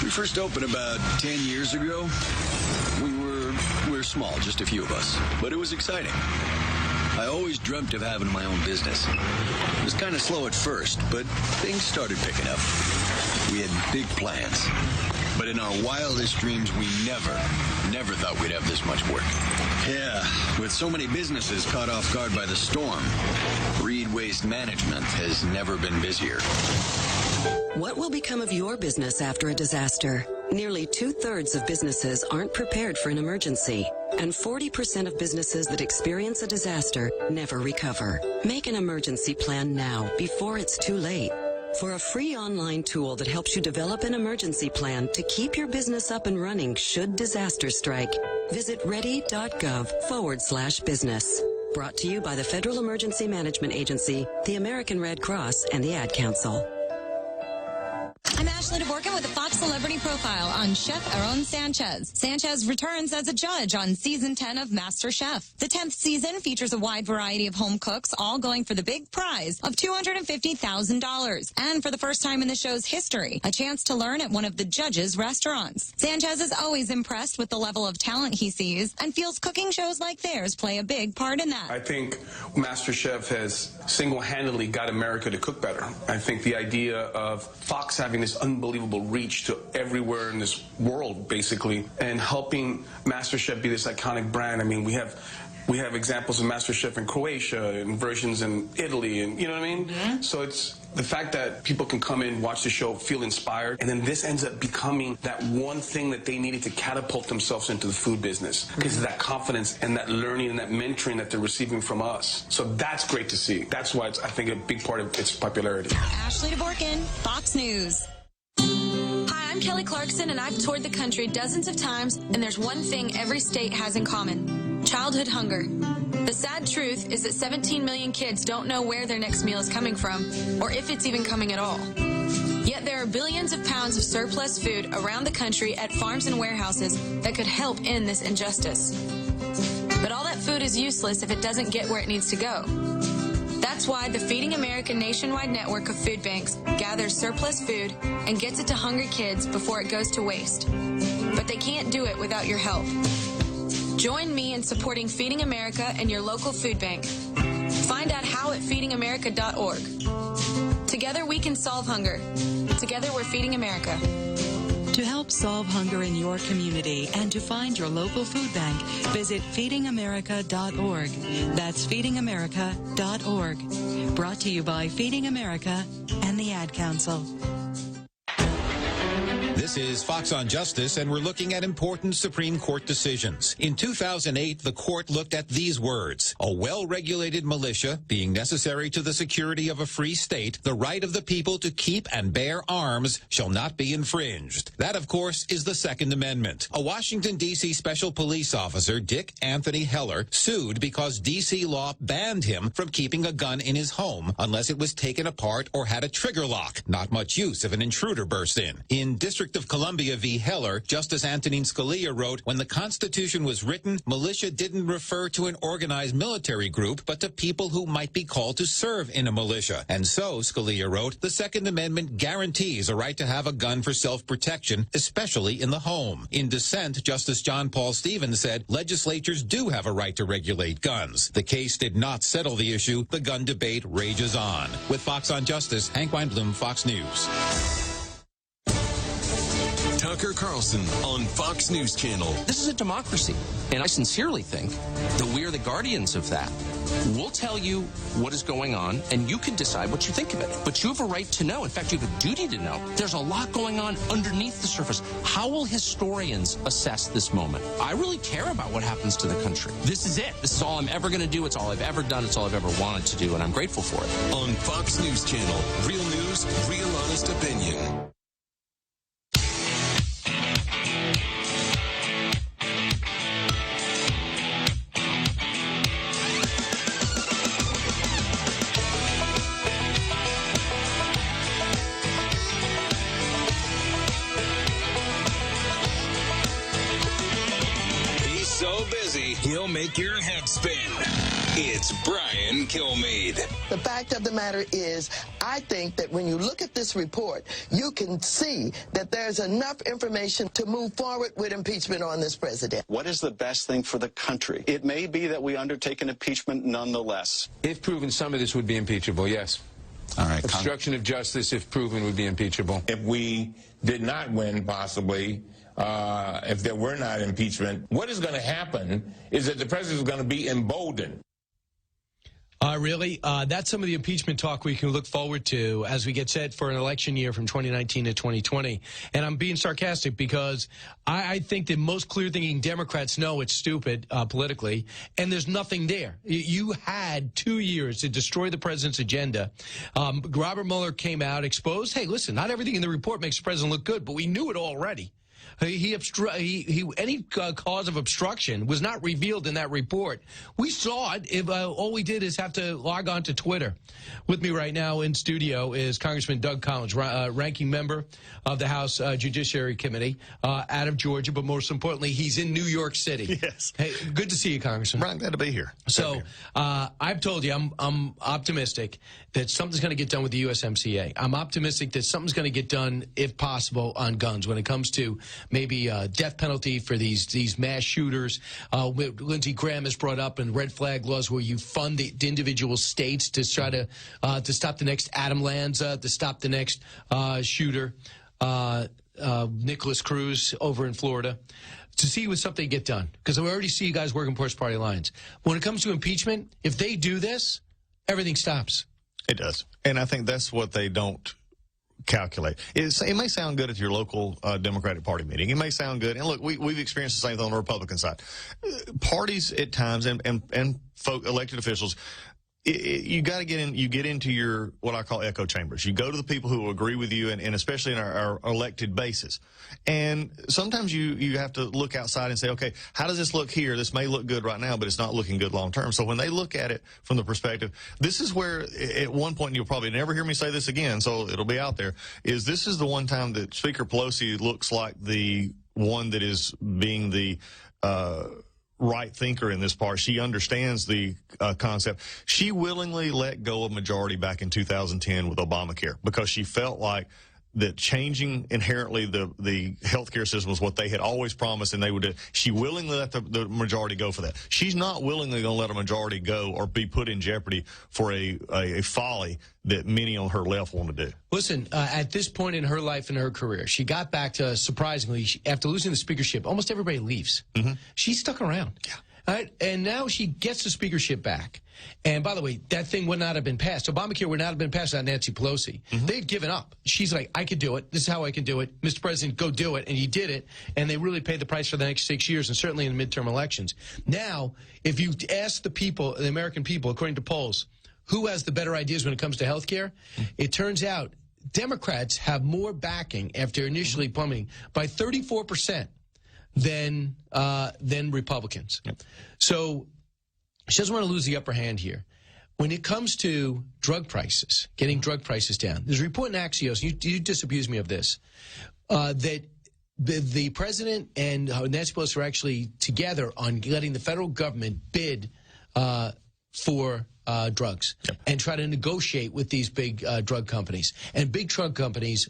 we first opened about 10 years ago, we were small, just a few of us, but it was exciting. I always dreamt of having my own business. It was kind of slow at first, but things started picking up. We had big plans. But in our wildest dreams, we never thought we'd have this much work. Yeah, with so many businesses caught off guard by the storm, Reed Waste Management has never been busier. What will become of your business after a disaster? Nearly 2/3 of businesses aren't prepared for an emergency, and 40% of businesses that experience a disaster never recover. Make an emergency plan now, before it's too late. For a free online tool that helps you develop an emergency plan to keep your business up and running should disaster strike, visit ready.gov/business. Brought to you by the Federal Emergency Management Agency, the American Red Cross, and the Ad Council. I'm Ashley DeBorkin with a Fox Celebrity Profile on Chef Aaron Sanchez. Sanchez returns as a judge on Season 10 of Master Chef. The 10th season features a wide variety of home cooks, all going for the big prize of $250,000. And for the first time in the show's history, a chance to learn at one of the judges' restaurants. Sanchez is always impressed with the level of talent he sees and feels cooking shows like theirs play a big part in that. I think Master Chef has single-handedly got America to cook better. I think the idea of Fox having this unbelievable reach to everywhere in this world, basically, and helping MasterChef be this iconic brand. I mean, we have examples of MasterChef in Croatia and versions in Italy, and you know what I mean? Mm-hmm. So it's the fact that people can come in, watch the show, feel inspired, and then this ends up becoming that one thing that they needed to catapult themselves into the food business because of that confidence and that learning and that mentoring that they're receiving from us. So that's great to see. That's why it's, I think, a big part of its popularity. Ashley DeBorkin, Fox News. Hi, I'm Kelly Clarkson, and I've toured the country dozens of times, and there's one thing every state has in common: childhood hunger. The sad truth is that 17 million kids don't know where their next meal is coming from, or if it's even coming at all. Yet there are billions of pounds of surplus food around the country at farms and warehouses that could help end this injustice. But all that food is useless if it doesn't get where it needs to go. That's why the Feeding America nationwide network of food banks gathers surplus food and gets it to hungry kids before it goes to waste. But they can't do it without your help. Join me in supporting Feeding America and your local food bank. Find out how at feedingamerica.org. Together we can solve hunger. Together we're Feeding America. To help solve hunger in your community and to find your local food bank, visit feedingamerica.org. That's feedingamerica.org. Brought to you by Feeding America and the Ad Council. This is Fox on Justice, and we're looking at important Supreme Court decisions. In 2008, the court looked at these words: a well-regulated militia being necessary to the security of a free state, the right of the people to keep and bear arms shall not be infringed. That, of course, is the Second Amendment. A Washington, D.C. special police officer, Dick Anthony Heller, sued because D.C. law banned him from keeping a gun in his home unless it was taken apart or had a trigger lock. Not much use if an intruder burst in. In District of Columbia v. Heller, Justice Antonin Scalia wrote, when the Constitution was written, militia didn't refer to an organized military group, but to people who might be called to serve in a militia. And so, Scalia wrote, the Second Amendment guarantees a right to have a gun for self-protection, especially in the home. In dissent, Justice John Paul Stevens said, legislatures do have a right to regulate guns. The case did not settle the issue. The gun debate rages on. With Fox on Justice, Hank Weinblum, Fox News. Tucker Carlson on Fox News Channel. This is a democracy, and I sincerely think that we are the guardians of that. We'll tell you what is going on, and you can decide what you think of it. But you have a right to know. In fact, you have a duty to know. There's a lot going on underneath the surface. How will historians assess this moment? I really care about what happens to the country. This is it. This is all I'm ever going to do. It's all I've ever done. It's all I've ever wanted to do, and I'm grateful for it. On Fox News Channel, real news, real honest opinion. he'll make your head spin. It's Brian Kilmeade. The fact of the matter is, I think that when you look at this report, you can see that there's enough information to move forward with impeachment on this president. What is the best thing for the country? It may be that we undertake an impeachment nonetheless. If proven, some of this would be impeachable, yes. All right. Obstruction of justice, if proven, would be impeachable. If we did not win, possibly, if there were not impeachment, what is going to happen is that the president is going to be emboldened. Really? That's some of the impeachment talk we can look forward to as we get set for an election year from 2019 to 2020. And I'm being sarcastic because I think the most clear-thinking Democrats know it's stupid politically, and there's nothing there. You had 2 years to destroy the president's agenda. Robert Mueller came out, exposed, hey, listen, not everything in the report makes the president look good, but we knew it already. Any cause of obstruction was not revealed in that report. We saw it. If all we did is have to log on to Twitter. With me right now in studio is Congressman Doug Collins, ranking member of the House Judiciary Committee out of Georgia, but most importantly, he's in New York City. Yes. Hey, good to see you, Congressman. Brian, glad to be here. So I've told you I'm optimistic that something's going to get done with the USMCA. I'm optimistic that something's going to get done, if possible, on guns when it comes to maybe death penalty for these mass shooters. Lindsey Graham has brought up in red flag laws where you fund the individual states to try to stop the next Adam Lanza, to stop the next shooter, Nicholas Cruz over in Florida, to see what something get done. Because I already see you guys working Porch Party lines. When it comes to impeachment, if they do this, everything stops. It does. And I think that's what they don't calculate. It may sound good at your local Democratic Party meeting. It may sound good. And look, we've experienced the same thing on the Republican side. Parties at times and folk, elected officials, you got to get in. You get into your what I call echo chambers. You go to the people who will agree with you, and especially in our elected bases. And sometimes you have to look outside and say, okay, how does this look here? This may look good right now, but it's not looking good long term. So when they look at it from the perspective, this is where at one point, and you'll probably never hear me say this again, so it'll be out there, is this is the one time that Speaker Pelosi looks like the one that is being the right thinker in this part. She understands the concept. She willingly let go of majority back in 2010 with Obamacare because she felt like that changing inherently the healthcare system was what they had always promised, and they would do. She willingly let the majority go for that. She's not willingly going to let a majority go or be put in jeopardy for a folly that many on her left want to do. Listen, at this point in her life and her career, she got back to, surprisingly, after losing the speakership, almost everybody leaves. Mm-hmm. She stuck around. Yeah. Right? And now she gets the speakership back. And by the way, that thing would not have been passed. Obamacare would not have been passed without Nancy Pelosi. Mm-hmm. They'd given up. She's like, I could do it. This is how I can do it. Mr. President, go do it. And he did it. And they really paid the price for the next 6 years, and certainly in the midterm elections. Now, if you ask the people, the American people, according to polls, who has the better ideas when it comes to health care, it turns out Democrats have more backing after initially plummeting by 34%. Than Republicans. Yep. So she doesn't want to lose the upper hand here. When it comes to drug prices, getting drug prices down, there's a report in Axios, you disabuse me of this, that the president and Nancy Pelosi are actually together on letting the federal government bid for drugs. Yep. And try to negotiate with these big drug companies. And big drug companies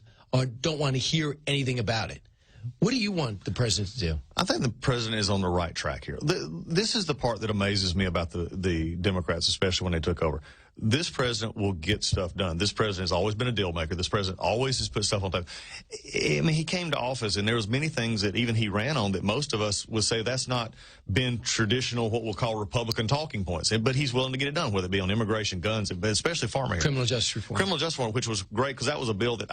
don't want to hear anything about it. What do you want the president to do? I think the president is on the right track here. This is the part that amazes me about the Democrats, especially when they took over. This president will get stuff done. This president has always been a deal maker. This president always has put stuff on top. I mean, he came to office, and there was many things that even he ran on that most of us would say that's not been traditional, what we'll call Republican talking points. But he's willing to get it done, whether it be on immigration, guns, but especially farming. Criminal justice reform. Criminal justice reform, which was great because that was a bill that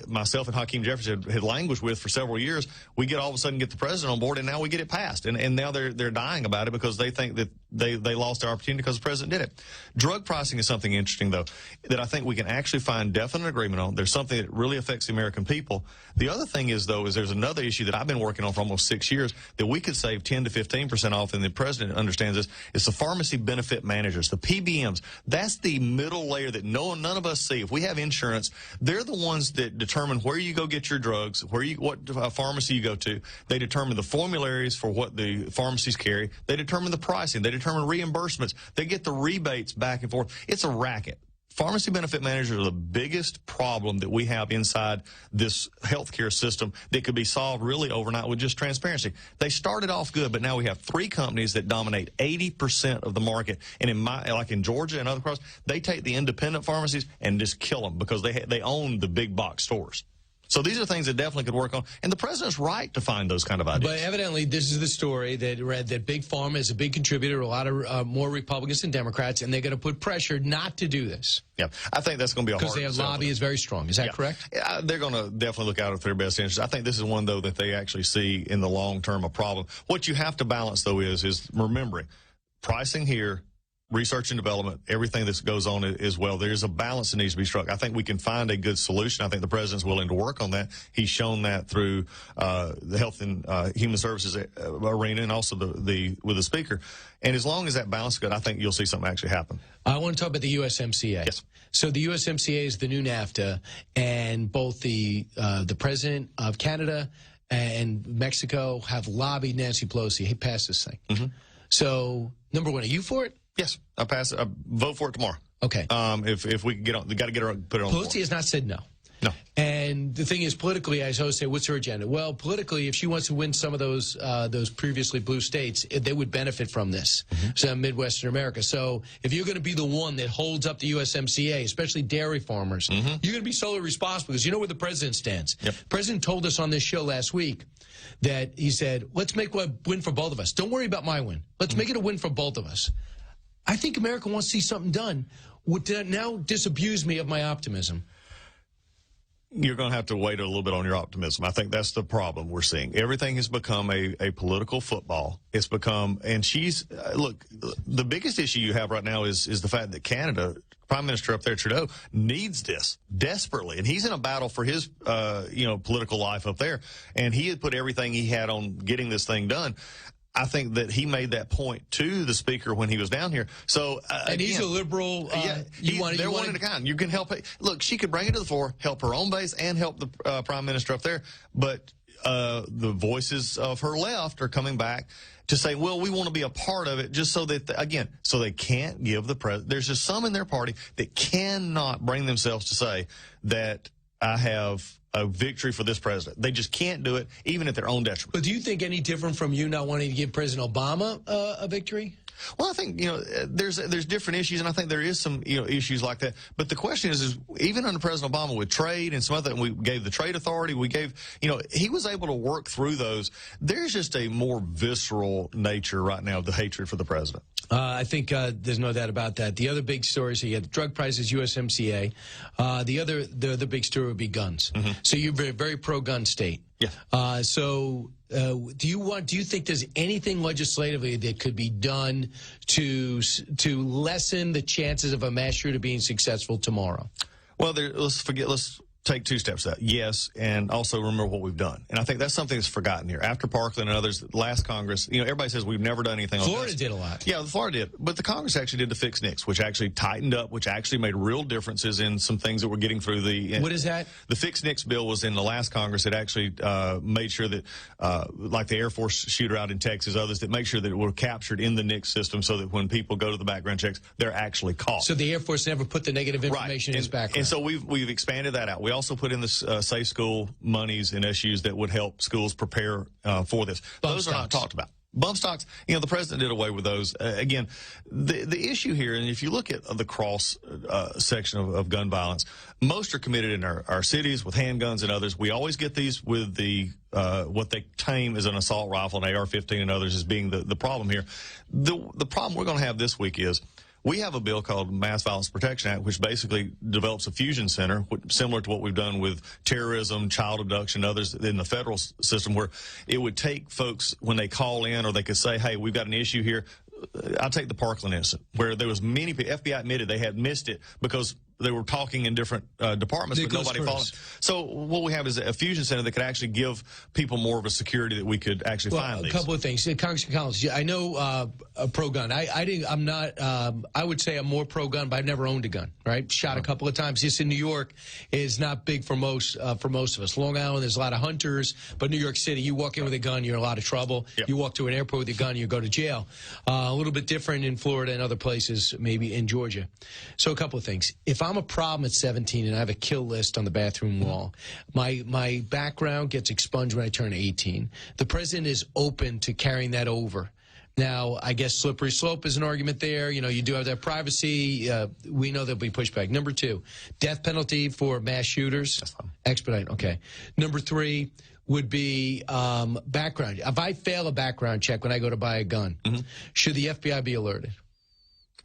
myself and Hakeem Jeffries had languished with for several years. We all of a sudden get the president on board, and now we get it passed. And now they're dying about it because they think that they lost their opportunity because the president did it. Drug pricing pricing is something interesting, though, that I think we can actually find definite agreement on. There's something that really affects the American people. The other thing is, though, is there's another issue that I've been working on for almost 6 years that we could save 10 to 15% off, and the president understands this. It's the pharmacy benefit managers, the PBMs. That's the middle layer that none of us see. If we have insurance, they're the ones that determine where you go get your drugs, what pharmacy you go to. They determine the formularies for what the pharmacies carry. They determine the pricing. They determine reimbursements. They get the rebates back and forth. It's a racket. Pharmacy benefit managers are the biggest problem that we have inside this healthcare system that could be solved really overnight with just transparency. They started off good, but now we have 3 companies that dominate 80% of the market. And like in Georgia and other places, they take the independent pharmacies and just kill them because they own the big box stores. So these are things that definitely could work on, and the president's right to find those kind of ideas. But evidently, this is the story that read that Big Pharma is a big contributor to a lot of more Republicans than Democrats, and they're going to put pressure not to do this. Yeah, I think that's going to be a hard because their lobby is very strong. Is that correct? Yeah, they're going to definitely look out for their best interests. I think this is one, though, that they actually see in the long term a problem. What you have to balance, though, is remembering pricing here, research and development, everything that goes on as well. There's a balance that needs to be struck. I think we can find a good solution. I think the president's willing to work on that. He's shown that through the Health and Human Services arena and also with the speaker. And as long as that balance is good, I think you'll see something actually happen. I want to talk about the USMCA. Yes. So the USMCA is the new NAFTA, and both the president of Canada and Mexico have lobbied Nancy Pelosi. Hey, pass this thing. Mm-hmm. So, number one, are you for it? Yes, I'll pass it. I'll vote for it tomorrow. Okay. If we can get on, we got to get her, put it on. Pelosi has not said no. No. And the thing is, politically, I always say, what's her agenda? Well, politically, if she wants to win some of those previously blue states, they would benefit from this. Mm-hmm. So Midwestern America. So if you're going to be the one that holds up the USMCA, especially dairy farmers, mm-hmm. you're going to be solely responsible because you know where the president stands. Yep. The president told us on this show last week that he said, let's make a win for both of us. Don't worry about my win. Let's make it a win for both of us. I think America wants to see something done. Would that now disabuse me of my optimism? You're going to have to wait a little bit on your optimism. I think that's the problem we're seeing. Everything has become a political football. It's become, and look, the biggest issue you have right now is the fact that Canada, Prime Minister up there, Trudeau, needs this desperately. And he's in a battle for his, political life up there. And he had put everything he had on getting this thing done. I think that he made that point to the speaker when he was down here. So, and he's a liberal. They're one in a kind. You can help. Look, she could bring it to the floor, help her own base, and help the prime minister up there. But the voices of her left are coming back to say, well, we want to be a part of it, just so that, so they can't give the president. There's just some in their party that cannot bring themselves to say that I have a victory for this president. They just can't do it, even at their own detriment. But do you think any different from you not wanting to give President Obama a victory? Well, I think, there's different issues, and I think there is some, issues like that. But the question is even under President Obama with trade and some other, and we gave the trade authority, we gave, he was able to work through those. There's just a more visceral nature right now of the hatred for the president. I think there's no doubt about that. The other big stories, so you had drug prices, USMCA. The other big story would be guns. Mm-hmm. So you're very, very pro-gun state. Yeah. Do you think there's anything legislatively that could be done to lessen the chances of a mass shooter being successful tomorrow? Well, let's take 2 steps to that. Yes, and also remember what we've done. And I think that's something that's forgotten here. After Parkland and others, last Congress, everybody says we've never done anything on this. Florida did a lot. Yeah, Florida did. But the Congress actually did the Fix NICS, which actually tightened up, which actually made real differences in some things that were getting through the... What is that? The Fix NICS bill was in the last Congress. It actually made sure that, like the Air Force shooter out in Texas, others, that make sure that it were captured in the NICS system so that when people go to the background checks, they're actually caught. So the Air Force never put the negative information in his background. And so we've expanded that out. We also put in this safe school monies and issues that would help schools prepare for this. Those are not talked about. Bump stocks, the president did away with those. Again, the issue here, and if you look at the cross section of gun violence, most are committed in our cities with handguns and others. We always get these with the what they claim as an assault rifle, an AR-15 and others as being the problem here. The problem we're going to have this week is we have a bill called Mass Violence Protection Act, which basically develops a fusion center, similar to what we've done with terrorism, child abduction, and others in the federal system, where it would take folks when they call in, or they could say, hey, we've got an issue here, I'll take the Parkland incident, where there was many people, FBI admitted they had missed it because they were talking in different departments, but nobody followed. So what we have is a fusion center that could actually give people more of a security that we could actually find these. A couple of things. Congressman Collins, I know pro-gun. I'm not, I would say I'm more pro-gun, but I've never owned a gun, right? Shot a couple of times. Just in New York is not big for most of us. Long Island, there's a lot of hunters, but New York City, you walk in with a gun, you're in a lot of trouble. Yep. You walk to an airport with a gun, you go to jail. A little bit different in Florida and other places, maybe in Georgia. So a couple of things. If I'm a problem at 17 and I have a kill list on the bathroom wall, my background gets expunged when I turn 18. The president is open to carrying that over. Now, I guess slippery slope is an argument there. You know, you do have that privacy. We know there'll be pushback. Number 2, death penalty for mass shooters. Expedite, okay. Number 3 would be background. If I fail a background check when I go to buy a gun, should the FBI be alerted?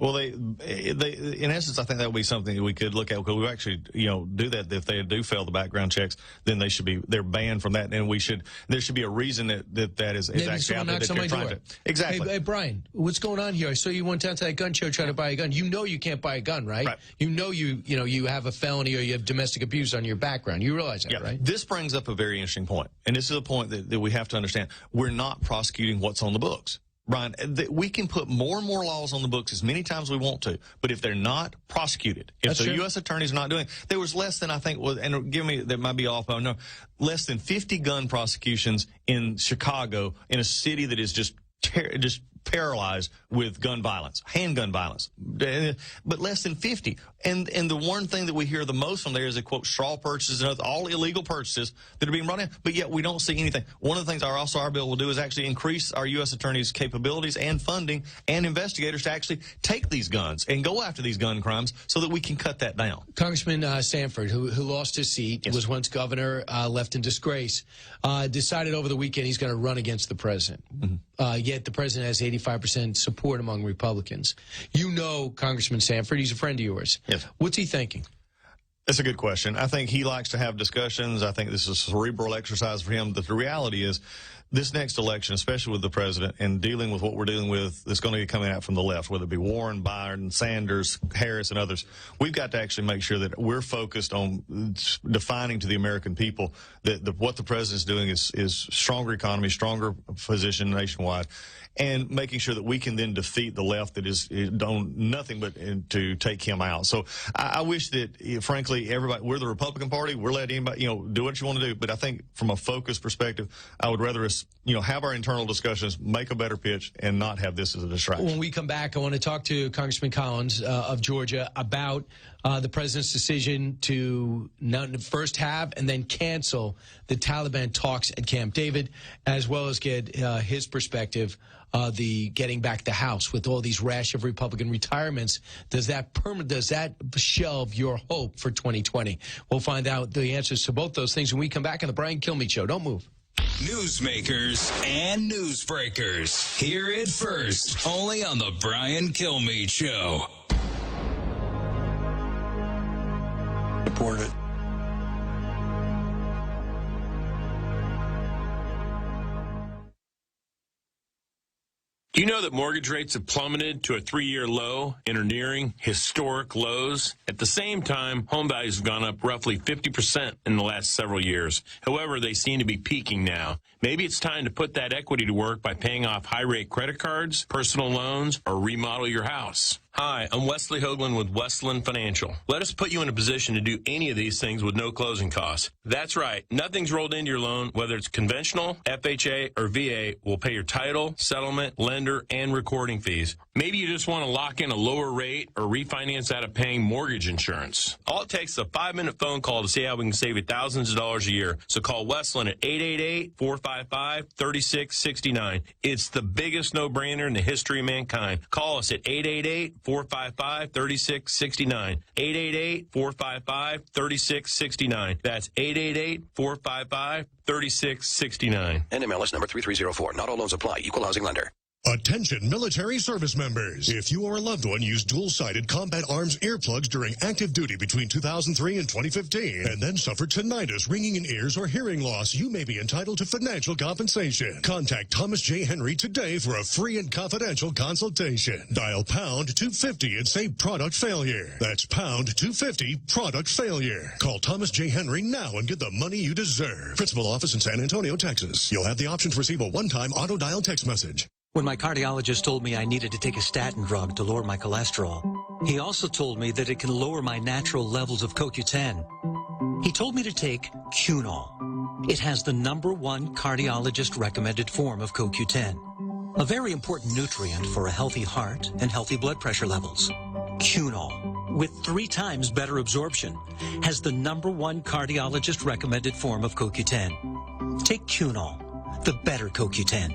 Well, they, in essence, I think that would be something that we could look at, because we actually, do that. If they do fail the background checks, then they're banned from that, and there should be a reason that is actually out there that they're trying to. Exactly. Hey, Brian, what's going on here? I saw you went down to that gun show trying to buy a gun. You know you can't buy a gun, right? Right. You know you have a felony or you have domestic abuse on your background. You realize that, right? This brings up a very interesting point, and this is a point that we have to understand. We're not prosecuting what's on the books. Brian, we can put more and more laws on the books as many times as we want to, but if they're not prosecuted, if the U.S. attorneys are not doing it, there was less than, I think, and give me, that might be off, I know, less than 50 gun prosecutions in Chicago, in a city that is just paralyzed with gun violence, handgun violence, but less than 50. And the one thing that we hear the most from there is, quote, straw purchases and all illegal purchases that are being brought in, but yet we don't see anything. One of the things our bill will do is actually increase our U.S. attorneys' capabilities and funding and investigators to actually take these guns and go after these gun crimes so that we can cut that down. Congressman Sanford, who lost his seat, was once governor, left in disgrace, decided over the weekend he's going to run against the president. Yet the president has 85% support among Republicans. You know Congressman Sanford. He's a friend of yours. Yes. What's he thinking? That's a good question. I think he likes to have discussions. I think this is a cerebral exercise for him. But the reality is, this next election, especially with the president and dealing with what we're dealing with, that's going to be coming out from the left, whether it be Warren, Biden, Sanders, Harris, and others, we've got to actually make sure that we're focused on defining to the American people that what the president's doing is stronger economy, stronger position nationwide, and making sure that we can then defeat the left that is done nothing but to take him out. So I wish that, frankly, everybody, we're the Republican Party, we're letting anybody, do what you want to do. But I think from a focus perspective, I would rather us, have our internal discussions, make a better pitch, and not have this as a distraction. When we come back, I want to talk to Congressman Collins of Georgia about the president's decision to first have and then cancel the Taliban talks at Camp David, as well as get his perspective, the getting back the House with all these rash of Republican retirements. Does that shelve your hope for 2020? We'll find out the answers to both those things when we come back on the Brian Kilmeade Show. Don't move. Newsmakers and newsbreakers. Hear it first, only on the Brian Kilmeade Show. Report it. Do you know that mortgage rates have plummeted to a 3-year low and are nearing historic lows? At the same time, home values have gone up roughly 50% in the last several years. However, they seem to be peaking now. Maybe it's time to put that equity to work by paying off high-rate credit cards, personal loans, or remodel your house. Hi, I'm Wesley Hoagland with Westland Financial. Let us put you in a position to do any of these things with no closing costs. That's right. Nothing's rolled into your loan, whether it's conventional, FHA, or VA. We'll pay your title, settlement, lender, and recording fees. Maybe you just want to lock in a lower rate or refinance out of paying mortgage insurance. All it takes is a 5-minute phone call to see how we can save you thousands of dollars a year. So call Westland at 888-455-3669. It's the biggest no-brainer in the history of mankind. Call us at 888-455-3669. 888-455-3669. That's 888-455-3669. NMLS number 3304. Not all loans apply. Equal housing lender. Attention military service members. If you or a loved one used dual-sided combat arms earplugs during active duty between 2003 and 2015 and then suffered tinnitus, ringing in ears, or hearing loss, you may be entitled to financial compensation. Contact Thomas J. Henry today for a free and confidential consultation. Dial pound 250 and say product failure. That's pound 250 product failure. Call Thomas J. Henry now and get the money you deserve. Principal office in San Antonio, Texas. You'll have the option to receive a one-time auto-dial text message. When my cardiologist told me I needed to take a statin drug to lower my cholesterol, he also told me that it can lower my natural levels of CoQ10. He told me to take Cunol. It has the #1 cardiologist-recommended form of CoQ10, a very important nutrient for a healthy heart and healthy blood pressure levels. Cunol, with 3 times better absorption, has the #1 cardiologist-recommended form of CoQ10. Take Cunol, the better CoQ10.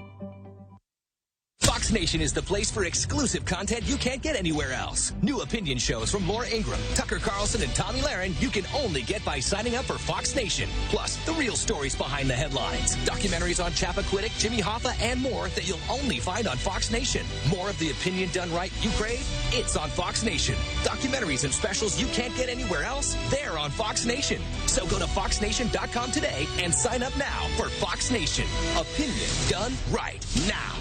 Fox Nation is the place for exclusive content you can't get anywhere else. New opinion shows from Laura Ingraham, Tucker Carlson, and Tommy Lahren you can only get by signing up for Fox Nation. Plus, the real stories behind the headlines. Documentaries on Chappaquiddick, Jimmy Hoffa, and more that you'll only find on Fox Nation. More of the opinion done right you crave? It's on Fox Nation. Documentaries and specials you can't get anywhere else? They're on Fox Nation. So go to foxnation.com today and sign up now for Fox Nation. Opinion done right now.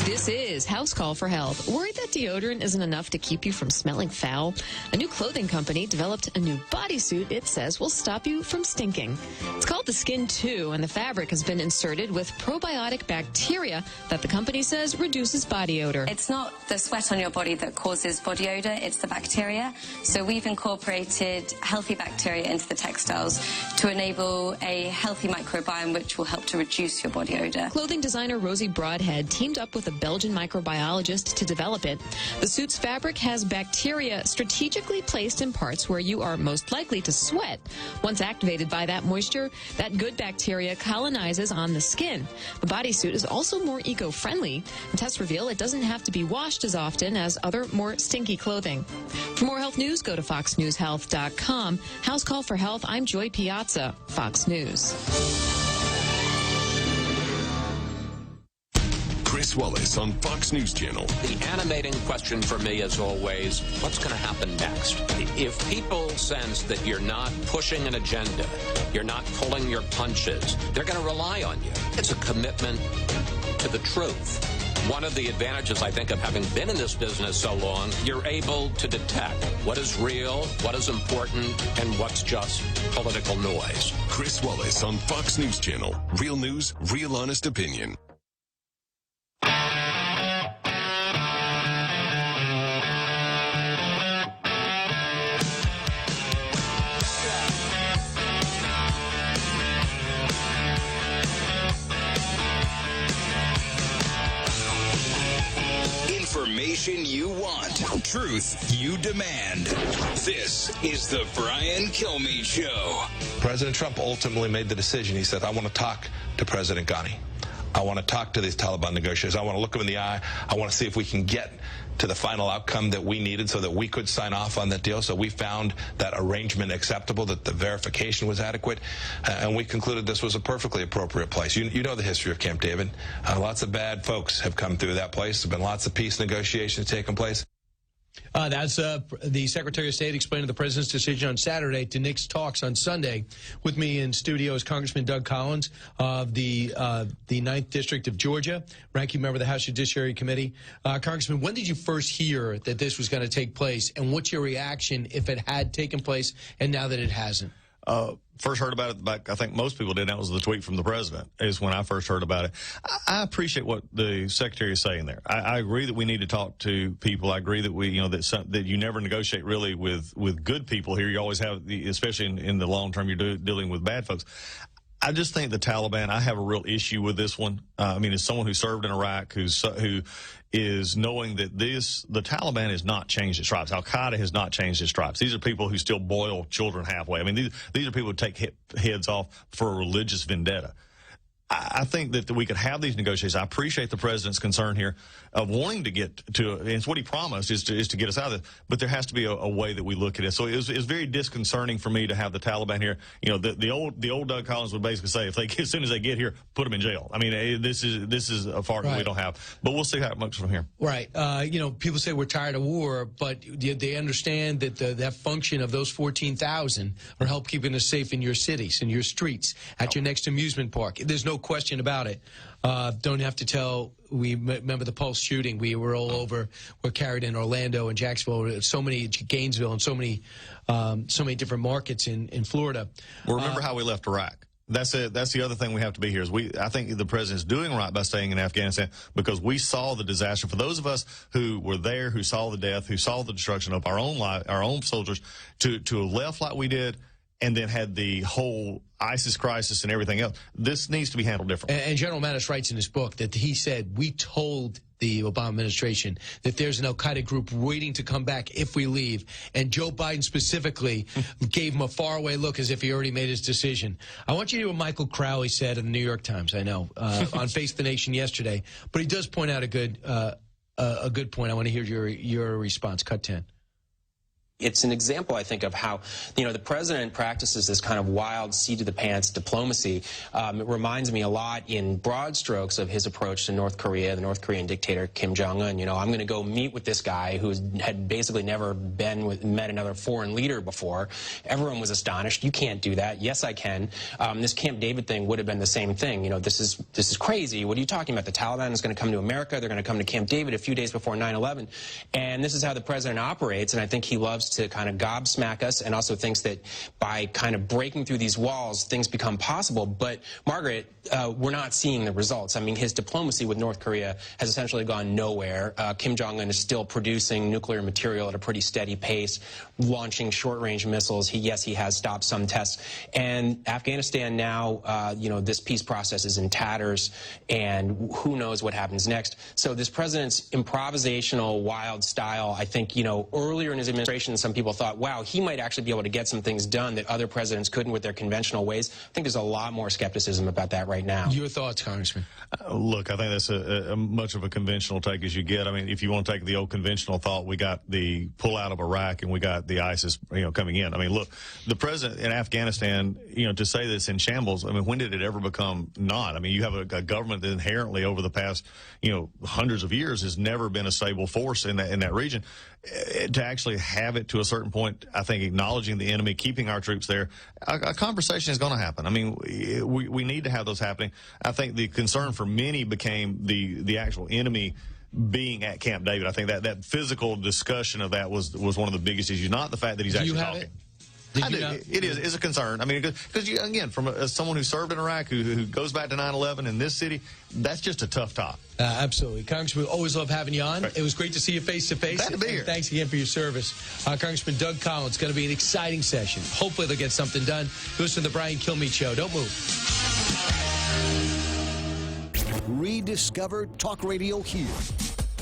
This is House Call for Health. Worried that deodorant isn't enough to keep you from smelling foul? A new clothing company developed a new bodysuit it says will stop you from stinking. It's called the Skin 2, and the fabric has been inserted with probiotic bacteria that the company says reduces body odor. It's not the sweat on your body that causes body odor, it's the bacteria. So we've incorporated healthy bacteria into the textiles to enable a healthy microbiome which will help to reduce your body odor. Clothing designer Rosie Broadhead teamed up with a Belgian microbiologist to develop it. The suit's fabric has bacteria strategically placed in parts where you are most likely to sweat. Once activated by that moisture, that good bacteria colonizes on the skin. The bodysuit is also more eco-friendly. Tests reveal it doesn't have to be washed as often as other more stinky clothing. For more health news, go to foxnewshealth.com. House Call for Health, I'm Joy Piazza, Fox News. Chris Wallace on Fox News Channel. The animating question for me is always, what's going to happen next? If people sense that you're not pushing an agenda, you're not pulling your punches, they're going to rely on you. It's a commitment to the truth. One of the advantages, I think, of having been in this business so long, you're able to detect what is real, what is important, and what's just political noise. Chris Wallace on Fox News Channel. Real news, real honest opinion. Information you want, truth you demand. This is the Brian Kilmeade Show. President Trump ultimately made the decision. He said, I want to talk to President Ghani. I want to talk to these Taliban negotiators. I want to look them in the eye. I want to see if we can get to the final outcome that we needed so that we could sign off on that deal. So we found that arrangement acceptable, that the verification was adequate, and we concluded this was a perfectly appropriate place. You know the history of Camp David. Lots of bad folks have come through that place. There have been lots of peace negotiations taking place. That's the Secretary of State explaining the president's decision on Saturday to nix talks on Sunday. With me in studio is Congressman Doug Collins of the 9th District of Georgia, ranking member of the House Judiciary Committee. Congressman, when did you first hear that this was going to take place, and what's your reaction if it had taken place and now that it hasn't? First heard about it back, I think most people did. That was the tweet from the president, is when I first heard about it. I appreciate what the secretary is saying there. I agree that we need to talk to people. I agree that that you never negotiate really with good people here. You always have, especially in the long term, you're dealing with bad folks. I just think the Taliban, I have a real issue with this one. I mean, as someone who served in Iraq, who is knowing that the Taliban has not changed its stripes. Al-Qaeda has not changed its stripes. These are people who still boil children halfway. I mean, these are people who take heads off for a religious vendetta. I think that we could have these negotiations. I appreciate the president's concern here of wanting to get to, and it's what he promised is to get us out of this. But there has to be a way that we look at it. So it was very disconcerting for me to have the Taliban here. You know, the old Doug Collins would basically say, as soon as they get here, put them in jail. I mean, this is a part that we don't have. But we'll see how much from here. Right. You know, people say we're tired of war, but they understand that that function of those 14,000 are help keeping us safe in your cities, in your streets, at your next amusement park. There's no question about it. Don't have to tell. We remember the Pulse shooting. We were all over. We're carried in Orlando and Jacksonville, so many, Gainesville, and so many different markets in Florida. Well, remember how we left Iraq. That's the other thing we have to be here is I think the president's doing right by staying in Afghanistan because we saw the disaster. For those of us who were there, who saw the death, who saw the destruction of our own soldiers, to have left like we did, and then had the whole ISIS crisis and everything else. This needs to be handled differently. And General Mattis writes in his book that he said, we told the Obama administration that there's an al-Qaeda group waiting to come back if we leave. And Joe Biden specifically gave him a faraway look as if he already made his decision. I want you to hear what Michael Crowley said in the New York Times, I know, on Face the Nation yesterday. But he does point out a good point. I want to hear your response. Cut 10. It's an example, I think, of how, you know, the president practices this kind of wild, seat-of-the-pants diplomacy. It reminds me a lot in broad strokes of his approach to North Korea, the North Korean dictator Kim Jong-un. You know, I'm going to go meet with this guy who had basically never met another foreign leader before. Everyone was astonished. You can't do that. Yes, I can. This Camp David thing would have been the same thing. You know, this is crazy. What are you talking about? The Taliban is going to come to America. They're going to come to Camp David a few days before 9/11. And this is how the president operates, and I think he loves to kind of gobsmack us and also thinks that by kind of breaking through these walls, things become possible. But, Margaret, we're not seeing the results. I mean, his diplomacy with North Korea has essentially gone nowhere. Kim Jong-un is still producing nuclear material at a pretty steady pace, launching short-range missiles. Yes, he has stopped some tests. And Afghanistan now, you know, this peace process is in tatters, and who knows what happens next. So this president's improvisational, wild style, I think, you know, earlier in his administration, some people thought, wow, he might actually be able to get some things done that other presidents couldn't with their conventional ways. I think there's a lot more skepticism about that right now. Your thoughts, Congressman? Look, I think that's a much of a conventional take as you get. I mean, if you want to take the old conventional thought, we got the pullout of Iraq and we got the ISIS, you know, coming in. I mean, look, the president in Afghanistan, you know, to say that it's in shambles, I mean, when did it ever become not? I mean, you have a government that inherently over the past, you know, hundreds of years has never been a stable force in that region. To actually have it to a certain point, I think acknowledging the enemy, keeping our troops there, a conversation is going to happen. I mean, we need to have those happening. I think the concern for many became the actual enemy being at Camp David. I think that physical discussion of that was one of the biggest issues, not the fact that he's actually talking. I do. It is a concern. I mean, because again, from someone who served in Iraq, who goes back to 9/11 in this city, that's just a tough talk. Absolutely. Congressman, always love having you on. Right. It was great to see you face to face. Glad to be here. Thanks again for your service. Congressman Doug Collins, it's going to be an exciting session. Hopefully they'll get something done. Listen to the Brian Kilmeade Show. Don't move. Rediscover talk radio here.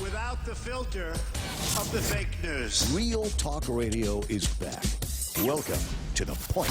Without the filter of the fake news. Real talk radio is back. Welcome to The Point.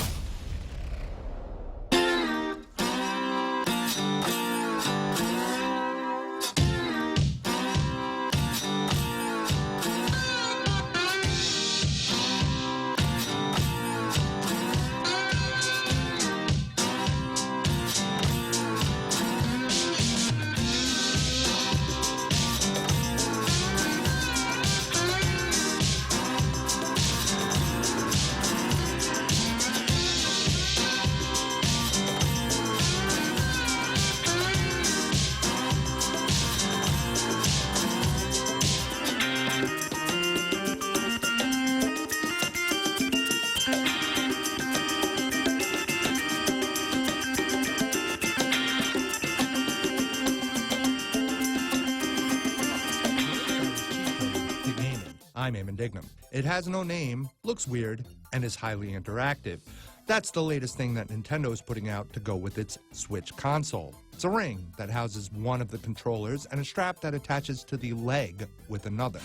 It has no name, looks weird, and is highly interactive. That's the latest thing that Nintendo is putting out to go with its Switch console. It's a ring that houses one of the controllers and a strap that attaches to the leg with another.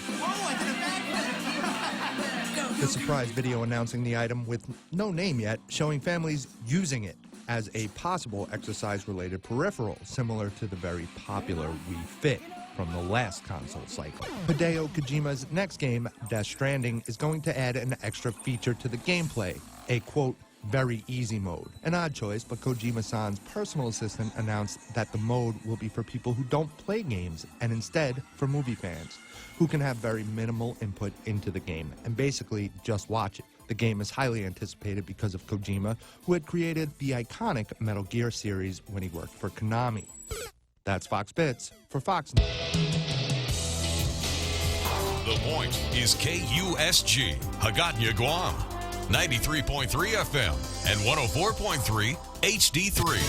The surprise video announcing the item with no name yet, showing families using it. as a possible exercise-related peripheral, similar to the very popular Wii Fit from the last console cycle. Hideo Kojima's next game, Death Stranding, is going to add an extra feature to the gameplay, a quote, very easy mode. An odd choice, but Kojima-san's personal assistant announced that the mode will be for people who don't play games and instead for movie fans, who can have very minimal input into the game and basically just watch it. The game is highly anticipated because of Kojima, who had created the iconic Metal Gear series when he worked for Konami. That's Fox Bits for Fox News. The Point is KUSG, Hagåtña, Guam. 93.3 FM and 104.3 HD3.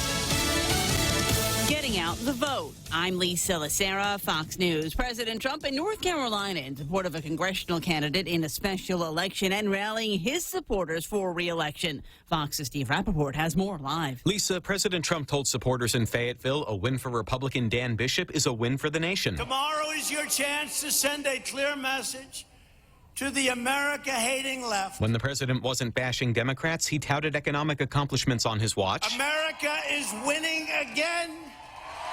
Getting out the vote. I'm Lisa Lacera, Fox News. President Trump in North Carolina in support of a congressional candidate in a special election and rallying his supporters for re-election. Fox's Steve Rappaport has more live. Lisa, President Trump told supporters in Fayetteville a win for Republican Dan Bishop is a win for the nation. Tomorrow is your chance to send a clear message to the America-hating left. When the president wasn't bashing Democrats, he touted economic accomplishments on his watch. America is winning again,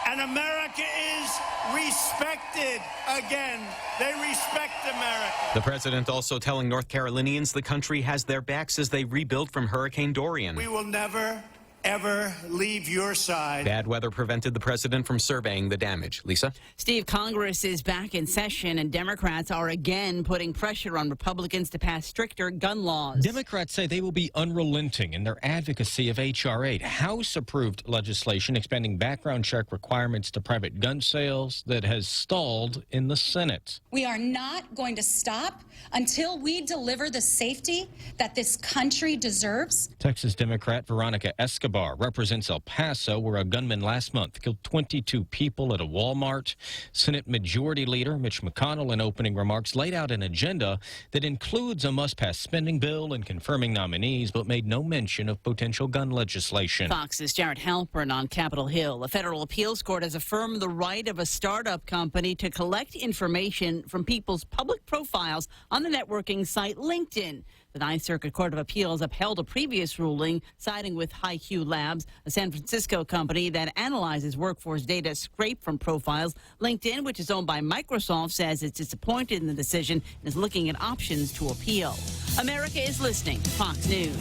and America is respected again. They respect America. The president also telling North Carolinians the country has their backs as they rebuild from Hurricane Dorian. We will never, ever leave your side. Bad weather prevented the president from surveying the damage. Lisa? Steve, Congress is back in session, and Democrats are again putting pressure on Republicans to pass stricter gun laws. Democrats say they will be unrelenting in their advocacy of H.R. 8, House-approved legislation expanding background check requirements to private gun sales that has stalled in the Senate. We are not going to stop until we deliver the safety that this country deserves. Texas Democrat Veronica Escobar represents El Paso, where a gunman last month killed 22 people at a Walmart. Senate Majority Leader Mitch McConnell, in opening remarks, laid out an agenda that includes a must-pass spending bill and confirming nominees, but made no mention of potential gun legislation. Fox's Jared Halpern on Capitol Hill. A federal appeals court has affirmed the right of a startup company to collect information from people's public profiles on the networking site LinkedIn. The Ninth Circuit Court of Appeals upheld a previous ruling, siding with HiQ Labs, a San Francisco company that analyzes workforce data scraped from profiles. LinkedIn, which is owned by Microsoft, says it's disappointed in the decision and is looking at options to appeal. America is listening to Fox News.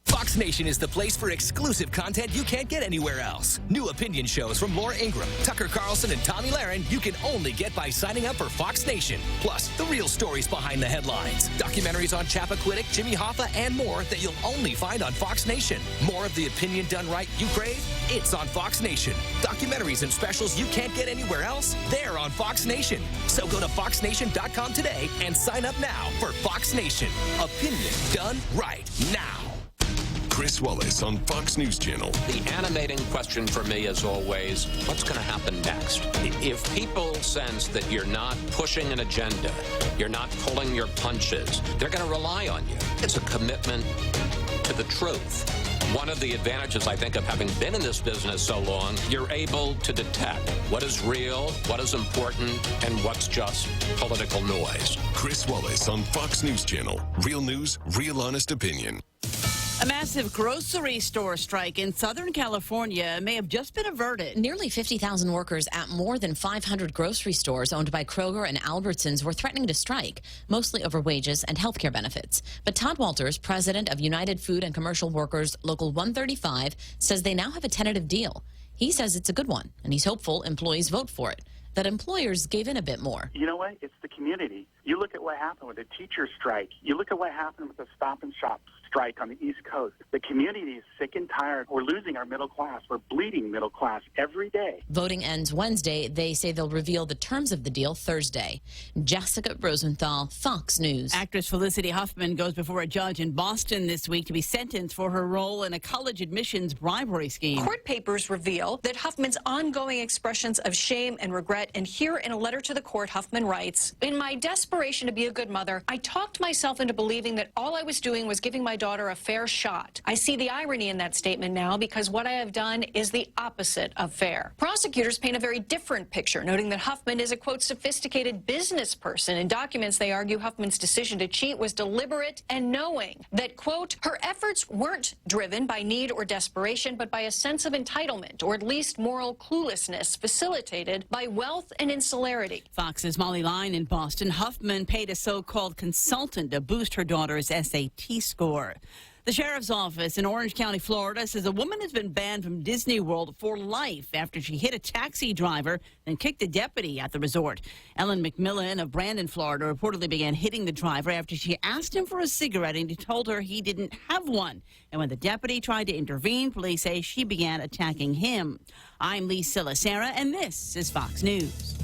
Fox Nation is the place for exclusive content you can't get anywhere else. New opinion shows from Laura Ingraham, Tucker Carlson, and Tommy Lahren you can only get by signing up for Fox Nation. Plus, the real stories behind the headlines. Documentaries on Chappaquiddick, Jimmy Hoffa, and more that you'll only find on Fox Nation. More of the opinion done right you crave? It's on Fox Nation. Documentaries and specials you can't get anywhere else? They're on Fox Nation. So go to foxnation.com today and sign up now for Fox Nation. Opinion done right now. Chris Wallace on Fox News Channel. The animating question for me is always, what's going to happen next? If people sense that you're not pushing an agenda, you're not pulling your punches, they're going to rely on you. It's a commitment to the truth. One of the advantages, I think, of having been in this business so long, you're able to detect what is real, what is important, and what's just political noise. Chris Wallace on Fox News Channel. Real news, real honest opinion. A massive grocery store strike in Southern California may have just been averted. Nearly 50,000 workers at more than 500 grocery stores owned by Kroger and Albertsons were threatening to strike, mostly over wages and health care benefits. But Todd Walters, president of United Food and Commercial Workers Local 135, says they now have a tentative deal. He says it's a good one, and he's hopeful employees vote for it, that employers gave in a bit more. You know what? It's the community. You look at what happened with the teacher strike. You look at what happened with the Stop and Shop strike on the East Coast. The community is sick and tired. We're losing our middle class. We're bleeding middle class every day. Voting ends Wednesday. They say they'll reveal the terms of the deal Thursday. Jessica Rosenthal, Fox News. Actress Felicity Huffman goes before a judge in Boston this week to be sentenced for her role in a college admissions bribery scheme. Court papers reveal that Huffman's ongoing expressions of shame and regret, and here in a letter to the court, Huffman writes, "In my desperation to be a good mother, I talked myself into believing that all I was doing was giving my daughter daughter a fair shot. I see the irony in that statement now because what I have done is the opposite of fair. Prosecutors paint a very different picture, noting that Huffman is a, quote, sophisticated business person. In documents, they argue Huffman's decision to cheat was deliberate and knowing. That, quote, her efforts weren't driven by need or desperation, but by a sense of entitlement, or at least moral cluelessness, facilitated by wealth and insularity. Fox's Molly Line in Boston. Huffman paid a so-called consultant to boost her daughter's SAT score. The sheriff's office in Orange County, Florida, says a woman has been banned from Disney World for life after she hit a taxi driver and kicked a deputy at the resort. Ellen McMillan of Brandon, Florida, reportedly began hitting the driver after she asked him for a cigarette and he told her he didn't have one. And when the deputy tried to intervene, police say she began attacking him. I'm Lisa Lacera, and this is Fox News.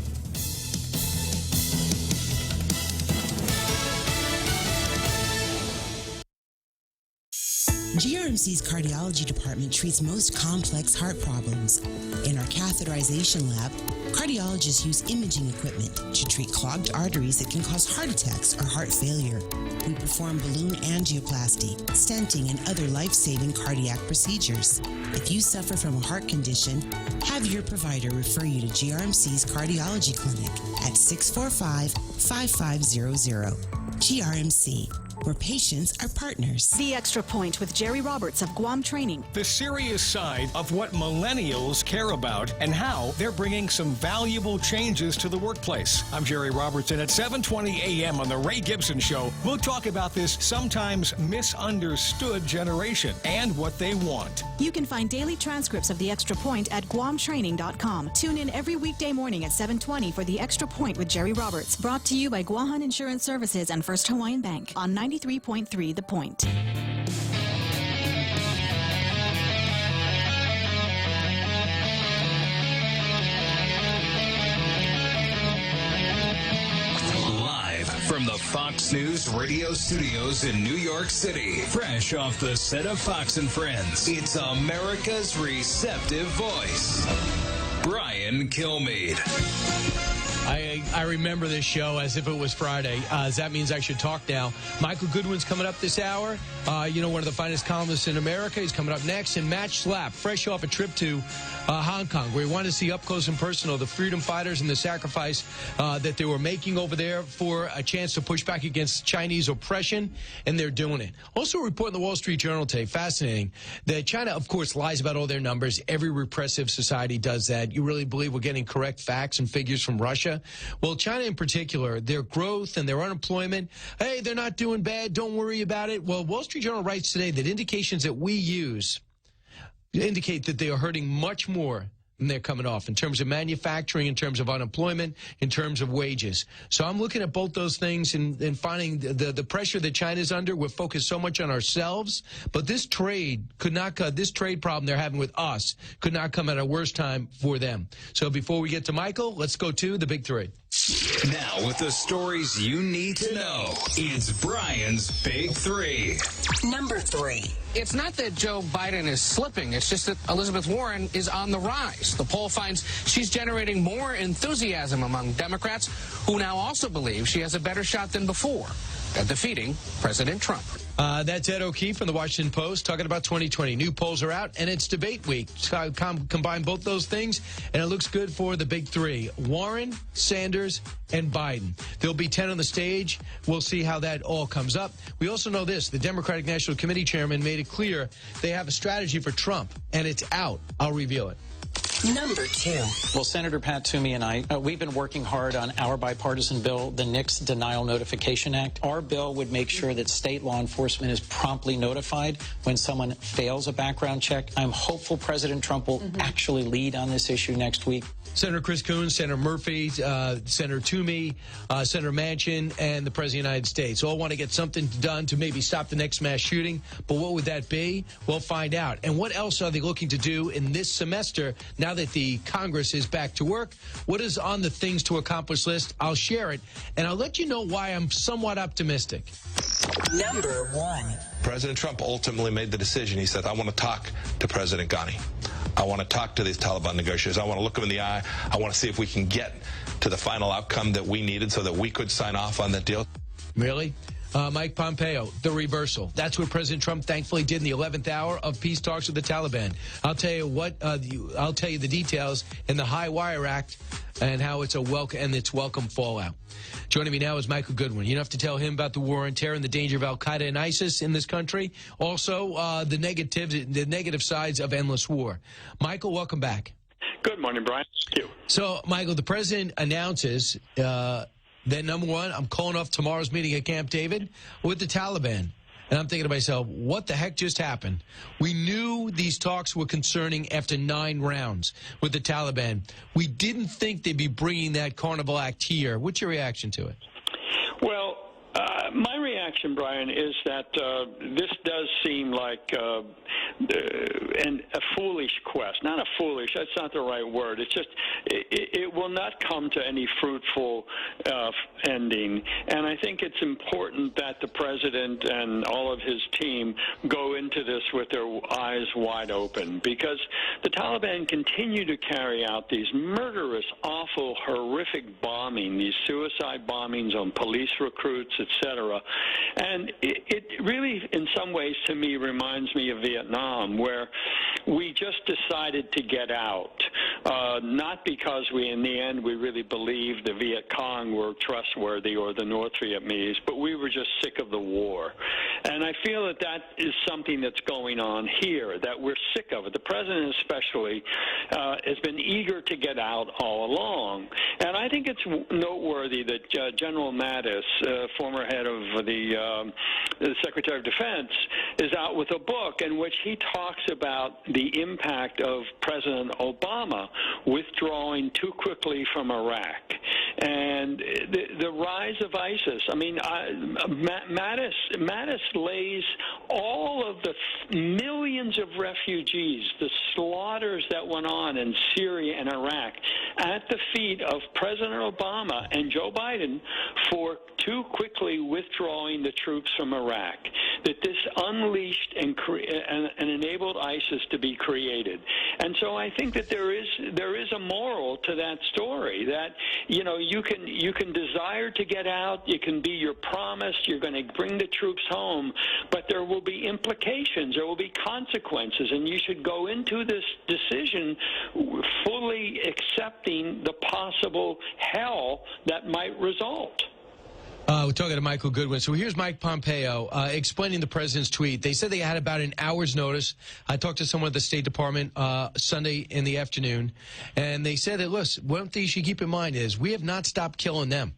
GRMC's cardiology department treats most complex heart problems. In our catheterization lab, cardiologists use imaging equipment to treat clogged arteries that can cause heart attacks or heart failure. We perform balloon angioplasty, stenting, and other life-saving cardiac procedures. If you suffer from a heart condition, have your provider refer you to GRMC's cardiology clinic at 645-5500. GRMC, where patients are partners. The Extra Point with Jerry Roberts of Guam Training. The serious side of what millennials care about and how they're bringing some valuable changes to the workplace. I'm Jerry Roberts, and at 7:20 a.m. on The Ray Gibson Show, we'll talk about this sometimes misunderstood generation and what they want. You can find daily transcripts of The Extra Point at guamtraining.com. Tune in every weekday morning at 7:20 for The Extra Point with Jerry Roberts. Brought to you by Guahan Insurance Services and First Hawaiian Bank on 93.3 The Point. Live from the Fox News radio studios in New York City, fresh off the set of Fox and Friends, it's America's receptive voice, Brian Kilmeade. I remember this show as if it was Friday. That means I should talk now. Michael Goodwin's coming up this hour. One of the finest columnists in America. He's coming up next. And Matt Schlapp, fresh off a trip to Hong Kong, where he wanted to see up close and personal the freedom fighters and the sacrifice that they were making over there for a chance to push back against Chinese oppression, and they're doing it. Also a report in the Wall Street Journal today, fascinating, that China, of course, lies about all their numbers. Every repressive society does that. You really believe we're getting correct facts and figures from Russia? Well, China in particular, their growth and their unemployment, hey, they're not doing bad, don't worry about it. Well, Wall Street Journal writes today that indications that we use indicate that they are hurting much more than they're coming off in terms of manufacturing, in terms of unemployment, in terms of wages. So I'm looking at both those things and finding the pressure that China's under. We're focused so much on ourselves, but this trade problem they're having with us could not come at a worse time for them. So before we get to Michael, let's go to the big three. Now, with the stories you need to know, it's Brian's Big Three. Number 3. It's not that Joe Biden is slipping. It's just that Elizabeth Warren is on the rise. The poll finds she's generating more enthusiasm among Democrats, who now also believe she has a better shot than before at defeating President Trump. That's Ed O'Keefe from the Washington Post talking about 2020. New polls are out, and it's debate week. Combine both those things, and it looks good for the big three: Warren, Sanders, and Biden. There'll be 10 on the stage. We'll see how that all comes up. We also know this. The Democratic National Committee chairman made it clear they have a strategy for Trump, and it's out. I'll reveal it. Number 2. Well, Senator Pat Toomey and I, we've been working hard on our bipartisan bill, the NICS Denial Notification Act. Our bill would make sure that state law enforcement is promptly notified when someone fails a background check. I'm hopeful President Trump will actually lead on this issue next week. Senator Chris Coons, Senator Murphy, Senator Toomey, Senator Manchin, and the President of the United States all want to get something done to maybe stop the next mass shooting. But what would that be? We'll find out. And what else are they looking to do in this semester now that the Congress is back to work? What is on the things to accomplish list? I'll share it, and I'll let you know why I'm somewhat optimistic. Number 1. President Trump ultimately made the decision. He said, I want to talk to President Ghani. I want to talk to these Taliban negotiators. I want to look them in the eye. I want to see if we can get to the final outcome that we needed so that we could sign off on that deal. Really? Mike Pompeo, the reversal. That's what President Trump thankfully did in the 11th hour of peace talks with the Taliban. I'll tell you what. I'll tell you the details in the High Wire Act and how it's its welcome fallout. Joining me now is Michael Goodwin. You don't have to tell him about the war on terror and the danger of Al-Qaeda and ISIS in this country. Also, the negative sides of endless war. Michael, welcome back. Good morning, Brian. Thank you. So, Michael, the president announces that, number one, I'm calling off tomorrow's meeting at Camp David with the Taliban. And I'm thinking to myself, what the heck just happened? We knew these talks were concerning after 9 rounds with the Taliban. We didn't think they'd be bringing that Carnival Act here. What's your reaction to it? Well, my reaction, Brian, is that this does seem like a foolish quest. Not a foolish, that's not the right word. It's just, it will not come to any fruitful ending. And I think it's important that the president and all of his team go into this with their eyes wide open, because the Taliban continue to carry out these murderous, awful, horrific bombing, these suicide bombings on police recruits, etc. And it really, in some ways, to me, reminds me of Vietnam, where we just decided to get out, not because in the end, we really believed the Viet Cong were trustworthy or the North Vietnamese, but we were just sick of the war. And I feel that that is something that's going on here, that we're sick of it. The president especially has been eager to get out all along. And I think it's noteworthy that General Mattis, former head of the Secretary of Defense, is out with a book in which he talks about the impact of President Obama withdrawing too quickly from Iraq and the rise of ISIS. I mean, Mattis lays all of the millions of refugees, the slaughters that went on in Syria and Iraq, at the feet of President Obama and Joe Biden for too quickly withdrawing the troops from Iraq, that this unleashed and enabled ISIS to be created. And so I think that there is a moral to that story, that, you know, you can desire to get out, you can be your promise, you're going to bring the troops home, but there will be implications, there will be consequences, and you should go into this decision fully accepting the possible hell that might result. We're talking to Michael Goodwin. So here's Mike Pompeo explaining the president's tweet. They said they had about an hour's notice. I talked to someone at the State Department Sunday in the afternoon, and they said that, listen, one thing you should keep in mind is we have not stopped killing them.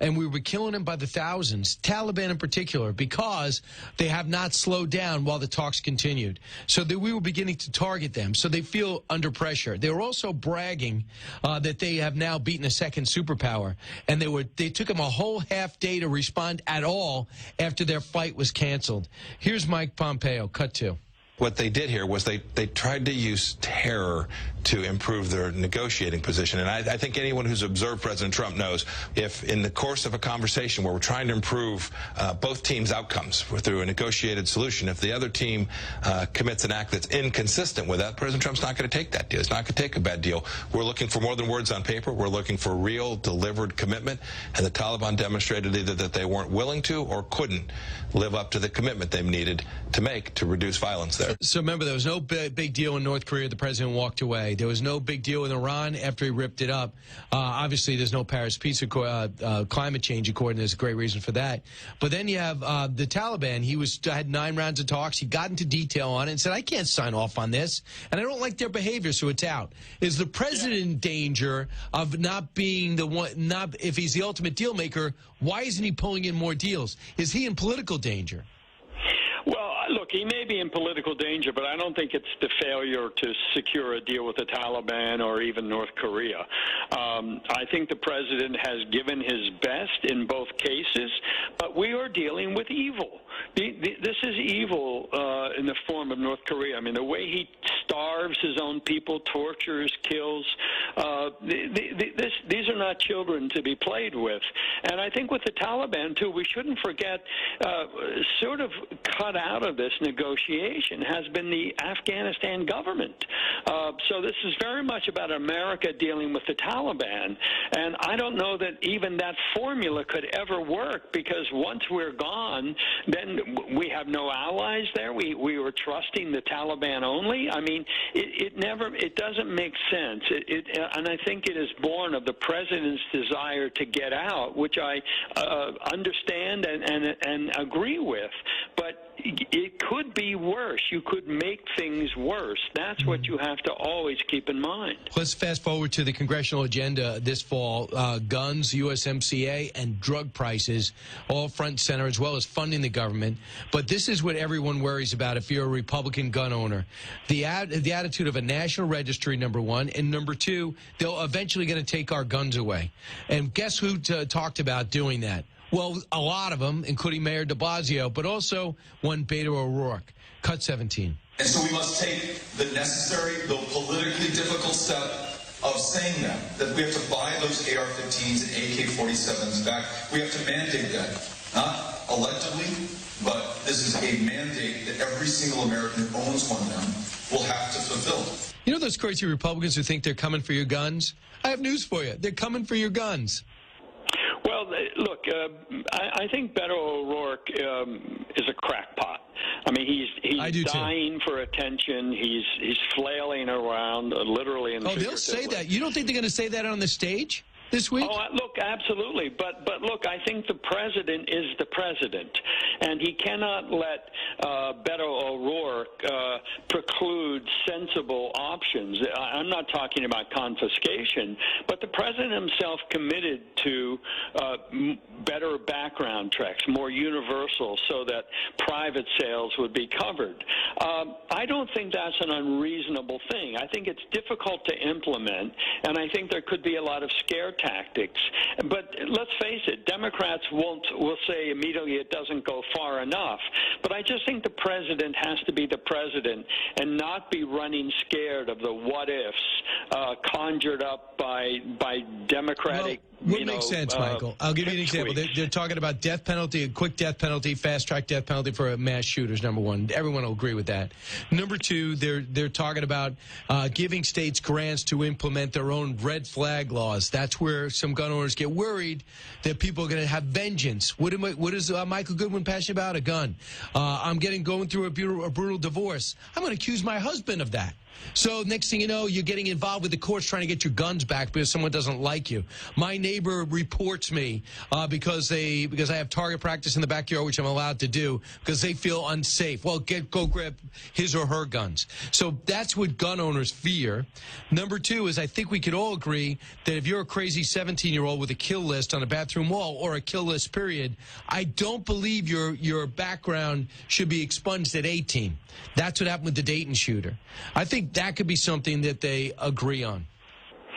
And we were killing them by the thousands, Taliban in particular, because they have not slowed down while the talks continued. So that we were beginning to target them. So they feel under pressure. They were also bragging that they have now beaten a second superpower. And they took them a whole half day to respond at all after their fight was canceled. Here's Mike Pompeo, cut 2. What they did here was they tried to use terror to improve their negotiating position. And I think anyone who's observed President Trump knows if in the course of a conversation where we're trying to improve both teams' outcomes through a negotiated solution, if the other team commits an act that's inconsistent with that, President Trump's not going to take that deal. He's not going to take a bad deal. We're looking for more than words on paper. We're looking for real delivered commitment. And the Taliban demonstrated either that they weren't willing to or couldn't live up to the commitment they needed to make to reduce violence there. So remember, there was no big deal in North Korea. The president walked away. There was no big deal in Iran after he ripped it up. Obviously, there's no Paris Peace Accord, climate change accord, and there's a great reason for that. But then you have the Taliban. He had 9 rounds of talks. He got into detail on it and said, I can't sign off on this, and I don't like their behavior, so it's out. Is the president in danger of not being the one, if he's the ultimate deal maker, why isn't he pulling in more deals? Is he in political danger? Well, look, he may be in political danger, but I don't think it's the failure to secure a deal with the Taliban or even North Korea. I think the president has given his best in both cases, but we are dealing with evil. This is evil in the form of North Korea. I mean, the way he starves his own people, tortures, kills. These are not children to be played with. And I think with the Taliban, too, we shouldn't forget, sort of cut out of this negotiation has been the Afghanistan government. So this is very much about America dealing with the Taliban. And I don't know that even that formula could ever work, because once we're gone, then we have no allies there. We were trusting the Taliban only. I mean, it doesn't make sense. And I think it is born of the president's desire to get out, which I understand and agree with. But it could be worse. You could make things worse. That's what you have to always keep in mind. Let's fast forward to the congressional agenda this fall. Guns, USMCA, and drug prices, all front and center, as well as funding the government. But this is what everyone worries about if you're a Republican gun owner. The attitude of a national registry, number one, and number two, they're eventually going to take our guns away. And guess who talked about doing that? Well, a lot of them, including Mayor de Blasio, but also one Beto O'Rourke. Cut 17. And so we must take the necessary, though politically difficult step of saying that we have to buy those AR-15s and AK-47s back. We have to mandate that, not electively, but this is a mandate that every single American who owns one of them will have to fulfill. You know those crazy Republicans who think they're coming for your guns? I have news for you. They're coming for your guns. Well, look, I think Beto O'Rourke is a crackpot. I mean, he's dying for attention. He's flailing around, literally and figuratively. They'll say that. You don't think they're going to say that on the stage this week? Oh, look, absolutely. But look, I think the president is the president, and he cannot let Beto O'Rourke preclude sensible options. I'm not talking about confiscation, but the president himself committed to better background checks, more universal, so that private sales would be covered. I don't think that's an unreasonable thing. I think it's difficult to implement, and I think there could be a lot of scare tactics. But let's face it, Democrats will say immediately it doesn't go far enough. But I just think the president has to be the president and not be running scared of the what-ifs conjured up by Democratic. What makes sense, Michael? I'll give you an example. They're talking about death penalty, a quick death penalty, fast-track death penalty for mass shooters, number one. Everyone will agree with that. Number two, they're talking about giving states grants to implement their own red flag laws. That's where some gun owners get worried that people are going to have vengeance. What is Michael Goodwin passionate about? A gun. I'm going through a brutal divorce. I'm going to accuse my husband of that. So next thing you know, you're getting involved with the courts trying to get your guns back because someone doesn't like you. My neighbor reports me because I have target practice in the backyard, which I'm allowed to do, because they feel unsafe. Well, go grab his or her guns. So that's what gun owners fear. Number two is I think we could all agree that if you're a crazy 17-year-old with a kill list on a bathroom wall or a kill list period, I don't believe your background should be expunged at 18. That's what happened with the Dayton shooter. I think that could be something that they agree on.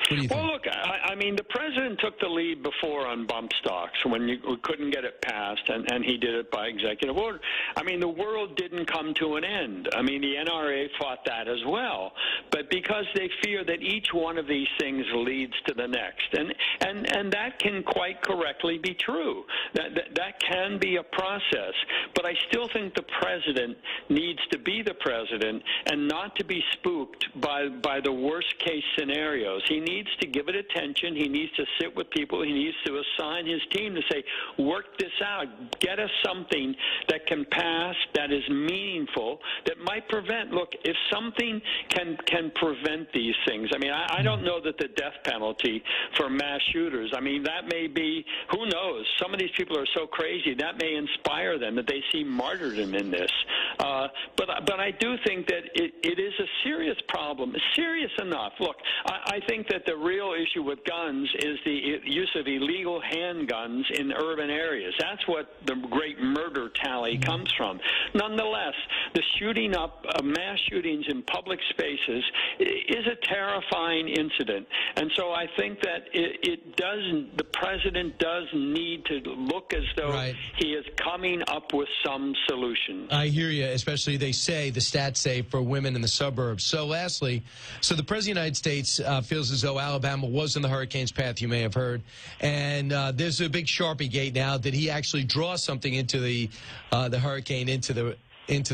What do you think? Well, look, I mean, the president took the lead before on bump stocks when we couldn't get it passed, and he did it by executive order. I mean, the world didn't come to an end. I mean, the NRA fought that as well, but because they fear that each one of these things leads to the next, and that can quite correctly be true. That can be a process, but I still think the president needs to be the president and not to be spooked by the worst case scenarios. He needs to give it attention. He needs to sit with people. He needs to assign his team to say, work this out. Get us something that can pass, that is meaningful, that might prevent. Look, if something can prevent these things, I mean, I don't know that the death penalty for mass shooters, I mean, that may be, who knows? Some of these people are so crazy, that may inspire them, that they see martyrdom in this. But I do think that it is a serious problem, serious enough. Look, I think that the real issue with guns is the use of illegal handguns in urban areas. That's what the great murder tally comes from. Nonetheless, the shooting up, mass shootings in public spaces is a terrifying incident. And so I think that the president does need to look as though he is coming up with some solution. I hear you, especially the stats say for women in the suburbs. So lastly, the President of the United States feels as though Alabama was in the hurricane's path, you may have heard. And there's a big Sharpie gate now that he actually draws something into the hurricane, into the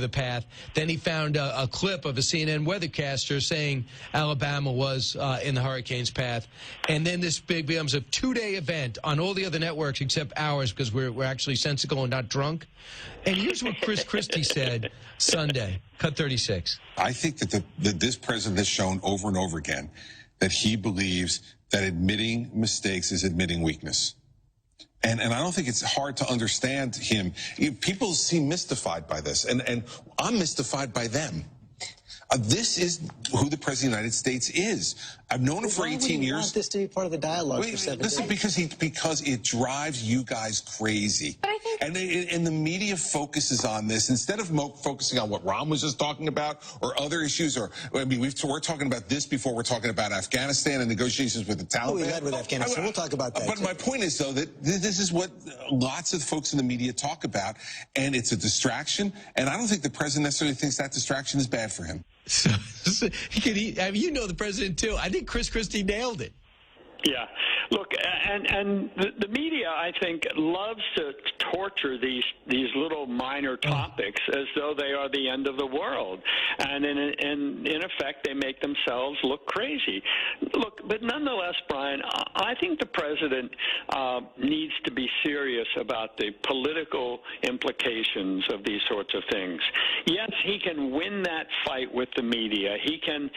path. Then he found a clip of a CNN weathercaster saying Alabama was in the hurricane's path. And then this becomes a 2-day event on all the other networks except ours because we're actually sensible and not drunk. And here's what Chris Christie said Sunday. Cut 36. I think that this president has shown over and over again that he believes that admitting mistakes is admitting weakness. And I don't think it's hard to understand him. People seem mystified by this, and I'm mystified by them. This is who the President of the United States is. I've known him for 18 years. Why want this to be part of the dialogue for 7 days? Listen, because it drives you guys crazy. But I think... And the media focuses on this instead of focusing on what Ron was just talking about or other issues. We're talking about this before we're talking about Afghanistan and negotiations with the Taliban. We had with Afghanistan. We'll talk about that. But my point is, though, that this is what lots of folks in the media talk about, and it's a distraction. And I don't think the president necessarily thinks that distraction is bad for him. The president, too. I think Chris Christie nailed it. Yeah. Look, and the media, I think, loves to torture these little minor topics as though they are the end of the world. And in effect, they make themselves look crazy. Look, but nonetheless, Brian, I think the president needs to be serious about the political implications of these sorts of things. Yes, he can win that fight with the media. He can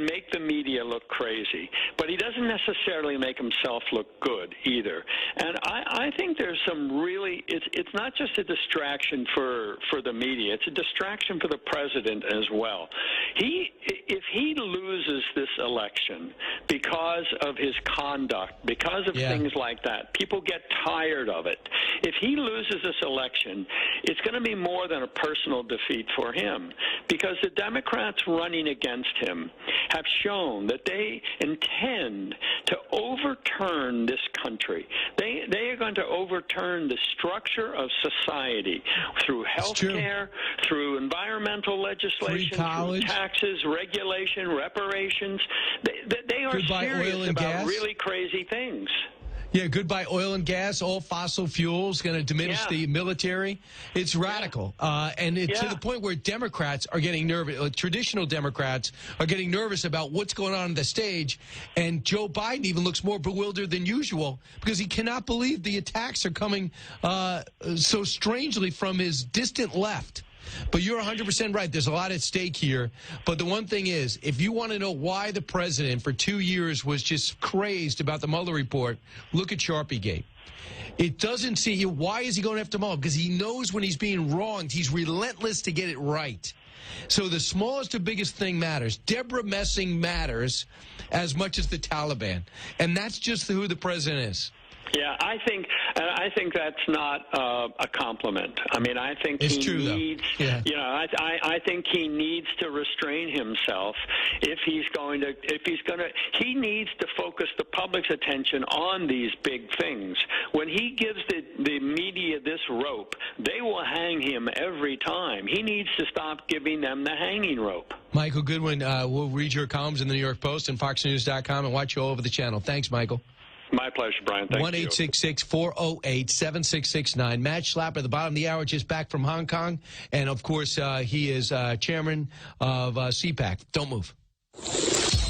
make the media look crazy, but he doesn't necessarily make himself look good either. And I think there's some really, it's not just a distraction for the media, it's a distraction for the president as well. If he loses this election because of his conduct, because of things like that, people get tired of it. If he loses this election, it's going to be more than a personal defeat for him, because the Democrats running against him have shown that they intend to overturn this country. They are going to overturn the structure of society through health care, through environmental legislation, through taxes, regulation, reparations. They are serious about really crazy things. Yeah, goodbye oil and gas, all fossil fuels, going to diminish the military. It's radical. And it's to the point where Democrats are getting nervous, traditional Democrats are getting nervous about what's going on the stage. And Joe Biden even looks more bewildered than usual because he cannot believe the attacks are coming so strangely from his distant left. But you're 100% right. There's a lot at stake here. But the one thing is, if you want to know why the president for 2 years was just crazed about the Mueller report, look at Sharpiegate. It doesn't see you. Why is he going after Mueller? Because he knows when he's being wronged. He's relentless to get it right. So the smallest to biggest thing matters. Deborah Messing matters as much as the Taliban. And that's just who the president is. Yeah, I think that's not a compliment. I mean, I think he needs, I think he needs to restrain himself he needs to focus the public's attention on these big things. When he gives the media this rope, they will hang him every time. He needs to stop giving them the hanging rope. Michael Goodwin, we'll read your columns in the New York Post and FoxNews.com and watch you all over the channel. Thanks, Michael. My pleasure, Brian. Thank you. 1-866-408-7669. Matt Schlapper at the bottom of the hour, just back from Hong Kong. And, of course, he is chairman of CPAC. Don't move.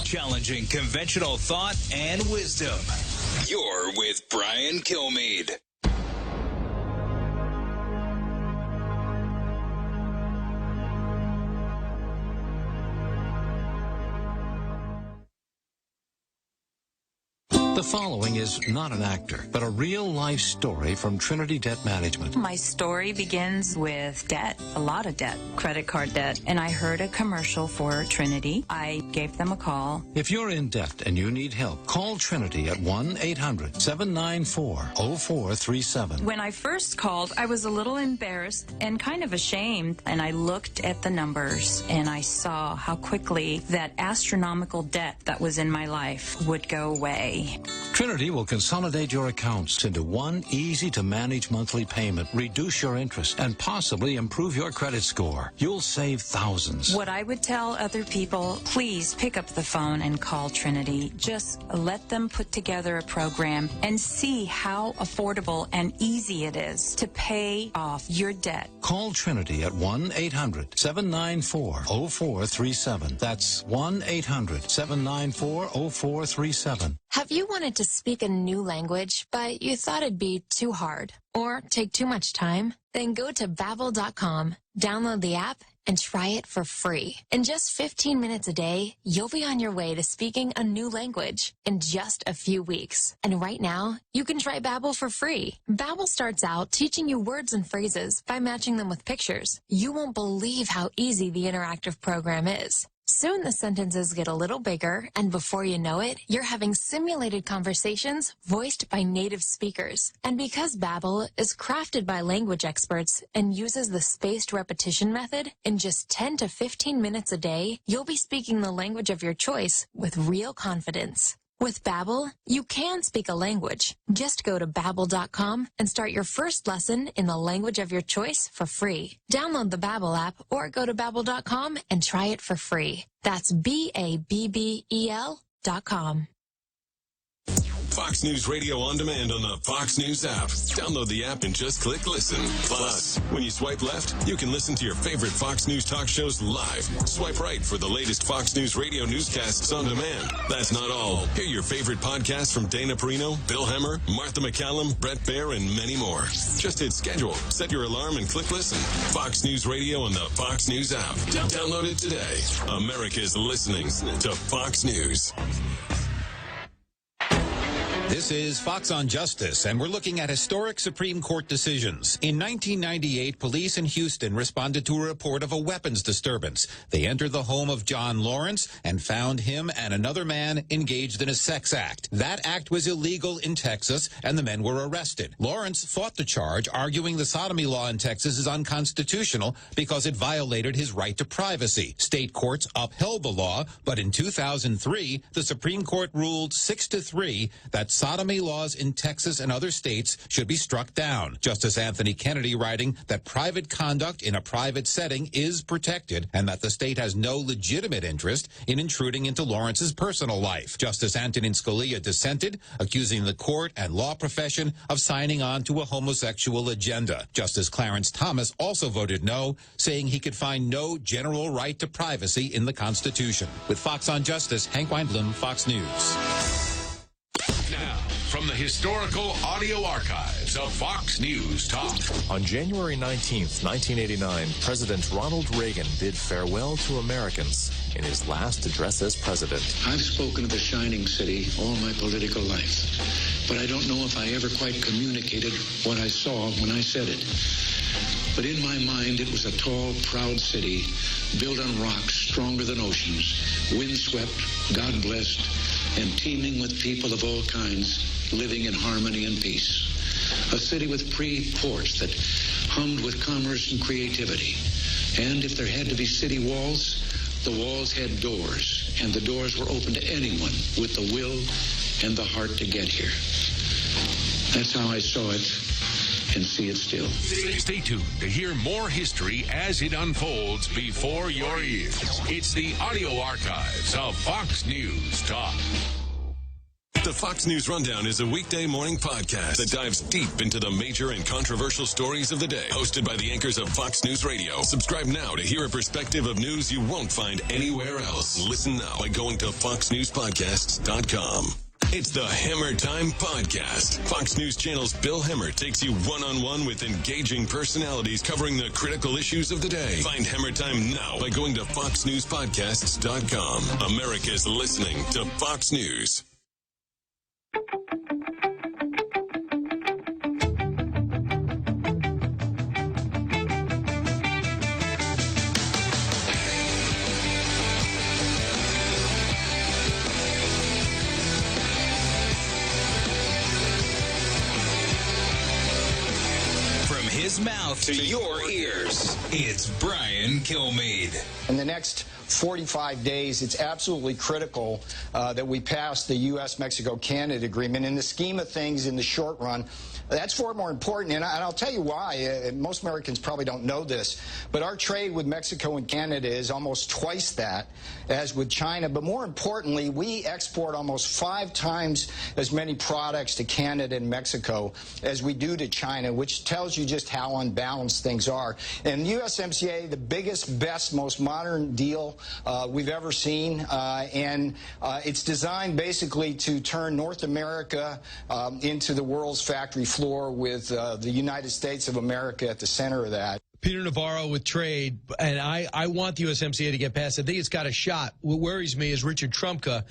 Challenging conventional thought and wisdom. You're with Brian Kilmeade. The following is not an actor, but a real-life story from Trinity Debt Management. My story begins with debt, a lot of debt, credit card debt, and I heard a commercial for Trinity. I gave them a call. If you're in debt and you need help, call Trinity at 1-800-794-0437. When I first called, I was a little embarrassed and kind of ashamed, and I looked at the numbers, and I saw how quickly that astronomical debt that was in my life would go away. Trinity will consolidate your accounts into one easy-to-manage monthly payment, reduce your interest, and possibly improve your credit score. You'll save thousands. What I would tell other people, please pick up the phone and call Trinity. Just let them put together a program and see how affordable and easy it is to pay off your debt. Call Trinity at 1-800-794-0437. That's 1-800-794-0437. Have you wanted to speak a new language, but you thought it'd be too hard or take too much time? Then go to Babbel.com, download the app, and try it for free. In just 15 minutes a day, you'll be on your way to speaking a new language in just a few weeks. And right now, you can try Babbel for free. Babbel starts out teaching you words and phrases by matching them with pictures. You won't believe how easy the interactive program is. Soon the sentences get a little bigger, and before you know it, you're having simulated conversations voiced by native speakers. And because Babbel is crafted by language experts and uses the spaced repetition method, in just 10 to 15 minutes a day, you'll be speaking the language of your choice with real confidence. With Babbel, you can speak a language. Just go to Babbel.com and start your first lesson in the language of your choice for free. Download the Babbel app or go to Babbel.com and try it for free. That's Babbel.com. Fox News Radio on demand on the Fox News app. Download the app and just click listen. Plus, when you swipe left, you can listen to your favorite Fox News talk shows live. Swipe right for the latest Fox News Radio newscasts on demand. That's not all. Hear your favorite podcasts from Dana Perino, Bill Hemmer, Martha McCallum, Brett Baer, and many more. Just hit schedule, set your alarm, and click listen. Fox News Radio on the Fox News app. Download it today. America's listening to Fox News. This is Fox on Justice, and we're looking at historic Supreme Court decisions. In 1998, police in Houston responded to a report of a weapons disturbance. They entered the home of John Lawrence and found him and another man engaged in a sex act. That act was illegal in Texas, and the men were arrested. Lawrence fought the charge, arguing the sodomy law in Texas is unconstitutional because it violated his right to privacy. State courts upheld the law, but in 2003, the Supreme Court ruled 6-3 that sodomy laws in Texas and other states should be struck down. Justice Anthony Kennedy writing that private conduct in a private setting is protected and that the state has no legitimate interest in intruding into Lawrence's personal life. Justice Antonin Scalia dissented, accusing the court and law profession of signing on to a homosexual agenda. Justice Clarence Thomas also voted no, saying he could find no general right to privacy in the Constitution. With Fox on Justice, Hank Weinblum, Fox News. Now, from the historical audio archives of Fox News Talk. On January 19th, 1989, President Ronald Reagan bid farewell to Americans in his last address as president. I've spoken of the shining city all my political life, but I don't know if I ever quite communicated what I saw when I said it. But in my mind, it was a tall, proud city built on rocks stronger than oceans, windswept, God-blessed, and teeming with people of all kinds living in harmony and peace. A city with free ports that hummed with commerce and creativity. And if there had to be city walls, the walls had doors, and the doors were open to anyone with the will and the heart to get here. That's how I saw it and see it still. Stay tuned to hear more history as it unfolds before your ears. It's the audio archives of Fox News Talk. The Fox News Rundown is a weekday morning podcast that dives deep into the major and controversial stories of the day. Hosted by the anchors of Fox News Radio. Subscribe now to hear a perspective of news you won't find anywhere else. Listen now by going to foxnewspodcasts.com. It's the Hammer Time Podcast. Fox News Channel's Bill Hemmer takes you one-on-one with engaging personalities covering the critical issues of the day. Find Hammer Time now by going to foxnewspodcasts.com. America's listening to Fox News. mouth to your ears. It's Brian Kilmeade. In the next 45 days, it's absolutely critical that we pass the U.S.-Mexico-Canada agreement. In the scheme of things, in the short run, that's far more important, and I'll tell you why. Most Americans probably don't know this, but our trade with Mexico and Canada is almost twice that as with China. But more importantly, we export almost 5 times as many products to Canada and Mexico as we do to China, which tells you just how unbalanced things are. And USMCA, the biggest, best, most modern deal we've ever seen, and it's designed basically to turn North America into the world's factory floor with the United States of America at the center of that. Peter Navarro with trade, and I want the USMCA to get passed. I think it's got a shot. What worries me is Richard Trumka.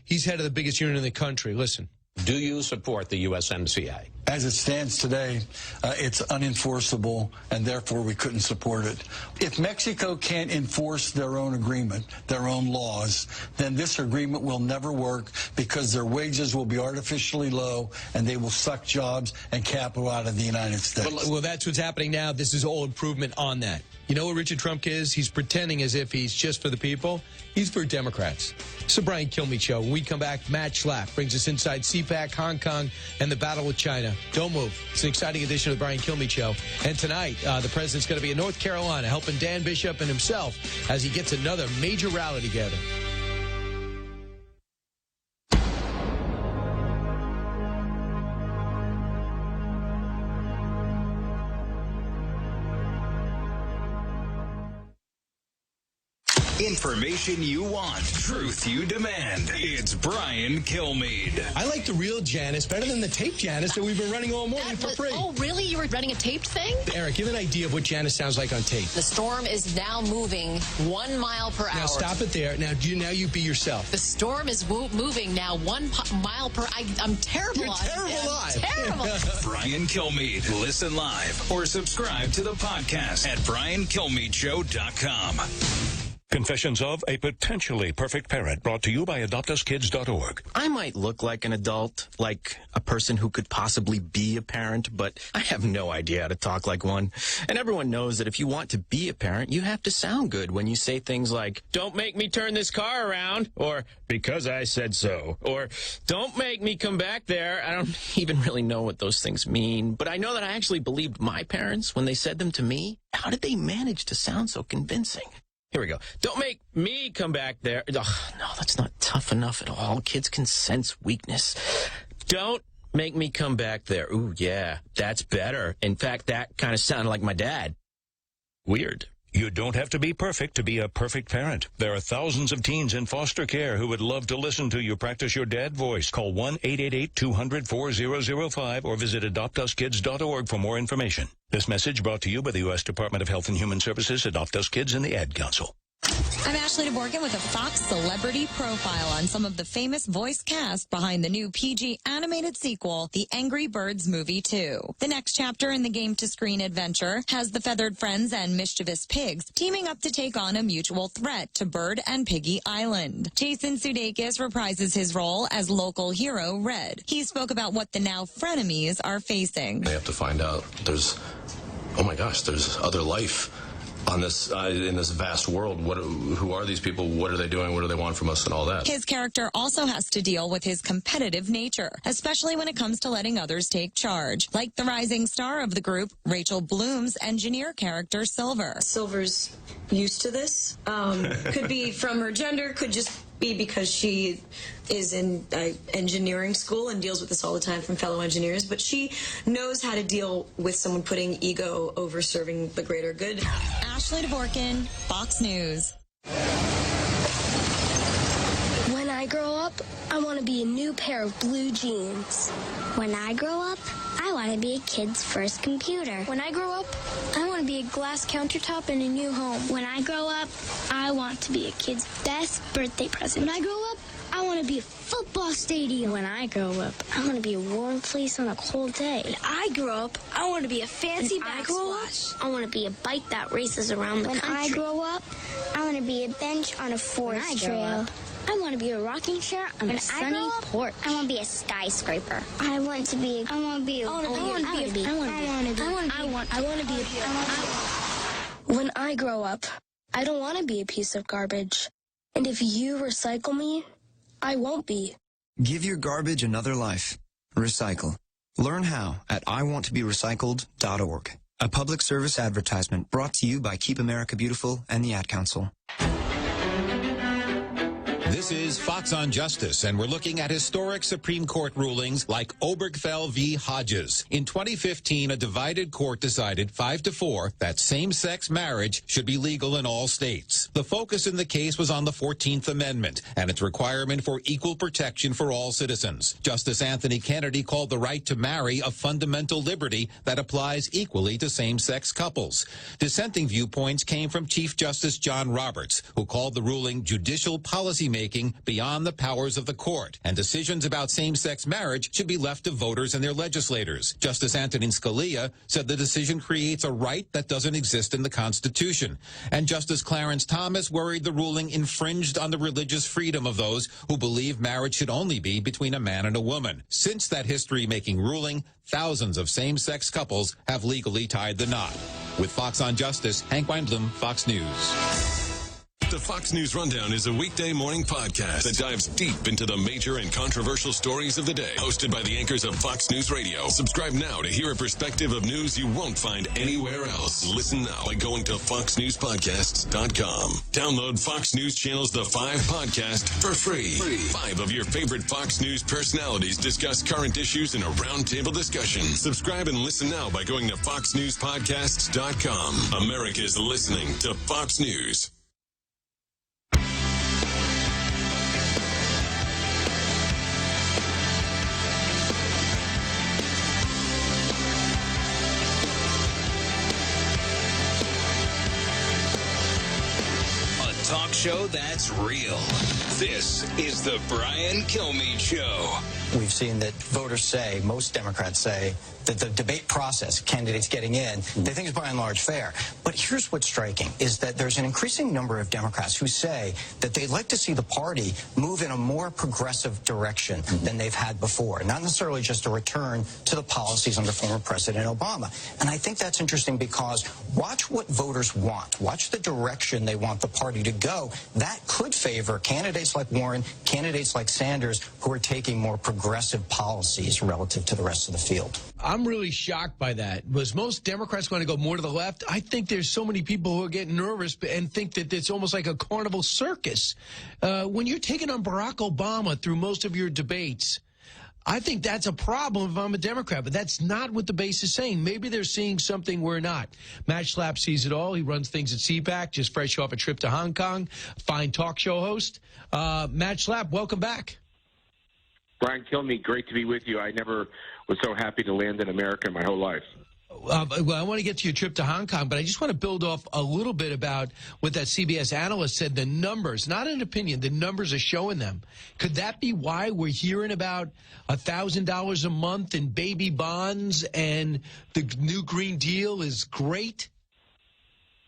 He's head of the biggest union in the country. Listen. Do you support the USMCA? As it stands today, it's unenforceable, and therefore we couldn't support it. If Mexico can't enforce their own agreement, their own laws, then this agreement will never work because their wages will be artificially low, and they will suck jobs and capital out of the United States. Well, that's what's happening now. This is all improvement on that. You know what Richard Trumka is? He's pretending as if he's just for the people. He's for Democrats. It's the Brian Kilmeade Show. When we come back, Matt Schlapp brings us inside CPAC, Hong Kong, and the battle with China. Don't move. It's an exciting edition of the Brian Kilmeade Show. And tonight, the president's going to be in North Carolina helping Dan Bishop and himself as he gets another major rally together. Information you want, truth you demand. It's Brian Kilmeade. I like the real Janice better than the taped Janice that we've been running all morning for free. Oh, really? You were running a taped thing? Eric, give an idea of what Janice sounds like on tape. The storm is now moving 1 mile per hour. Now stop it there. Now you be yourself. The storm is moving now 1 mile per hour. I'm terrible. You're terrible live. Terrible. Brian Kilmeade. Listen live or subscribe to the podcast at briankilmeadshow.com. Confessions of a Potentially Perfect Parent, brought to you by AdoptUsKids.org. I might look like an adult, like a person who could possibly be a parent, but I have no idea how to talk like one. And everyone knows that if you want to be a parent, you have to sound good when you say things like, "Don't make me turn this car around," or "Because I said so," or "Don't make me come back there." I don't even really know what those things mean, but I know that I actually believed my parents when they said them to me. How did they manage to sound so convincing? Here we go. "Don't make me come back there." Ugh, no, that's not tough enough at all. Kids can sense weakness. "Don't make me come back there." Ooh, yeah, that's better. In fact, that kind of sounded like my dad. Weird. You don't have to be perfect to be a perfect parent. There are thousands of teens in foster care who would love to listen to you practice your dad voice. Call 1-888-200-4005 or visit AdoptUsKids.org for more information. This message brought to you by the U.S. Department of Health and Human Services, Adopt Us Kids, and the Ad Council. I'm Ashley DeBorgan with a Fox Celebrity Profile on some of the famous voice cast behind the new PG animated sequel, The Angry Birds Movie 2. The next chapter in the game-to-screen adventure has the feathered friends and mischievous pigs teaming up to take on a mutual threat to Bird and Piggy Island. Jason Sudeikis reprises his role as local hero Red. He spoke about what the now frenemies are facing. They have to find out there's other life on this in this vast world. Who are these people? What are they doing? What do they want from us, and all that? His character also has to deal with his competitive nature, especially when it comes to letting others take charge. Like the rising star of the group, Rachel Bloom's engineer character, Silver. Silver's used to this. Could be from her gender, could just be because she is in engineering school and deals with this all the time from fellow engineers, but she knows how to deal with someone putting ego over serving the greater good. Ashley DeBorkin, Fox News. When I grow up, I want to be a new pair of blue jeans. When I grow up, I want to be a kid's first computer. When I grow up, I want to be a glass countertop in a new home. When I grow up, I want to be a kid's best birthday present. When I grow up, I want want to be a football stadium. When I grow up, I want to be a warm place on a cold day. When I grow up, I want to be a fancy backsplash. I want to be a bike that races around the country. When I grow up, I want to be a bench on a forest trail. I want to be a rocking chair on a sunny porch. I want to be a skyscraper. I want to be When I grow up, I don't want to be a piece of garbage. And if you recycle me, I won't be. Give your garbage another life. Recycle. Learn how at iwanttoberecycled.org. A public service advertisement brought to you by Keep America Beautiful and the Ad Council. This is Fox on Justice, and we're looking at historic Supreme Court rulings like Obergefell v. Hodges. In 2015, a divided court decided 5-4 that same-sex marriage should be legal in all states. The focus in the case was on the 14th Amendment and its requirement for equal protection for all citizens. Justice Anthony Kennedy called the right to marry a fundamental liberty that applies equally to same-sex couples. Dissenting viewpoints came from Chief Justice John Roberts, who called the ruling judicial policymaking beyond the powers of the court, and decisions about same-sex marriage should be left to voters and their legislators. Justice Antonin Scalia said the decision creates a right that doesn't exist in the Constitution. And Justice Clarence Thomas worried the ruling infringed on the religious freedom of those who believe marriage should only be between a man and a woman. Since that history-making ruling, thousands of same-sex couples have legally tied the knot. With Fox on Justice, Hank Windlam, Fox News. The Fox News Rundown is a weekday morning podcast that dives deep into the major and controversial stories of the day. Hosted by the anchors of Fox News Radio. Subscribe now to hear a perspective of news you won't find anywhere else. Listen now by going to foxnewspodcasts.com. Download Fox News Channel's The 5 podcast for free. 5 of your favorite Fox News personalities discuss current issues in a roundtable discussion. Subscribe and listen now by going to foxnewspodcasts.com. America's listening to Fox News. Talk show that's real. This is the Brian Kilmeade Show. We've seen that voters say, most Democrats say, that the debate process, candidates getting in, they think is by and large fair. But here's what's striking, is that there's an increasing number of Democrats who say that they'd like to see the party move in a more progressive direction than they've had before, not necessarily just a return to the policies under former President Obama. And I think that's interesting because watch what voters want. Watch the direction they want the party to go. That could favor candidates like Warren, candidates like Sanders, who are taking more progressive policies relative to the rest of the field. I'm really shocked by that. Was most Democrats going to go more to the left? I think there's so many people who are getting nervous and think that it's almost like a carnival circus. When you're taking on Barack Obama through most of your debates, I think that's a problem if I'm a Democrat, but that's not what the base is saying. Maybe they're seeing something we're not. Matt Schlapp sees it all. He runs things at CPAC, just fresh off a trip to Hong Kong. Fine talk show host. Matt Schlapp, welcome back. Brian Kilmeade, great to be with you. I never was so happy to land in America my whole life. Well, I want to get to your trip to Hong Kong, but I just want to build off a little bit about what that CBS analyst said. The numbers, not an opinion, the numbers are showing them. Could that be why we're hearing about $1,000 a month in baby bonds and the new Green Deal is great?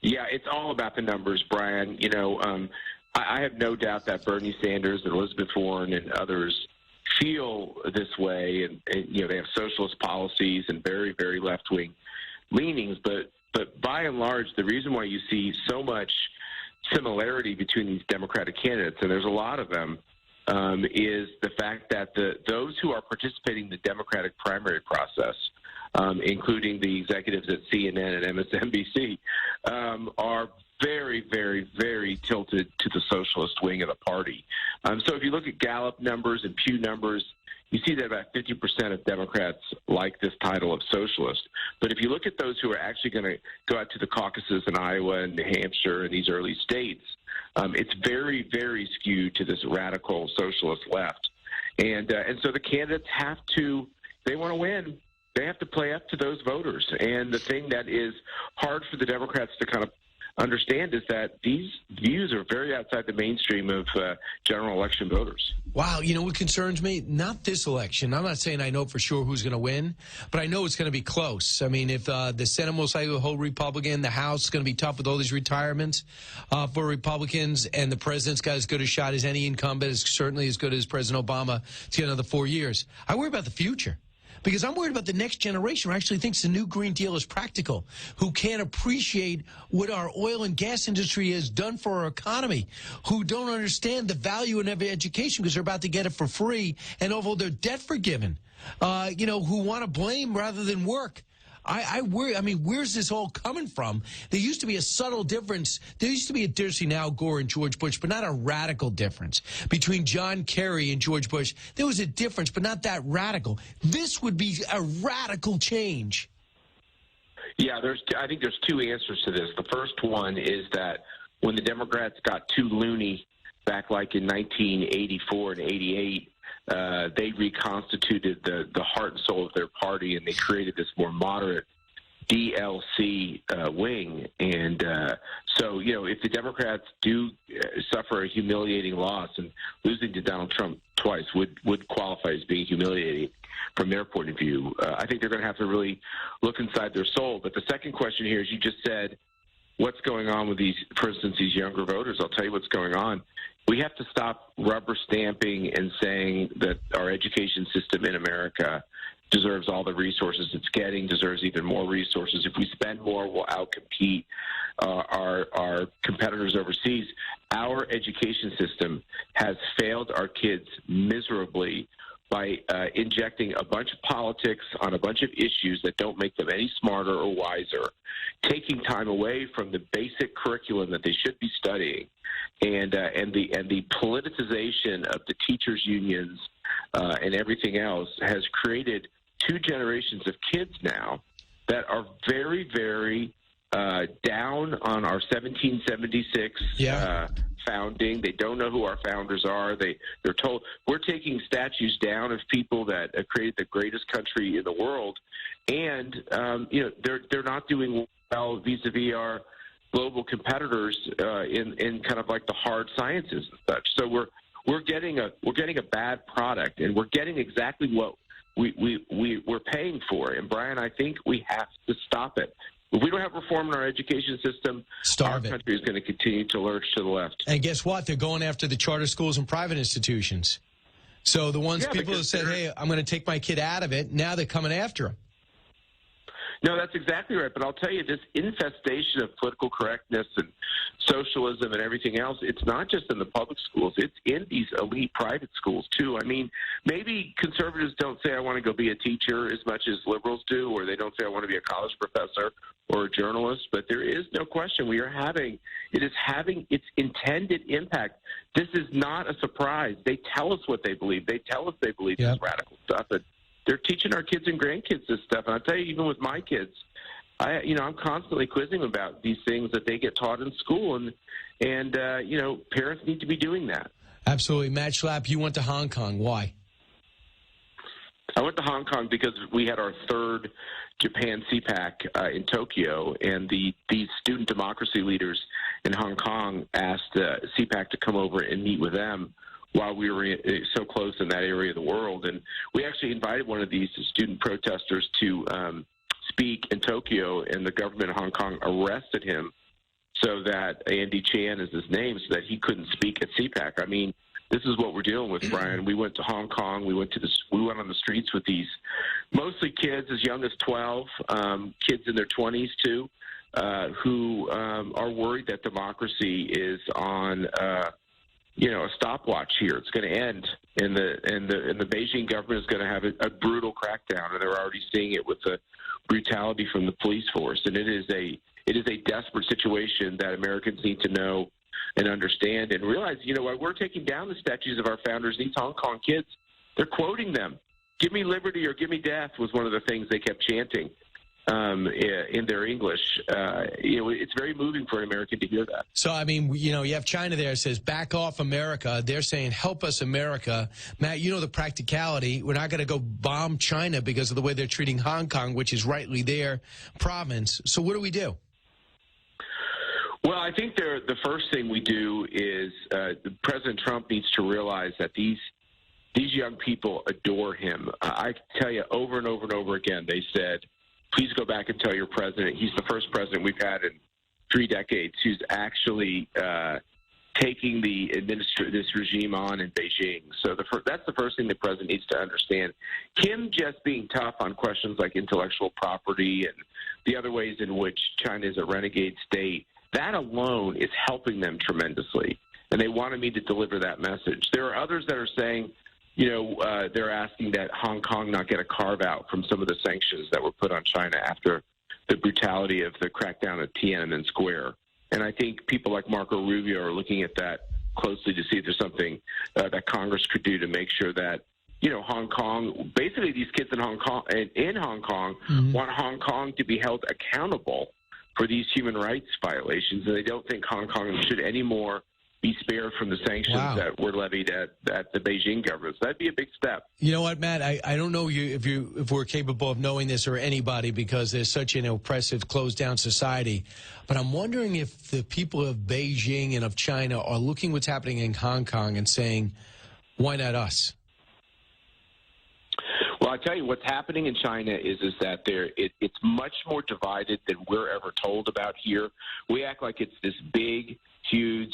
Yeah, it's all about the numbers, Brian. You know, I have no doubt that Bernie Sanders and Elizabeth Warren and others feel this way, and you know, they have socialist policies and very, very left-wing leanings, but by and large, the reason why you see so much similarity between these Democratic candidates, and there's a lot of them, is the fact that those who are participating in the Democratic primary process, including the executives at CNN and MSNBC, are very, very, very tilted to the socialist wing of the party. So if you look at Gallup numbers and Pew numbers, you see that about 50% of Democrats like this title of socialist. But if you look at those who are actually going to go out to the caucuses in Iowa and New Hampshire and these early states, it's very, very skewed to this radical socialist left. And so the candidates have to, they want to win, they have to play up to those voters. And the thing that is hard for the Democrats to kind of understand is that these views are very outside the mainstream of general election voters. Wow, you know what concerns me? Not this election. I'm not saying I know for sure who's going to win, but I know it's going to be close. I mean, if the Senate most likely will hold Republican, the House is going to be tough with all these retirements for Republicans, and the president's got as good a shot as any incumbent, is certainly as good as President Obama to get another 4 years. I worry about the future. Because I'm worried about the next generation who actually thinks the new Green Deal is practical, who can't appreciate what our oil and gas industry has done for our economy, who don't understand the value in every education because they're about to get it for free and over their debt forgiven, who want to blame rather than work. I worry. I mean, where's this all coming from? There used to be a subtle difference. There used to be a difference between Al Gore and George Bush, but not a radical difference. Between John Kerry and George Bush, there was a difference, but not that radical. This would be a radical change. Yeah, I think there's two answers to this. The first one is that when the Democrats got too loony back like in 1984 and 88, they reconstituted the heart and soul of their party, and they created this more moderate DLC wing. And so, if the Democrats do suffer a humiliating loss, and losing to Donald Trump twice would qualify as being humiliating from their point of view, I think they're going to have to really look inside their soul. But the second question here is, you just said, what's going on with these, for instance, these younger voters? I'll tell you what's going on. We have to stop rubber stamping and saying that our education system in America deserves all the resources it's getting, deserves even more resources. If we spend more, we'll outcompete our competitors overseas. Our education system has failed our kids miserably by injecting a bunch of politics on a bunch of issues that don't make them any smarter or wiser, taking time away from the basic curriculum that they should be studying, and the politicization of the teachers' unions and everything else has created two generations of kids now that are very, very down on our 1776 founding. They don't know who our founders are. They're told we're taking statues down of people that created the greatest country in the world, and they're not doing well vis-a-vis our global competitors in kind of like the hard sciences and such. So we're getting a bad product, and we're getting exactly what we're paying for. And Brian, I think we have to stop it. If we don't have reform in our education system, our country is going to continue to lurch to the left. And guess what? They're going after the charter schools and private institutions. So the people who said, hey, I'm going to take my kid out of it, now they're coming after him. No, that's exactly right. But I'll tell you, this infestation of political correctness and socialism and everything else, it's not just in the public schools. It's in these elite private schools, too. I mean, maybe conservatives don't say I want to go be a teacher as much as liberals do, or they don't say I want to be a college professor or a journalist. But there is no question it is having its intended impact. This is not a surprise. They tell us what they believe. They tell us they believe this radical stuff. And they're teaching our kids and grandkids this stuff. And I'll tell you, even with my kids, I'm constantly quizzing them about these things that they get taught in school. And parents need to be doing that. Absolutely. Matt Schlapp, you went to Hong Kong. Why? I went to Hong Kong because we had our third Japan CPAC in Tokyo, and these student democracy leaders in Hong Kong asked CPAC to come over and meet with them while we were so close in that area of the world. And we actually invited one of these student protesters to speak in Tokyo, and the government of Hong Kong arrested him so that Andy Chan is his name, so that he couldn't speak at CPAC. I mean, this is what we're dealing with, Brian. We went to Hong Kong. We went on the streets with these mostly kids as young as 12, kids in their 20s too, who are worried that democracy is on a stopwatch here. It's going to end, and the Beijing government is going to have a brutal crackdown, and they're already seeing it with the brutality from the police force. And it is a desperate situation that Americans need to know and understand and realize. While we're taking down the statues of our founders, these Hong Kong kids, they're quoting them. "Give me liberty or give me death" was one of the things they kept chanting in their English. It's very moving for an American to hear that. So, I mean, you have China there that says, back off America. They're saying, help us, America. Matt, the practicality. We're not going to go bomb China because of the way they're treating Hong Kong, which is rightly their province. So what do we do? Well, I think the first thing we do is President Trump needs to realize that these young people adore him. I tell you, over and over and over again, they said, please go back and tell your president. He's the first president we've had in 3 decades who's actually taking this regime on in Beijing. So that's the first thing the president needs to understand. Him just being tough on questions like intellectual property and the other ways in which China is a renegade state, that alone is helping them tremendously. And they wanted me to deliver that message. There are others that are saying, they're asking that Hong Kong not get a carve-out from some of the sanctions that were put on China after the brutality of the crackdown at Tiananmen Square. And I think people like Marco Rubio are looking at that closely to see if there's something that Congress could do to make sure that, Hong Kong, basically these kids in Hong Kong want Hong Kong to be held accountable for these human rights violations. And they don't think Hong Kong should anymore be spared from the sanctions that were levied at the Beijing government. So that'd be a big step. You know what, Matt? I don't know if we're capable of knowing this or anybody because there's such an oppressive, closed-down society. But I'm wondering if the people of Beijing and of China are looking what's happening in Hong Kong and saying, why not us? Well, I tell you, what's happening in China is that it's much more divided than we're ever told about here. We act like it's this big, huge,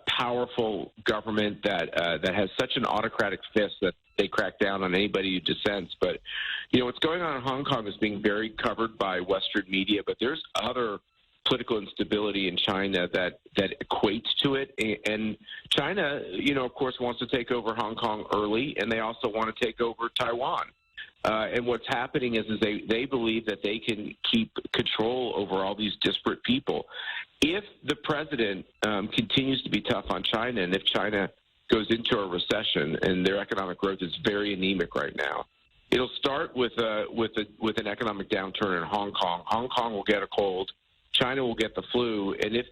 powerful government that has such an autocratic fist that they crack down on anybody who dissents. But, what's going on in Hong Kong is being very covered by Western media, but there's other political instability in China that equates to it. And China, of course, wants to take over Hong Kong early, and they also want to take over Taiwan. And what's happening is they believe that they can keep control over all these disparate people. If the president continues to be tough on China, and if China goes into a recession and their economic growth is very anemic right now, it'll start with an economic downturn in Hong Kong. Hong Kong will get a cold. China will get the flu. And if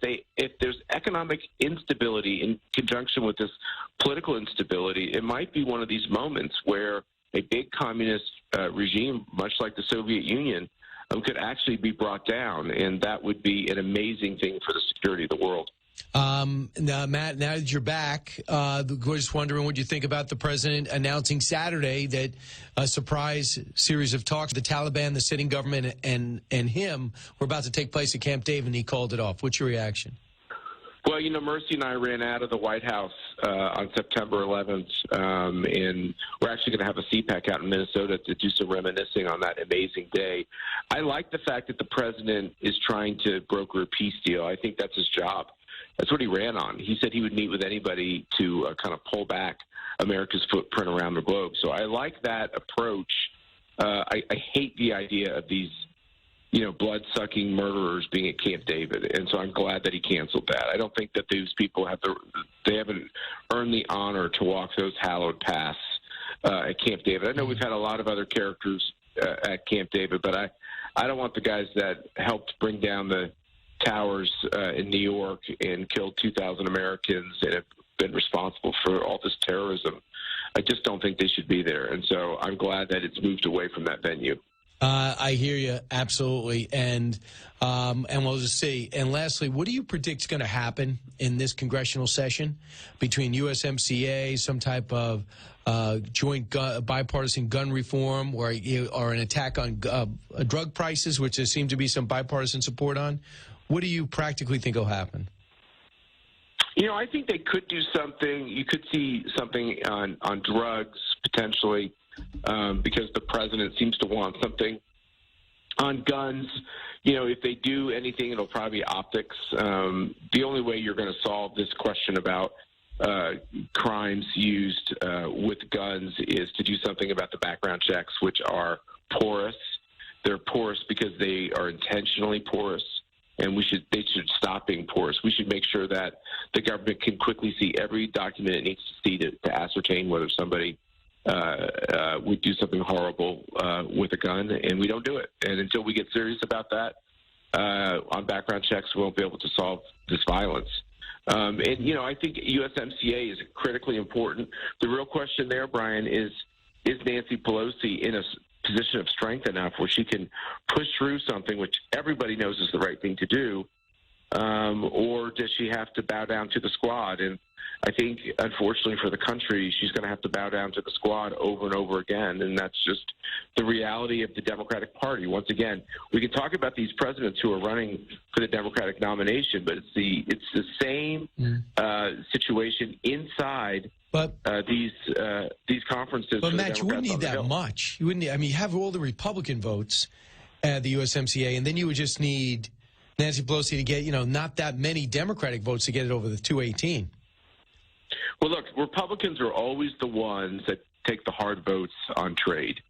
there's economic instability in conjunction with this political instability, it might be one of these moments where a big communist regime, much like the Soviet Union, could actually be brought down, and that would be an amazing thing for the security of the world. Now, Matt, now that you're back, we're just wondering what you think about the president announcing Saturday that a surprise series of talks with the Taliban, the sitting government, and him were about to take place at Camp David, and he called it off. What's your reaction? Well, Mercy and I ran out of the White House on September 11th, and we're actually going to have a CPAC out in Minnesota to do some reminiscing on that amazing day. I like the fact that the president is trying to broker a peace deal. I think that's his job. That's what he ran on. He said he would meet with anybody to kind of pull back America's footprint around the globe. So I like that approach. I hate the idea of these blood-sucking murderers being at Camp David, and so I'm glad that he canceled that. I don't think that these people haven't earned the honor to walk those hallowed paths at Camp David. I know we've had a lot of other characters at Camp David, but I don't want the guys that helped bring down the towers in New York and killed 2,000 Americans and have been responsible for all this terrorism. I just don't think they should be there, and so I'm glad that it's moved away from that venue. I hear you, absolutely, and we'll just see. And lastly, what do you predict is going to happen in this congressional session between USMCA, some type of joint bipartisan gun reform, or an attack on drug prices, which there seems to be some bipartisan support on? What do you practically think will happen? I think they could do something. You could see something on drugs, potentially. Because the president seems to want something. On guns, if they do anything, it'll probably be optics. The only way you're going to solve this question about crimes used with guns is to do something about the background checks, which are porous. They're porous because they are intentionally porous, and they should stop being porous. We should make sure that the government can quickly see every document it needs to see to ascertain whether somebody would do something horrible with a gun, and we don't do it. And until we get serious about that on background checks, we won't be able to solve this violence. And I think USMCA is critically important. The real question there, Brian, is Nancy Pelosi in a position of strength enough where she can push through something which everybody knows is the right thing to do, or does she have to bow down to the squad? And I think, unfortunately for the country, she's going to have to bow down to the squad over and over again, and that's just the reality of the Democratic Party. Once again, we can talk about these presidents who are running for the Democratic nomination, but it's the same situation inside these conferences. But Matt, you wouldn't need that much. You wouldn't. I mean, you have all the Republican votes at the USMCA, and then you would just need Nancy Pelosi to get, not that many Democratic votes to get it over the 218. Well, look, Republicans are always the ones that take the hard votes on trade.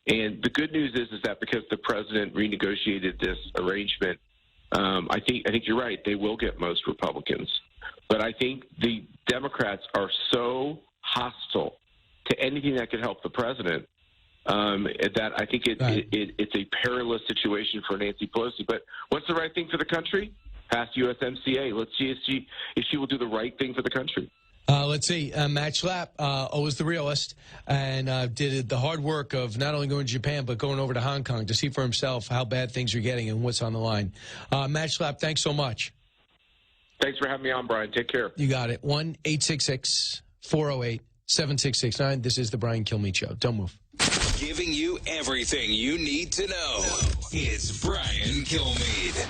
And the good news is that because the president renegotiated this arrangement, I think you're right. They will get most Republicans. But I think the Democrats are so hostile to anything that could help the president that I think it's a perilous situation for Nancy Pelosi. But what's the right thing for the country? Pass USMCA. Let's see if she will do the right thing for the country. Let's see. Matt Schlapp, always the realist, and did the hard work of not only going to Japan, but going over to Hong Kong to see for himself how bad things are getting and what's on the line. Matt Schlapp, thanks so much. Thanks for having me on, Brian. Take care. You got it. 1-866-408-7669. This is the Brian Kilmeade Show. Don't move. Giving you everything you need to know. It's Brian Kilmeade.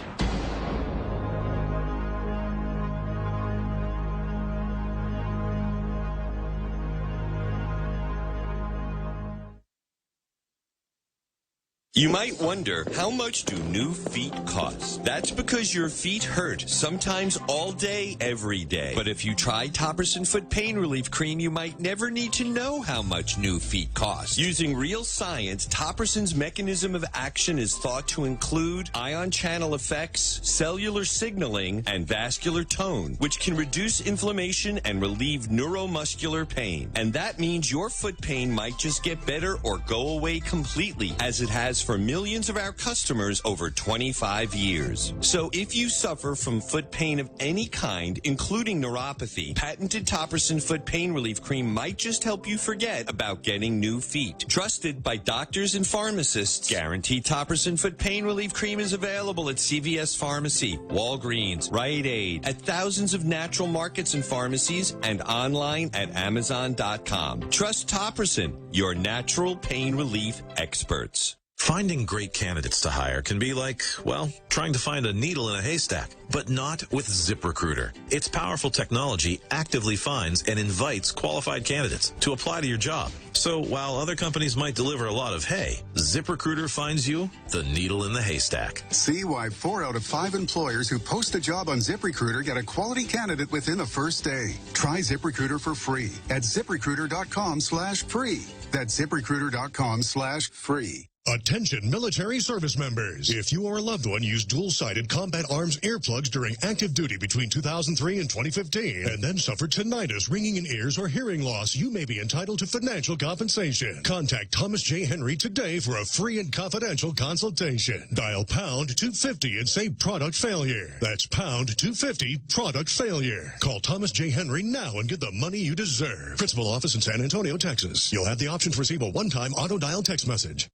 You might wonder, how much do new feet cost? That's because your feet hurt, sometimes all day, every day. But if you try Topperson Foot Pain Relief Cream, you might never need to know how much new feet cost. Using real science, Topperson's mechanism of action is thought to include ion channel effects, cellular signaling, and vascular tone, which can reduce inflammation and relieve neuromuscular pain. And that means your foot pain might just get better or go away completely, as it has for millions of our customers over 25 years. So if you suffer from foot pain of any kind, including neuropathy, patented Topperson Foot Pain Relief Cream might just help you forget about getting new feet. Trusted by doctors and pharmacists, guaranteed Topperson Foot Pain Relief Cream is available at CVS Pharmacy, Walgreens, Rite Aid, at thousands of natural markets and pharmacies, and online at Amazon.com. Trust Topperson, your natural pain relief experts. Finding great candidates to hire can be like, well, trying to find a needle in a haystack, but not with ZipRecruiter. Its powerful technology actively finds and invites qualified candidates to apply to your job. So while other companies might deliver a lot of hay, ZipRecruiter finds you the needle in the haystack. See why 4 out of 5 employers who post a job on ZipRecruiter get a quality candidate within the first day. Try ZipRecruiter for free at ZipRecruiter.com/free. That's ZipRecruiter.com/free. Attention military service members. If you or a loved one used dual-sided combat arms earplugs during active duty between 2003 and 2015 and then suffered tinnitus, ringing in ears, or hearing loss, you may be entitled to financial compensation. Contact Thomas J. Henry today for a free and confidential consultation. Dial pound 250 and say product failure. That's pound 250 product failure. Call Thomas J. Henry now and get the money you deserve. Principal office in San Antonio, Texas. You'll have the option to receive a one-time auto-dial text message.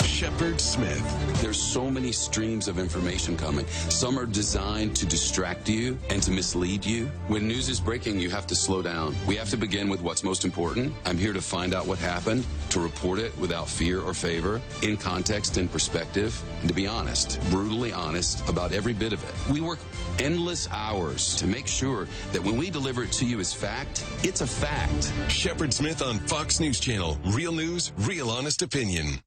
Shepard Smith. There's so many streams of information coming. Some are designed to distract you and to mislead you. When news is breaking, you have to slow down. We have to begin with what's most important. I'm here to find out what happened, to report it without fear or favor, in context and perspective, and to be honest, brutally honest about every bit of it. We work endless hours to make sure that when we deliver it to you as fact, it's a fact. Shepard Smith on Fox News Channel. Real news, real honest opinion.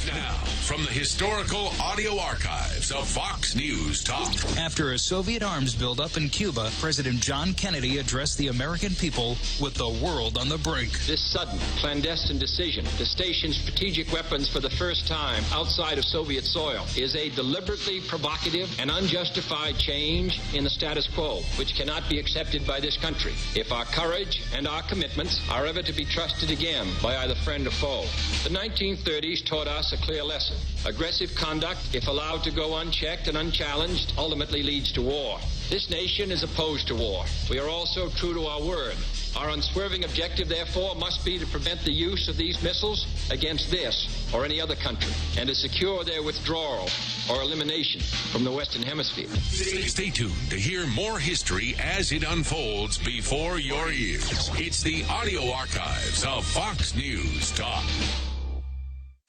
Now, from the historical audio archives of Fox News Talk. After a Soviet arms buildup in Cuba, President John Kennedy addressed the American people with the world on the brink. This sudden, clandestine decision to station strategic weapons for the first time outside of Soviet soil is a deliberately provocative and unjustified change in the status quo, which cannot be accepted by this country if our courage and our commitments are ever to be trusted again by either friend or foe. The 1930s taught us a clear lesson. Aggressive conduct, if allowed to go unchecked and unchallenged, ultimately leads to war. This nation is opposed to war. We are also true to our word. Our unswerving objective, therefore, must be to prevent the use of these missiles against this or any other country, and to secure their withdrawal or elimination from the Western Hemisphere. Stay tuned to hear more history as it unfolds before your ears. It's the audio archives of Fox News Talk.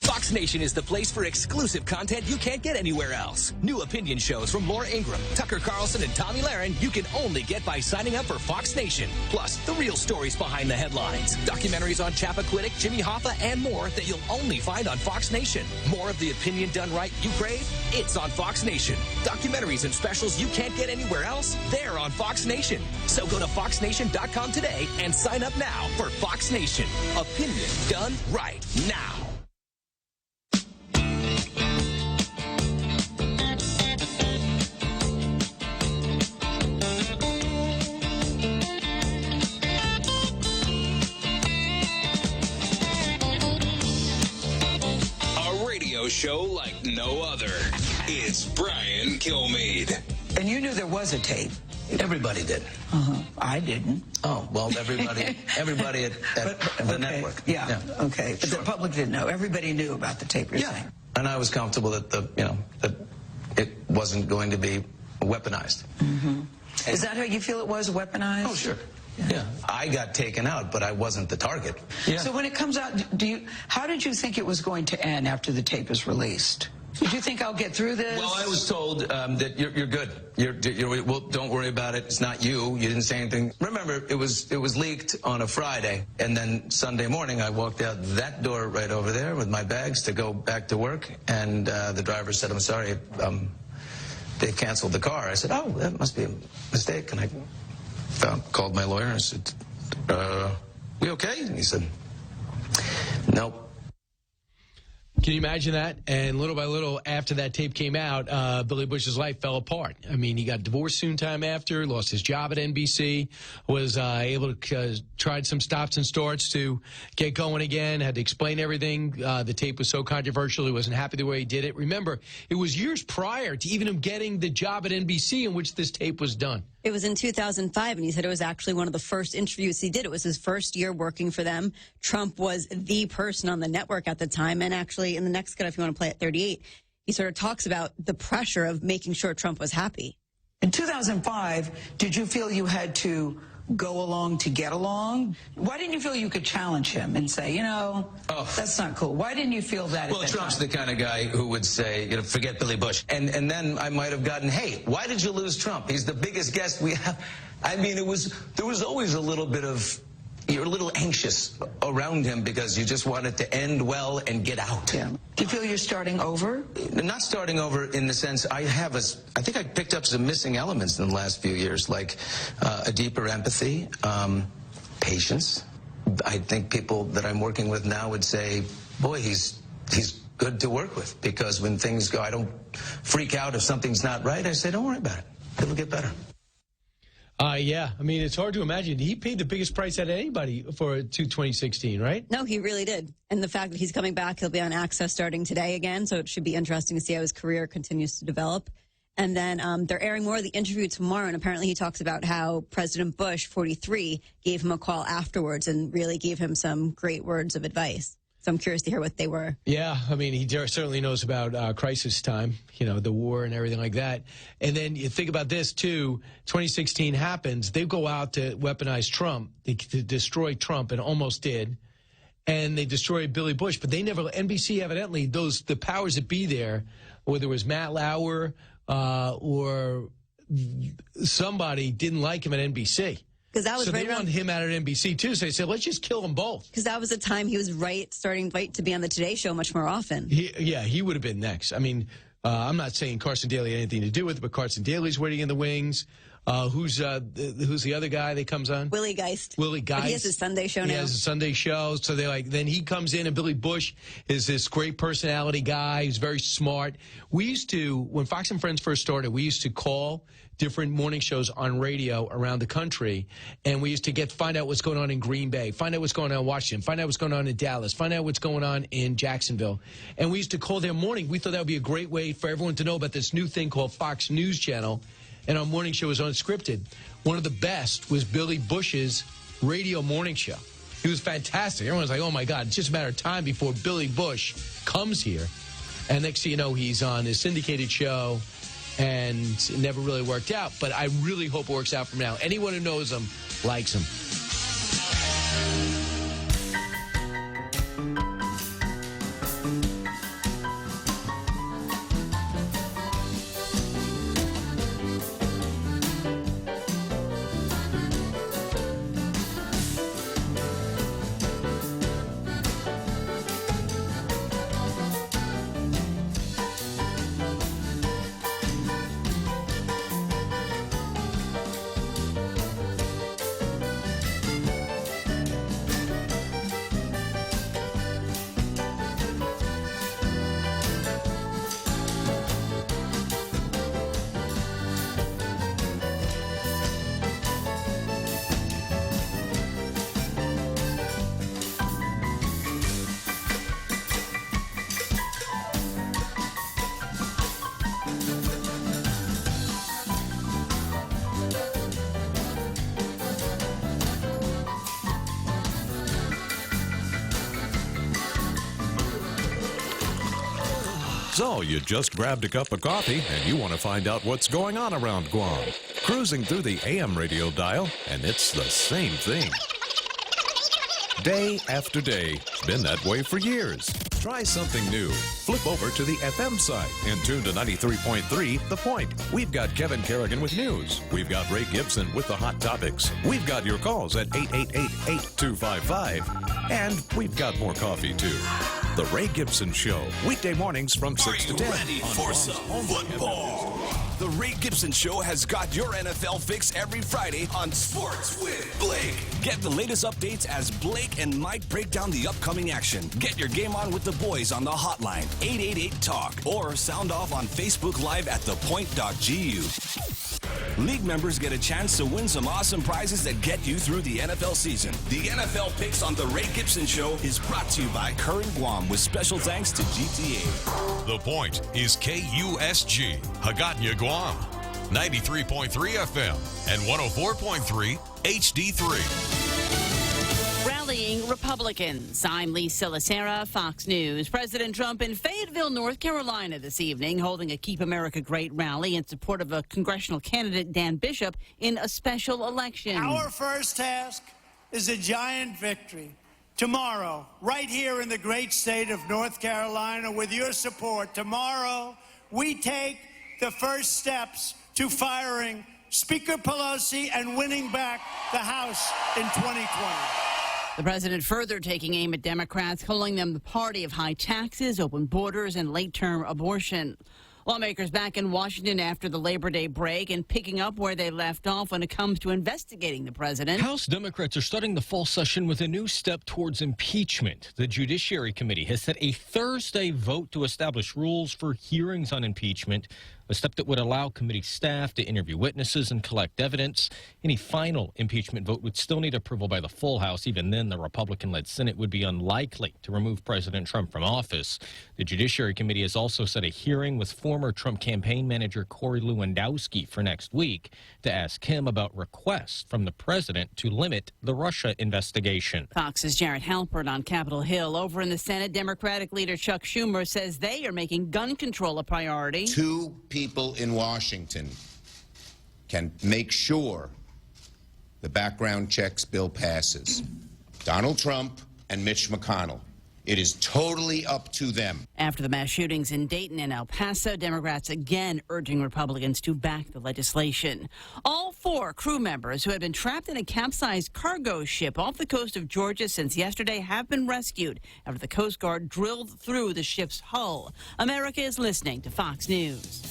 Fox Nation is the place for exclusive content you can't get anywhere else. New opinion shows from Laura Ingraham, Tucker Carlson, and Tommy Lahren you can only get by signing up for Fox Nation. Plus, the real stories behind the headlines. Documentaries on Chappaquiddick, Jimmy Hoffa, and more that you'll only find on Fox Nation. More of the opinion done right you crave? It's on Fox Nation. Documentaries and specials you can't get anywhere else? They're on Fox Nation. So go to foxnation.com today and sign up now for Fox Nation. Opinion done right now. Show like no other. It's Brian Kilmeade. And you knew there was a tape. Everybody did. I didn't. Oh, well, everybody at the network. Yeah, okay. But the public didn't know. Everybody knew about the tape you're saying. And I was comfortable that that it wasn't going to be weaponized. Is that how you feel it was, weaponized? Oh, sure. Yeah. I got taken out, but I wasn't the target. So when it comes out, how did you think it was going to end after the tape is released? Did you think I'll get through this? Well, I was told that you're good. Well, don't worry about it. It's not you. You didn't say anything. Remember, it was leaked on a Friday, and then Sunday morning I walked out that door right over there with my bags to go back to work, and the driver said, "I'm sorry, they canceled the car." I said, "Oh, that must be a mistake." And I called my lawyer and said, "We okay?" And he said, "Nope." Can you imagine that? And little by little, after that tape came out, Billy Bush's life fell apart. I mean, he got divorced soon time after, lost his job at NBC, was able to tried some stops and starts to get going again, had to explain everything. The tape was so controversial, he wasn't happy the way he did it. Remember, it was years prior to even him getting the job at NBC in which this tape was done. It was in 2005, and he said it was actually one of the first interviews he did. It was his first year working for them. Trump was the person on the network at the time, and actually in the next cut, if you want to play at 38, he sort of talks about the pressure of making sure Trump was happy. In 2005, did you feel you had to go along to get along? Why didn't you feel you could challenge him and say, that's not cool? Why didn't you feel that? Well, Trump's the kind of guy who would say, forget Billy Bush. And then I might have gotten, hey, why did you lose Trump? He's the biggest guest we have. I mean, there was always a little bit of, you're a little anxious around him because you just wanted to end well and get out. Yeah. Do you feel you're starting over? Not starting over in the sense I think I picked up some missing elements in the last few years, like a deeper empathy, patience. I think people that I'm working with now would say, boy, he's good to work with, because when things go, I don't freak out if something's not right. I say, don't worry about it. It'll get better. Yeah, I mean, it's hard to imagine. He paid the biggest price out of anybody for 2016, right? No, he really did. And the fact that he's coming back, he'll be on Access starting today again, so it should be interesting to see how his career continues to develop. And then they're airing more of the interview tomorrow, and apparently he talks about how President Bush, 43, gave him a call afterwards and really gave him some great words of advice. So I'm curious to hear what they were. Yeah, I mean, he certainly knows about crisis time, the war and everything like that. And then you think about this, too. 2016 happens. They go out to weaponize Trump, to destroy Trump, and almost did. And they destroyed Billy Bush. But they never, NBC evidently, the powers that be there, whether it was Matt Lauer or somebody, didn't like him at NBC. That was so they wanted him out at NBC, too, so they said, let's just kill them both. Because that was the time he was starting to be on the Today Show much more often. He would have been next. I mean, I'm not saying Carson Daly had anything to do with it, but Carson Daly's waiting in the wings. Who's the other guy that comes on? Willie Geist. Willie Geist. But he has a Sunday show now. He has a Sunday show. So then he comes in, and Billy Bush is this great personality guy who's very smart. We used to, when Fox and Friends first started, we used to call different morning shows on radio around the country, and we used to find out what's going on in Green Bay, find out what's going on in Washington, find out what's going on in Dallas, find out what's going on in Jacksonville. And we used to call their morning. We thought that would be a great way for everyone to know about this new thing called Fox News Channel. And our morning show was unscripted. One of the best was Billy Bush's radio morning show. He was fantastic. Everyone's like, oh, my God, it's just a matter of time before Billy Bush comes here. And next thing you know, he's on his syndicated show, and it never really worked out. But I really hope it works out from now. Anyone who knows him likes him. So you just grabbed a cup of coffee and you want to find out what's going on around Guam. Cruising through the AM radio dial, and it's the same thing. Day after day. It's been that way for years. Try something new. Flip over to the FM side and tune to 93.3 The Point. We've got Kevin Kerrigan with news. We've got Ray Gibson with the hot topics. We've got your calls at 888-8255. And we've got more coffee, too. The Ray Gibson Show, weekday mornings from 6 to 10. Ready for some football? The Ray Gibson Show has got your NFL fix every Friday on Sports with Blake. Get the latest updates as Blake and Mike break down the upcoming action. Get your game on with the boys on the hotline, 888-TALK, or sound off on Facebook Live at thepoint.gu. League members get a chance to win some awesome prizes that get you through the NFL season. The NFL Picks on The Ray Gibson Show is brought to you by Current Guam with special thanks to GTA. The Point is KUSG, Hagåtña, Guam, 93.3 FM and 104.3 HD3. Rallying Republicans. I'm Lisa Lacera, Fox News. President Trump in Fayetteville, North Carolina this evening, holding a Keep America Great rally in support of a congressional candidate, Dan Bishop, in a special election. Our first task is a giant victory. Tomorrow, right here in the great state of North Carolina, with your support, tomorrow we take the first steps to firing Speaker Pelosi and winning back the House in 2020. The president further taking aim at Democrats, calling them the party of high taxes, open borders, and late-term abortion. Lawmakers back in Washington after the Labor Day break and picking up where they left off when it comes to investigating the president. House Democrats are starting the fall session with a new step towards impeachment. The Judiciary Committee has set a Thursday vote to establish rules for hearings on impeachment, a step that would allow committee staff to interview witnesses and collect evidence. Any final impeachment vote would still need approval by the full House. Even then, the Republican-led Senate would be unlikely to remove President Trump from office. The Judiciary Committee has also set a hearing with former Trump campaign manager Corey Lewandowski for next week to ask him about requests from the president to limit the Russia investigation. Fox's Jared Halpern on Capitol Hill. Over in the Senate, Democratic leader Chuck Schumer says they are making gun control a priority. Two people in Washington can make sure the background checks bill passes. Donald Trump and Mitch McConnell. It is totally up to them. After the mass shootings in Dayton and El Paso, Democrats again urging Republicans to back the legislation. All four crew members who had been trapped in a capsized cargo ship off the coast of Georgia since yesterday have been rescued after the Coast Guard drilled through the ship's hull. America is listening to Fox News.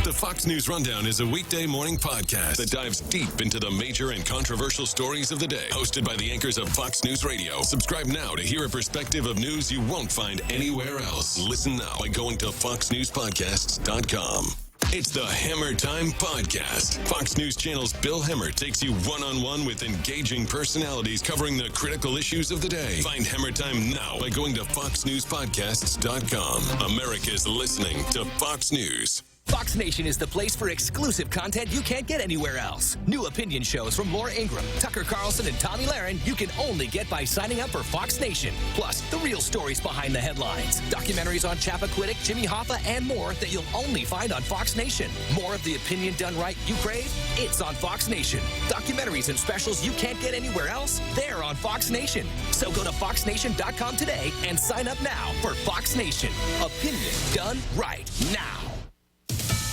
The Fox News Rundown is a weekday morning podcast that dives deep into the major and controversial stories of the day. Hosted by the anchors of Fox News Radio. Subscribe now to hear a perspective of news you won't find anywhere else. Listen now by going to foxnewspodcasts.com. It's the Hammer Time Podcast. Fox News Channel's Bill Hemmer takes you one-on-one with engaging personalities covering the critical issues of the day. Find Hammer Time now by going to foxnewspodcasts.com. America's listening to Fox News. Fox Nation is the place for exclusive content you can't get anywhere else. New opinion shows from Laura Ingraham, Tucker Carlson, and Tommy Lahren you can only get by signing up for Fox Nation. Plus, the real stories behind the headlines. Documentaries on Chappaquiddick, Jimmy Hoffa, and more that you'll only find on Fox Nation. More of the opinion done right you crave? It's on Fox Nation. Documentaries and specials you can't get anywhere else? They're on Fox Nation. So go to foxnation.com today and sign up now for Fox Nation. Opinion done right now.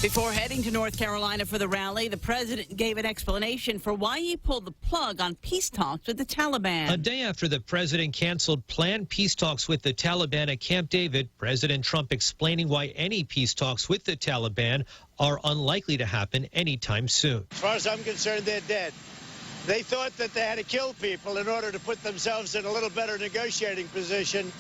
Before heading to North Carolina for the rally, the president gave an explanation for why he pulled the plug on peace talks with the Taliban. A day after the president canceled planned peace talks with the Taliban at Camp David, President Trump explaining why any peace talks with the Taliban are unlikely to happen anytime soon. As far as I'm concerned, they're dead. They thought that they had to kill people in order to put themselves in a little better negotiating position.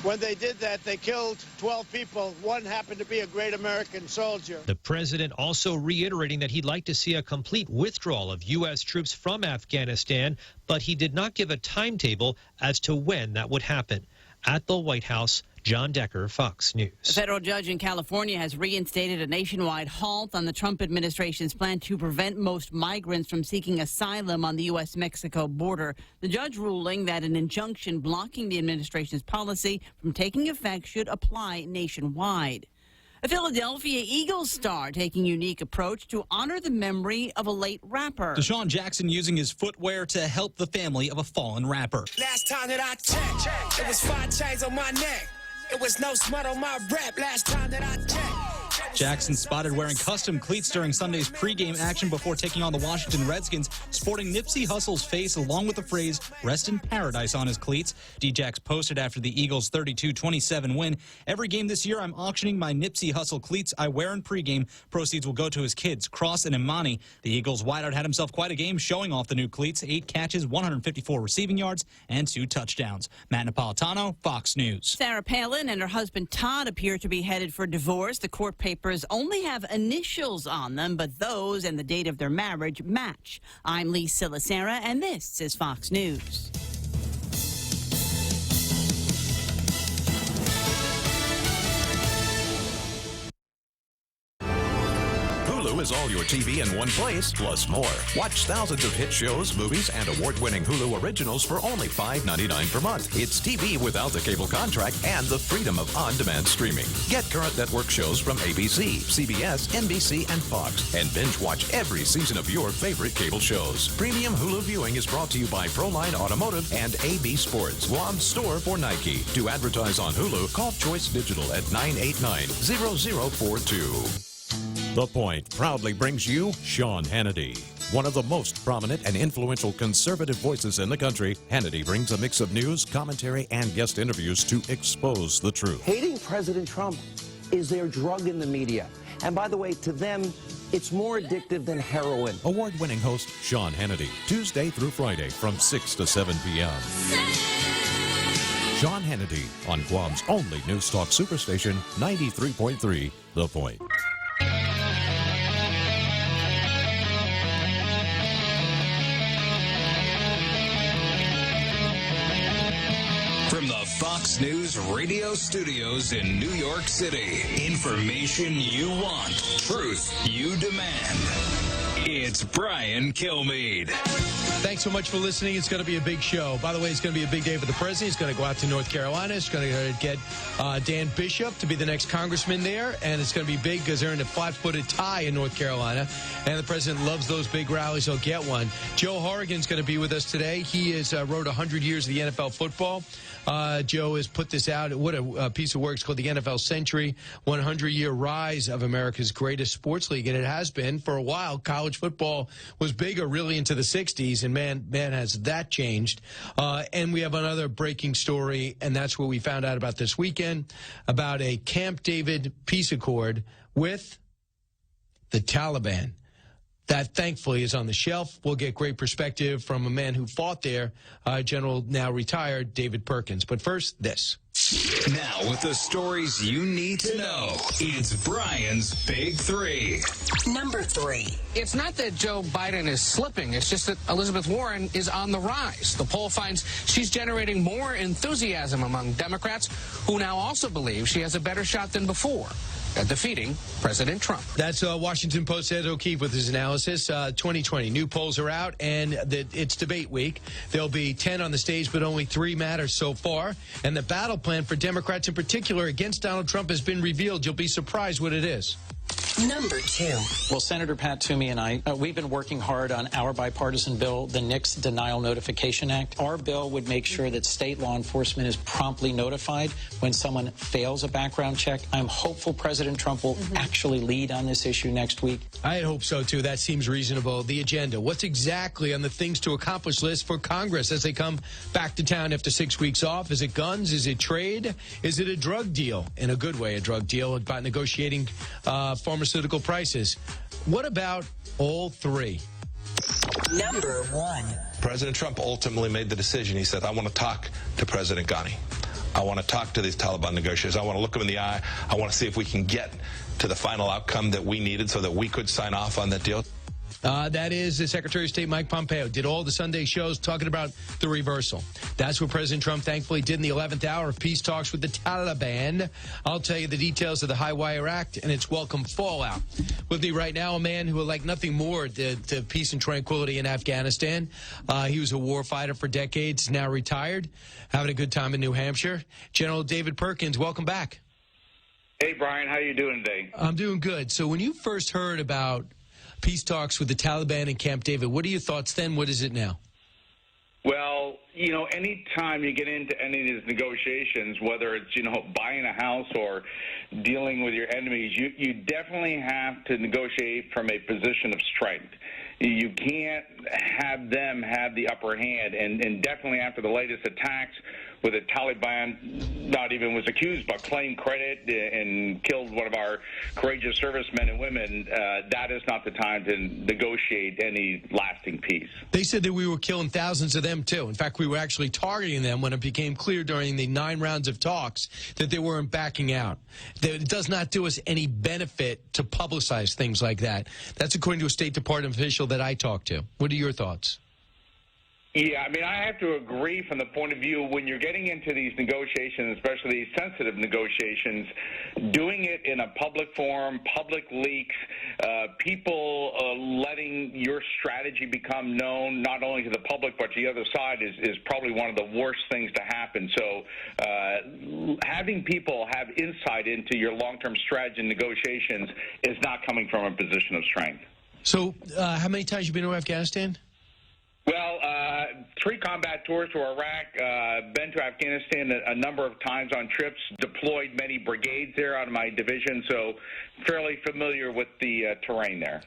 When they did that, they killed 12 people. One happened to be a great American soldier. The president also reiterating that he'd like to see a complete withdrawal of U.S. troops from Afghanistan, but he did not give a timetable as to when that would happen. At the White House, John Decker, Fox News. A federal judge in California has reinstated a nationwide halt on the Trump administration's plan to prevent most migrants from seeking asylum on the U.S.-Mexico border. The judge ruling that an injunction blocking the administration's policy from taking effect should apply nationwide. A Philadelphia Eagles star taking a unique approach to honor the memory of a late rapper. Deshaun Jackson using his footwear to help the family of a fallen rapper. Last time that I checked, it was 5 chains on my neck. It was no smut on my rap last time that I checked. Jackson spotted wearing custom cleats during Sunday's pregame action before taking on the Washington Redskins, sporting Nipsey Hussle's face along with the phrase, "Rest in Paradise" on his cleats. D-Jax posted after the Eagles' 32-27 win. "Every game this year, I'm auctioning my Nipsey Hussle cleats I wear in pregame. Proceeds will go to his kids, Cross and Imani." The Eagles wideout had himself quite a game showing off the new cleats. 8 catches, 154 receiving yards, and 2 touchdowns. Matt Napolitano, Fox News. Sarah Palin and her husband Todd appear to be headed for divorce. The court papers only have initials on them, but those and the date of their marriage match. I'm Lee Silasera, and this is Fox News. Hulu is all your TV in one place, plus more. Watch thousands of hit shows, movies, and award-winning Hulu originals for only $5.99 per month. It's TV without the cable contract and the freedom of on-demand streaming. Get current network shows from ABC, CBS, NBC, and Fox, and binge-watch every season of your favorite cable shows. Premium Hulu viewing is brought to you by Proline Automotive and AB Sports, Guam's store for Nike. To advertise on Hulu, call Choice Digital at 989-0042. The Point proudly brings you Sean Hannity. One of the most prominent and influential conservative voices in the country, Hannity brings a mix of news, commentary, and guest interviews to expose the truth. Hating President Trump is their drug in the media. And by the way, to them, it's more addictive than heroin. Award-winning host Sean Hannity, Tuesday through Friday from 6 to 7 p.m. Sean Hannity on Guam's only news talk superstation, 93.3 The Point. From the Fox News radio studios in New York City, information you want, truth you demand. It's Brian Kilmeade. Thanks so much for listening. It's going to be a big show. By the way, it's going to be a big day for the president. He's going to go out to North Carolina. He's going to get Dan Bishop to be the next congressman there. And it's going to be big because they're in a flat-footed tie in North Carolina. And the president loves those big rallies. He'll get one. Joe Horrigan's going to be with us today. He is wrote 100 years of the NFL football. Joe has put this out. What a piece of work. It's called the NFL Century, 100-year rise of America's greatest sports league. And it has been for a while. College football was bigger really into the 60s. And man, has that changed. And we have another breaking story. And that's what we found out about this weekend, about a Camp David peace accord with the Taliban. That, thankfully, is on the shelf. We'll get great perspective from a man who fought there, General now retired David Perkins. But first, this. Now, with the stories you need to know, it's Brian's Big Three. Number 3. It's not that Joe Biden is slipping. It's just that Elizabeth Warren is on the rise. The poll finds she's generating more enthusiasm among Democrats, who now also believe she has a better shot than before at defeating President Trump. That's Washington Post Ed O'Keefe with his analysis. 2020, new polls are out, and it's debate week. There'll be 10 on the stage, but only 3 matter so far. And the battle plan for Democrats in particular against Donald Trump has been revealed. You'll be surprised what it is. Number 2. Well, Senator Pat Toomey and I, we've been working hard on our bipartisan bill, the NICS Denial Notification Act. Our bill would make sure that state law enforcement is promptly notified when someone fails a background check. I'm hopeful President Trump will actually lead on this issue next week. I hope so, too. That seems reasonable. The agenda. What's exactly on the things to accomplish list for Congress as they come back to town after 6 weeks off? Is it guns? Is it trade? Is it a drug deal? In a good way, a drug deal about negotiating pharmaceutical prices. What about all 3? Number 1. President Trump ultimately made the decision. He said, I want to talk to President Ghani. I want to talk to these Taliban negotiators. I want to look them in the eye. I want to see if we can get to the final outcome that we needed so that we could sign off on that deal. That is the Secretary of State Mike Pompeo did all the Sunday shows talking about the reversal. That's what President Trump thankfully did in the 11th hour of peace talks with the Taliban. I'll tell you the details of the High Wire Act and its welcome fallout. With me right now, a man who would like nothing more to peace and tranquility in Afghanistan. He was a war fighter for decades, now retired, having a good time in New Hampshire. General David Perkins, welcome back. Hey, Brian, how you doing today? I'm doing good. So when you first heard about peace talks with the Taliban in Camp David, what are your thoughts then? What is it now? Well, you know, any time you get into any of these negotiations, whether it's, you know, buying a house or dealing with your enemies, you definitely have to negotiate from a position of strength. You can't have them have the upper hand, and definitely after the latest attacks where the Taliban not even was accused but claimed credit and killed one of our courageous servicemen and women, that is not the time to negotiate any lasting peace. They said that we were killing thousands of them, too. In fact, we were actually targeting them when it became clear during the 9 rounds of talks that they weren't backing out. It does not do us any benefit to publicize things like that. That's according to a State Department official that I talked to. What are your thoughts? Yeah, I mean, I have to agree from the point of view when you're getting into these negotiations, especially these sensitive negotiations, doing it in a public forum, public leaks, people letting your strategy become known not only to the public but to the other side is probably one of the worst things to happen. So having people have insight into your long-term strategy and negotiations is not coming from a position of strength. So how many times have you been to Afghanistan? Well, 3 combat tours to Iraq, been to Afghanistan a number of times on trips, deployed many brigades there out of my division, so fairly familiar with the terrain there.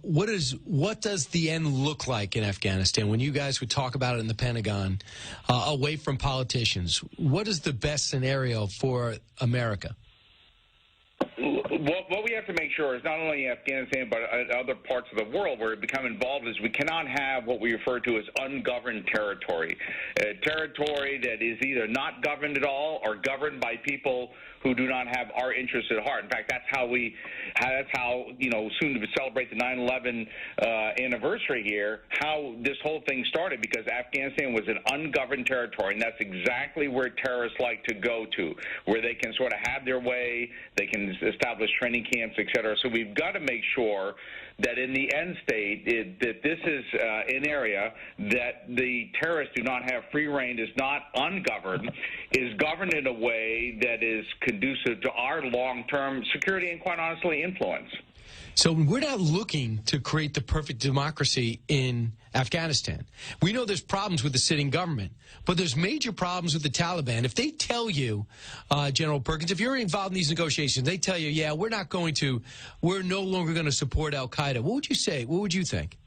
What does the end look like in Afghanistan? When you guys would talk about it in the Pentagon, away from politicians, what is the best scenario for America? What we have to make sure is not only Afghanistan but other parts of the world where we become involved is we cannot have what we refer to as ungoverned territory, a territory that is either not governed at all or governed by people who do not have our interests at heart. In fact, that's how you know, soon to celebrate the 9/11 anniversary here, how this whole thing started, because Afghanistan was an ungoverned territory, and that's exactly where terrorists like to go to, where they can sort of have their way, they can establish training camps, et cetera. So we've got to make sure that in the end state, that this is an area that the terrorists do not have free reign, is not ungoverned, is governed in a way that is conducive to our long-term security and, quite honestly, influence. So we're not looking to create the perfect democracy in Afghanistan. We know there's problems with the sitting government, but there's major problems with the Taliban. If they tell you, General Perkins, if you're involved in these negotiations, they tell you, yeah, we're no longer going to support al-Qaeda. What would you say? What would you think?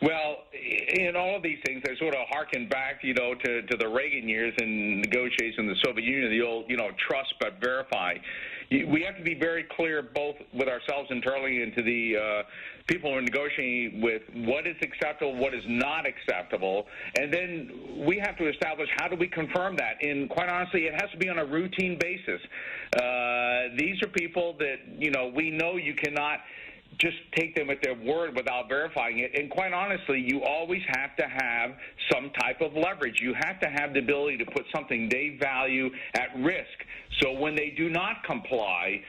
Well, in all of these things, I sort of harken back, you know, to the Reagan years and negotiations in the Soviet Union, the old, you know, trust but verify. we have to be very clear, both with ourselves internally and to the people who are negotiating with what is acceptable, what is not acceptable, and then we have to establish how do we confirm that. And quite honestly, it has to be on a routine basis. These are people that, we know you cannot just take them at their word without verifying it. And quite honestly, you always have to have some type of leverage. You have to have the ability to put something they value at risk. So when they do not comply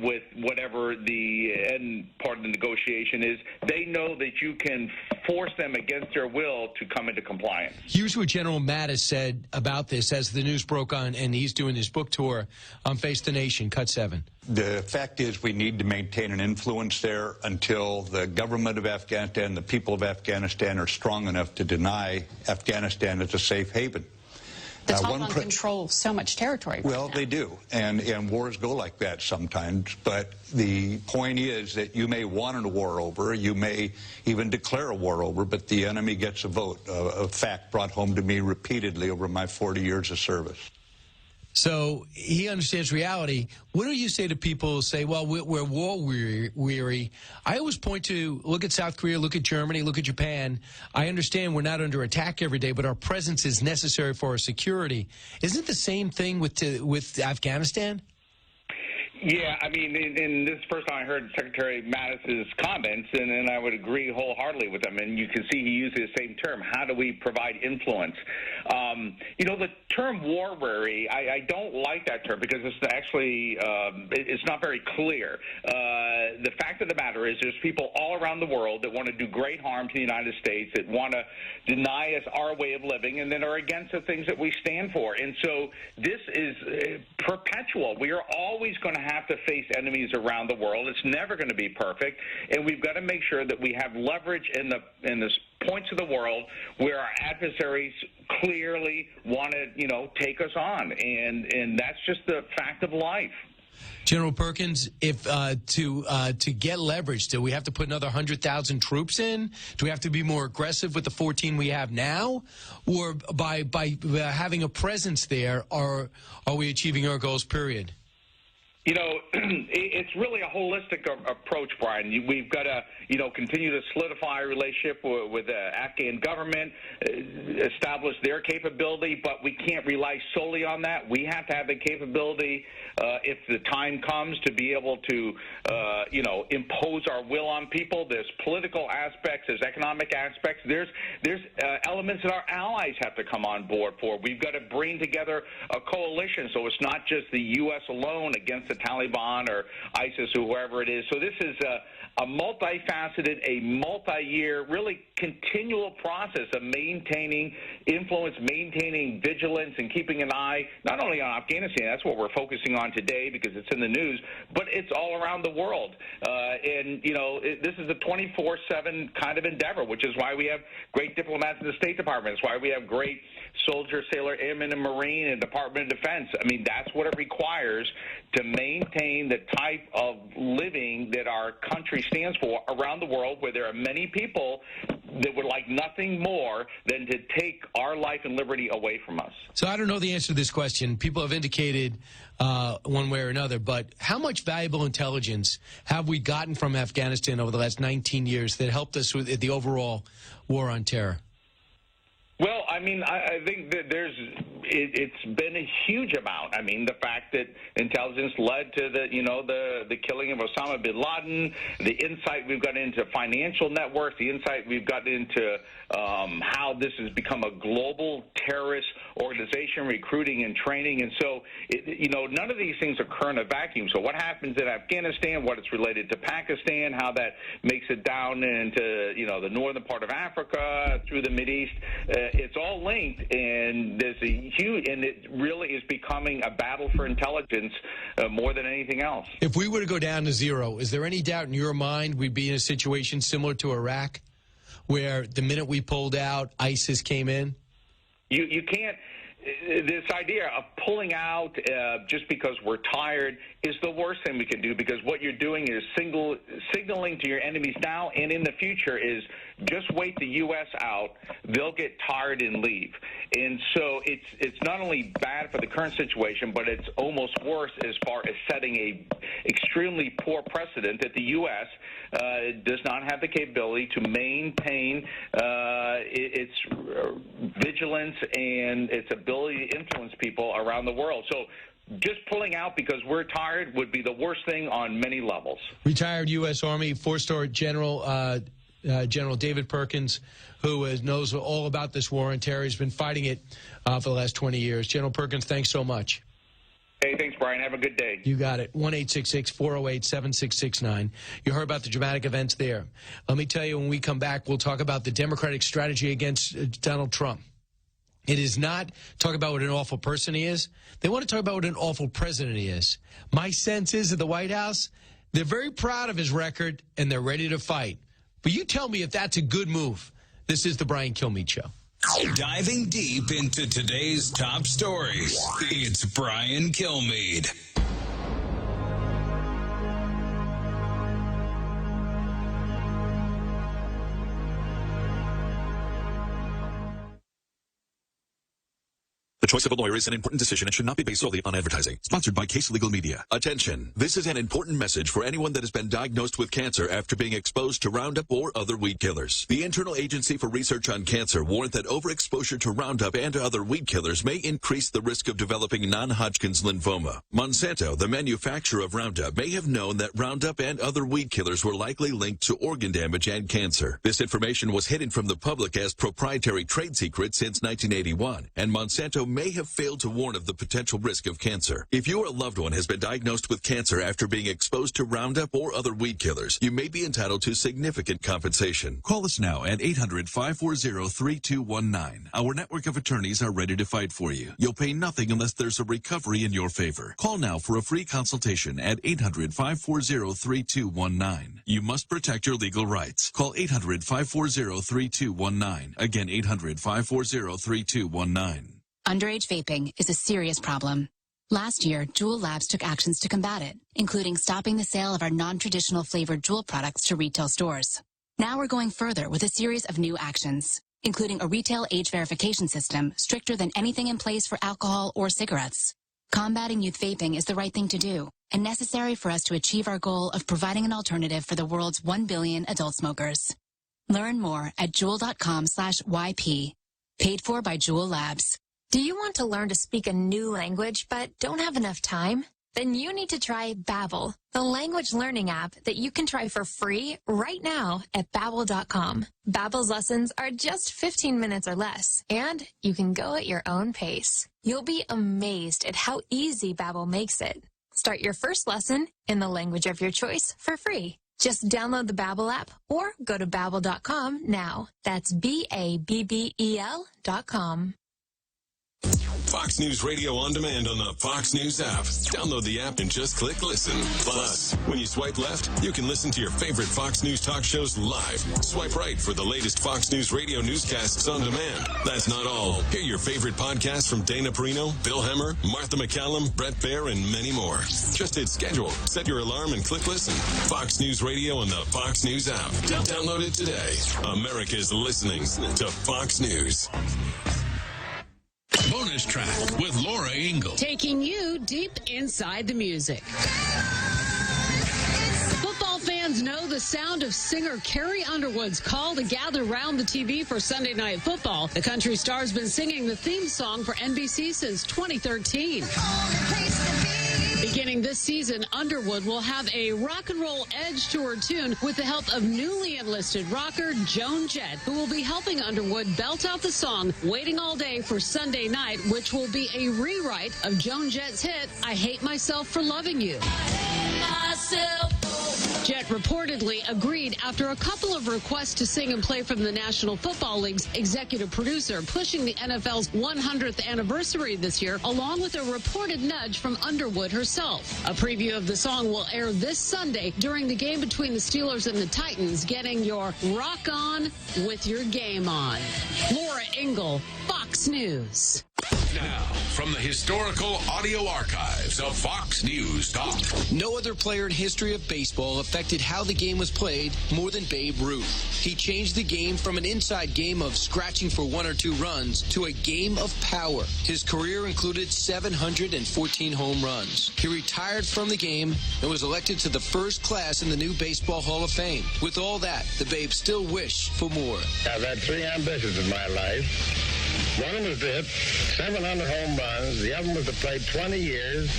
with whatever the end part of the negotiation is, they know that you can force them against their will to come into compliance. Here's what General Mattis said about this as the news broke on, and he's doing his book tour on Face the Nation, Cut 7. The fact is we need to maintain an influence there until the government of Afghanistan, the people of Afghanistan are strong enough to deny Afghanistan as a safe haven. The Taliban control so much territory right now. They do, and wars go like that sometimes, but the point is that you may want a war over, you may even declare a war over, but the enemy gets a vote, a fact brought home to me repeatedly over my 40 years of service. So he understands reality. What do you say to people who say, well, we're war weary? I always point to, look at South Korea, look at Germany, look at Japan. I understand we're not under attack every day, but our presence is necessary for our security. Isn't it the same thing with Afghanistan? Yeah, I mean, and this is the first time I heard Secretary Mattis's comments, and I would agree wholeheartedly with them. And you can see he uses the same term. How do we provide influence? The term war weary, I don't like that term because it's actually it's not very clear. The fact of the matter is there's people all around the world that want to do great harm to the United States, that want to deny us our way of living, and then are against the things that we stand for. And so this is perpetual. We are always going to have to face enemies around the world. It's never going to be perfect, and we've got to make sure that we have leverage in the points of the world where our adversaries clearly want to, take us on, and that's just the fact of life. General Perkins, if to get leverage, do we have to put another 100,000 troops in? Do we have to be more aggressive with the 14 we have now, or by having a presence there, are we achieving our goals? Period. It's really a holistic approach, Brian. We've got to, continue to solidify a relationship with the Afghan government, establish their capability, but we can't rely solely on that. We have to have the capability, if the time comes, to be able to, impose our will on people. There's political aspects, there's economic aspects, there's elements that our allies have to come on board for. We've got to bring together a coalition, so it's not just the U.S. alone against the Taliban or ISIS or whoever it is. So this is a multifaceted, a multi-year, really continual process of maintaining influence, maintaining vigilance, and keeping an eye not only on Afghanistan, that's what we're focusing on today because it's in the news, but it's all around the world. This is a 24/7 kind of endeavor, which is why we have great diplomats in the State Department. It's why we have great soldier, sailor, airman, and Marine and Department of Defense. I mean, that's what it requires to maintain the type of living that our country stands for around the world, where there are many people that would like nothing more than to take our life and liberty away from us. So I don't know the answer to this question. People have indicated one way or another, but how much valuable intelligence have we gotten from Afghanistan over the last 19 years that helped us with the overall war on terror? Well, I mean, I think that it's been a huge amount. I mean, the fact that intelligence led to the killing of Osama bin Laden, the insight we've got into financial networks, the insight we've got into how this has become a global terrorist organization, recruiting and training. And so, none of these things occur in a vacuum. So what happens in Afghanistan, what it's related to Pakistan, how that makes it down into, the northern part of Africa, through the Mideast, it's all linked, and there's a huge, and it really is becoming a battle for intelligence more than anything else. If we were to go down to zero, is there any doubt in your mind we'd be in a situation similar to Iraq, where the minute we pulled out, ISIS came in? You can't. this idea of pulling out just because we're tired is the worst thing we can do, because what you're doing is signaling to your enemies now and in the future is just wait the U.S. out. They'll get tired and leave. And so it's not only bad for the current situation, but it's almost worse as far as setting a extremely poor precedent that the U.S. Does not have the capability to maintain its vigilance and its ability to influence people around the world. So just pulling out because we're tired would be the worst thing on many levels. Retired U.S. Army four-star General General David Perkins, who knows all about this war on terror. He's been fighting it for the last 20 years. General Perkins, thanks so much. Hey, thanks, Brian. Have a good day. You got it. 1-866-408-7669. You heard about the dramatic events there. Let me tell you, when we come back, we'll talk about the Democratic strategy against Donald Trump. It is not talk about what an awful person he is. They want to talk about what an awful president he is. My sense is at the White House, they're very proud of his record, and they're ready to fight. But you tell me if that's a good move. This is the Brian Kilmeade Show. Diving deep into today's top stories, it's Brian Kilmeade. The choice of a lawyer is an important decision and should not be based solely on advertising. Sponsored by Case Legal Media. Attention. This is an important message for anyone that has been diagnosed with cancer after being exposed to Roundup or other weed killers. The Internal Agency for Research on Cancer warned that overexposure to Roundup and other weed killers may increase the risk of developing non-Hodgkin's lymphoma. Monsanto, the manufacturer of Roundup, may have known that Roundup and other weed killers were likely linked to organ damage and cancer. This information was hidden from the public as proprietary trade secret since 1981, and Monsanto may have failed to warn of the potential risk of cancer. If you or a loved one has been diagnosed with cancer after being exposed to Roundup or other weed killers, you may be entitled to significant compensation. Call us now at 800-540-3219. Our network of attorneys are ready to fight for you. You'll pay nothing unless there's a recovery in your favor. Call now for a free consultation at 800-540-3219. You must protect your legal rights. Call 800-540-3219. Again, 800-540-3219. Underage vaping is a serious problem. Last year, Juul Labs took actions to combat it, including stopping the sale of our non-traditional flavored Juul products to retail stores. Now we're going further with a series of new actions, including a retail age verification system stricter than anything in place for alcohol or cigarettes. Combating youth vaping is the right thing to do and necessary for us to achieve our goal of providing an alternative for the world's 1 billion adult smokers. Learn more at Juul.com/YP. Paid for by Juul Labs. Do you want to learn to speak a new language but don't have enough time? Then you need to try Babbel, the language learning app that you can try for free right now at Babbel.com. Babbel's lessons are just 15 minutes or less, and you can go at your own pace. You'll be amazed at how easy Babbel makes it. Start your first lesson in the language of your choice for free. Just download the Babbel app or go to Babbel.com now. That's Babbel.com. Fox News Radio on demand on the Fox News app. Download the app and just click listen. Plus, when you swipe left, you can listen to your favorite Fox News talk shows live. Swipe right for the latest Fox News Radio newscasts on demand. That's not all. Hear your favorite podcasts from Dana Perino, Bill Hemmer, Martha McCallum, Brett Baer, and many more. Just hit schedule, set your alarm, and click listen. Fox News Radio on the Fox News app. Download it today. America's listening to Fox News. Bonus track with Laura Ingle. Taking you deep inside the music. Football fans know the sound of singer Carrie Underwood's call to gather round the TV for Sunday Night Football. The country star's been singing the theme song for NBC since 2013. Beginning this season, Underwood will have a rock and roll edge to her tune with the help of newly enlisted rocker Joan Jett, who will be helping Underwood belt out the song Waiting All Day for Sunday Night, which will be a rewrite of Joan Jett's hit, I Hate Myself for Loving You. Jett reportedly agreed after a couple of requests to sing and play from the National Football League's executive producer, pushing the NFL's 100th anniversary this year, along with a reported nudge from Underwood herself. A preview of the song will air this Sunday during the game between the Steelers and the Titans, getting your rock on with your game on. Laura Ingle, Fox News. Now, from the historical audio archives of Fox News Talk. No other player in history of baseball affected how the game was played more than Babe Ruth. He changed the game from an inside game of scratching for 1 or 2 runs to a game of power. His career included 714 home runs. He retired from the game and was elected to the first class in the new Baseball Hall of Fame. With all that, the Babe still wished for more. I've had 3 ambitions in my life. One was to hit 700 home runs. The other was to play 20 years.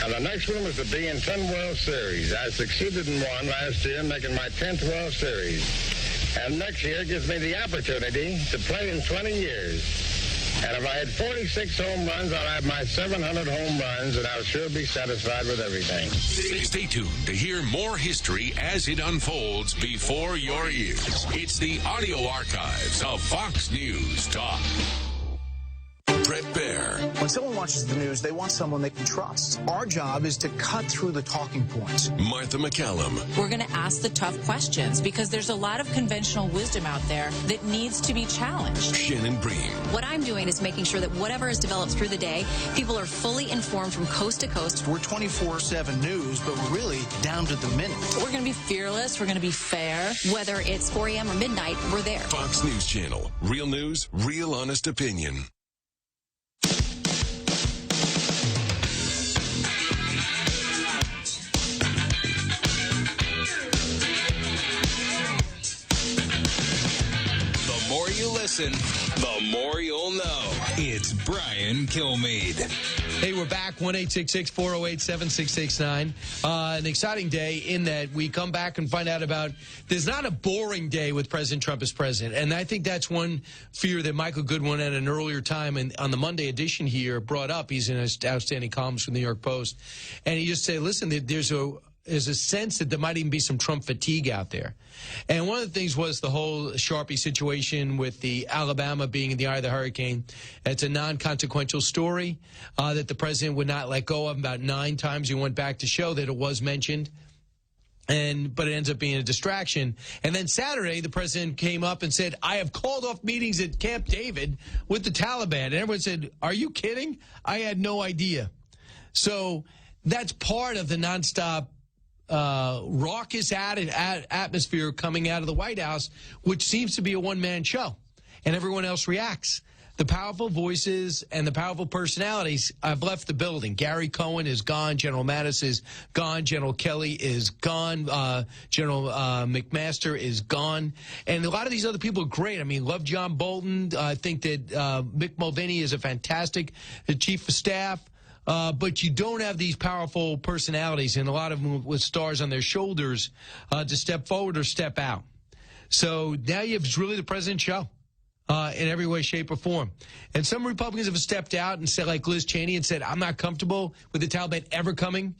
And the next one was to be in 10 World Series. I succeeded in one last year, making my 10th World Series. And next year gives me the opportunity to play in 20 years. And if I had 46 home runs, I'll have my 700 home runs, and I'll sure be satisfied with everything. Stay tuned to hear more history as it unfolds before your ears. It's the audio archives of Fox News Talk. Brett Baer. When someone watches the news, they want someone they can trust. Our job is to cut through the talking points. Martha McCallum. We're going to ask the tough questions because there's a lot of conventional wisdom out there that needs to be challenged. Shannon Bream. What I'm doing is making sure that whatever is developed through the day, people are fully informed from coast to coast. We're 24/7 news, but really down to the minute. We're going to be fearless. We're going to be fair. Whether it's 4 a.m. or midnight, we're there. Fox News Channel. Real news, real honest opinion. The more you listen, the more you'll know. It's Brian Kilmeade. Hey, we're back, 1-866-408-7669. An exciting day in that we come back and find out about, there's not a boring day with President Trump as president. And I think that's one fear that Michael Goodwin at an earlier time on the Monday edition here brought up. He's in his outstanding columns from the New York Post. And he just said, listen, there's a sense that there might even be some Trump fatigue out there. And one of the things was the whole Sharpie situation with the Alabama being in the eye of the hurricane. It's a non-consequential story that the president would not let go of. About 9 times he went back to show that it was mentioned. But it ends up being a distraction. And then Saturday, the president came up and said, I have called off meetings at Camp David with the Taliban. And everyone said, are you kidding? I had no idea. So that's part of the nonstop raucous atmosphere coming out of the White House, which seems to be a one-man show, and everyone else reacts. The powerful voices and the powerful personalities have left the building. Gary Cohen is gone. General Mattis is gone. General Kelly is gone. General McMaster is gone. And a lot of these other people are great. I mean, love John Bolton. I think that Mick Mulvaney is a fantastic chief of staff. But you don't have these powerful personalities, and a lot of them with stars on their shoulders to step forward or step out. So now you have really the president's show in every way, shape, or form. And some Republicans have stepped out and said, like Liz Cheney, and said, I'm not comfortable with the Taliban ever coming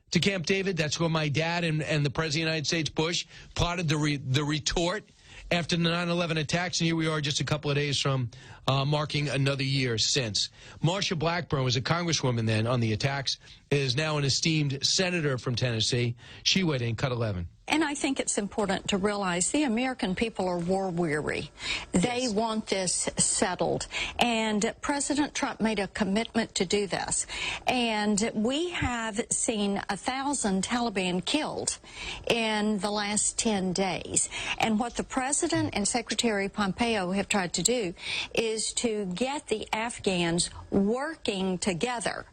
to Camp David. That's where my dad and the President of the United States, Bush, plotted the retort after the 9/11 attacks, and here we are just a couple of days from marking another year since. Marsha Blackburn was a congresswoman then on the attacks, is now an esteemed senator from Tennessee. She weighed in, cut 11. And I think it's important to realize the American people are war-weary. They want this settled. And President Trump made a commitment to do this. And we have seen 1,000 Taliban killed in the last 10 days. And what the President and Secretary Pompeo have tried to do is to get the Afghans working together.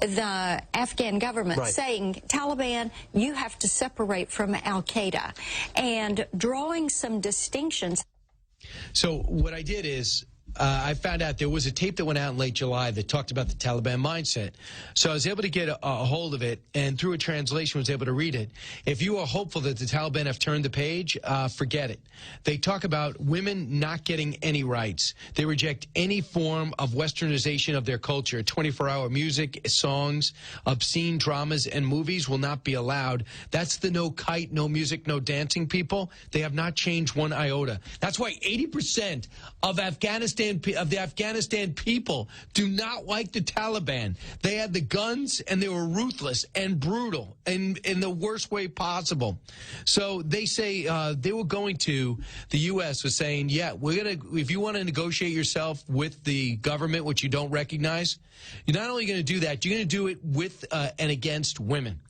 The Afghan government saying, Taliban, you have to separate from Al-Qaeda, and drawing some distinctions. So what I did is I found out there was a tape that went out in late July that talked about the Taliban mindset. So I was able to get a hold of it, and through a translation was able to read it. If you are hopeful that the Taliban have turned the page, forget it. They talk about women not getting any rights. They reject any form of westernization of their culture. 24-hour music, songs, obscene dramas, and movies will not be allowed. That's the no kite, no music, no dancing people. They have not changed one iota. That's why 80% of Afghanistan's Afghanistan people do not like the Taliban. They had the guns, and they were ruthless and brutal in the worst way possible. So they say they were going to, the U.S. was saying, yeah, we're going to, if you want to negotiate yourself with the government, which you don't recognize, you're not only going to do that, you're going to do it with and against women.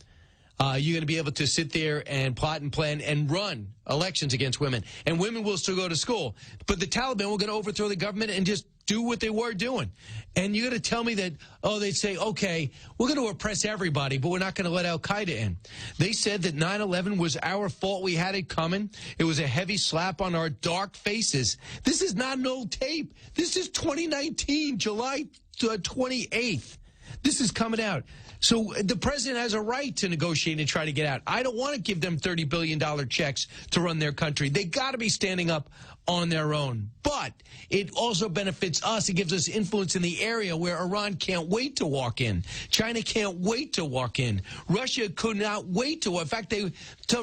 You're going to be able to sit there and plot and plan and run elections against women. And women will still go to school. But the Taliban were going to overthrow the government and just do what they were doing. And you're going to tell me that, they'd say, okay, we're going to oppress everybody, but we're not going to let al-Qaeda in. They said that 9/11 was our fault. We had it coming. It was a heavy slap on our dark faces. This is not an old tape. This is 2019, July 28th. This is coming out. So the president has a right to negotiate and try to get out. I don't want to give them $30 billion checks to run their country. They got to be standing up on their own. But it also benefits us. It gives us influence in the area where Iran can't wait to walk in. China can't wait to walk in. Russia could not wait to. In fact,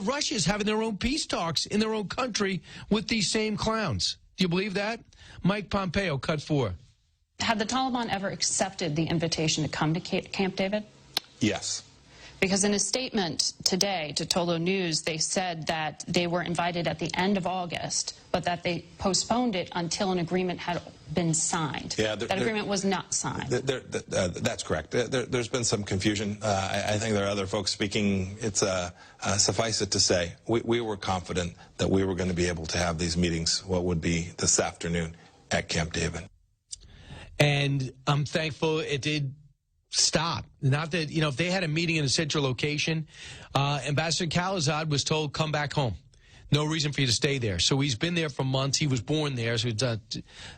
Russia's having their own peace talks in their own country with these same clowns. Do you believe that? Mike Pompeo, Cut 4. Had the Taliban ever accepted the invitation to come to Camp David? Yes. Because in a statement today to Tolo News, they said that they were invited at the end of August, but that they postponed it until an agreement had been signed. Yeah, that agreement was not signed. That's correct. There's been some confusion. I think there are other folks speaking. It's suffice it to say, we were confident that we were going to be able to have these meetings, what would be this afternoon, at Camp David. And I'm thankful it did stop. Not that, if they had a meeting in a central location, Ambassador Khalilzad was told, come back home. No reason for you to stay there. So he's been there for months. He was born there, so it's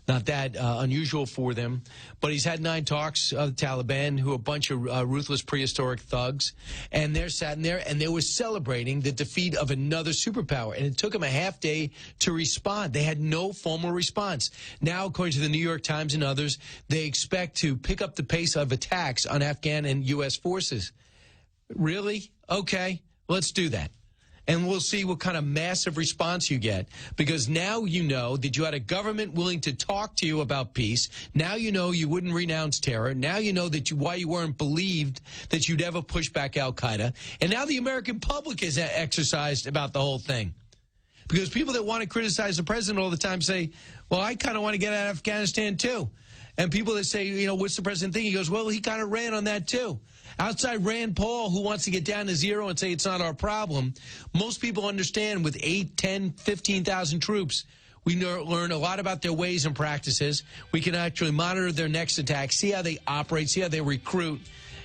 not that unusual for them. But he's had 9 talks of the Taliban, who are a bunch of ruthless prehistoric thugs. And they're sitting there, and they were celebrating the defeat of another superpower. And it took them a half day to respond. They had no formal response. Now, according to the New York Times and others, they expect to pick up the pace of attacks on Afghan and U.S. forces. Really? Okay, let's do that. And we'll see what kind of massive response you get. Because now you know that you had a government willing to talk to you about peace. Now you know you wouldn't renounce terror. Now you know that why you weren't believed that you'd ever push back al-Qaeda. And now the American public is exercised about the whole thing. Because people that want to criticize the president all the time say, well, I kind of want to get out of Afghanistan too. And people that say, what's the president thinking? He goes, well, he kind of ran on that too. Outside Rand Paul, who wants to get down to zero and say it's not our problem, most people understand with 8, 10, 15,000 troops, we learn a lot about their ways and practices. We can actually monitor their next attack, see how they operate, see how they recruit,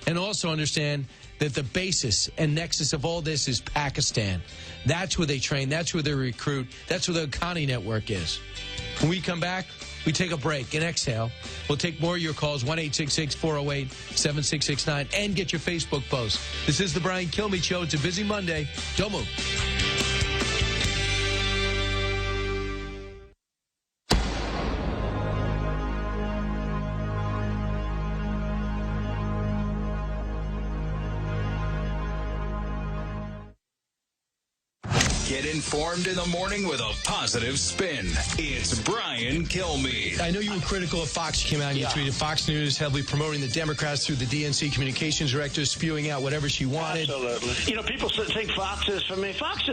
and also understand that the basis and nexus of all this is Pakistan. That's where they train. That's where they recruit. That's where the Khani network is. When we come back, we take a break and exhale. We'll take more of your calls, 1-866-408-7669, and get your Facebook post. This is the Brian Kilmeade Show. It's a busy Monday. Don't move. Get informed in the morning with a positive spin. It's Brian Kilmeade. I know you were critical of Fox. You came out and you tweeted Fox News heavily promoting the Democrats through the DNC communications director, spewing out whatever she wanted. Absolutely. People think Fox is, Fox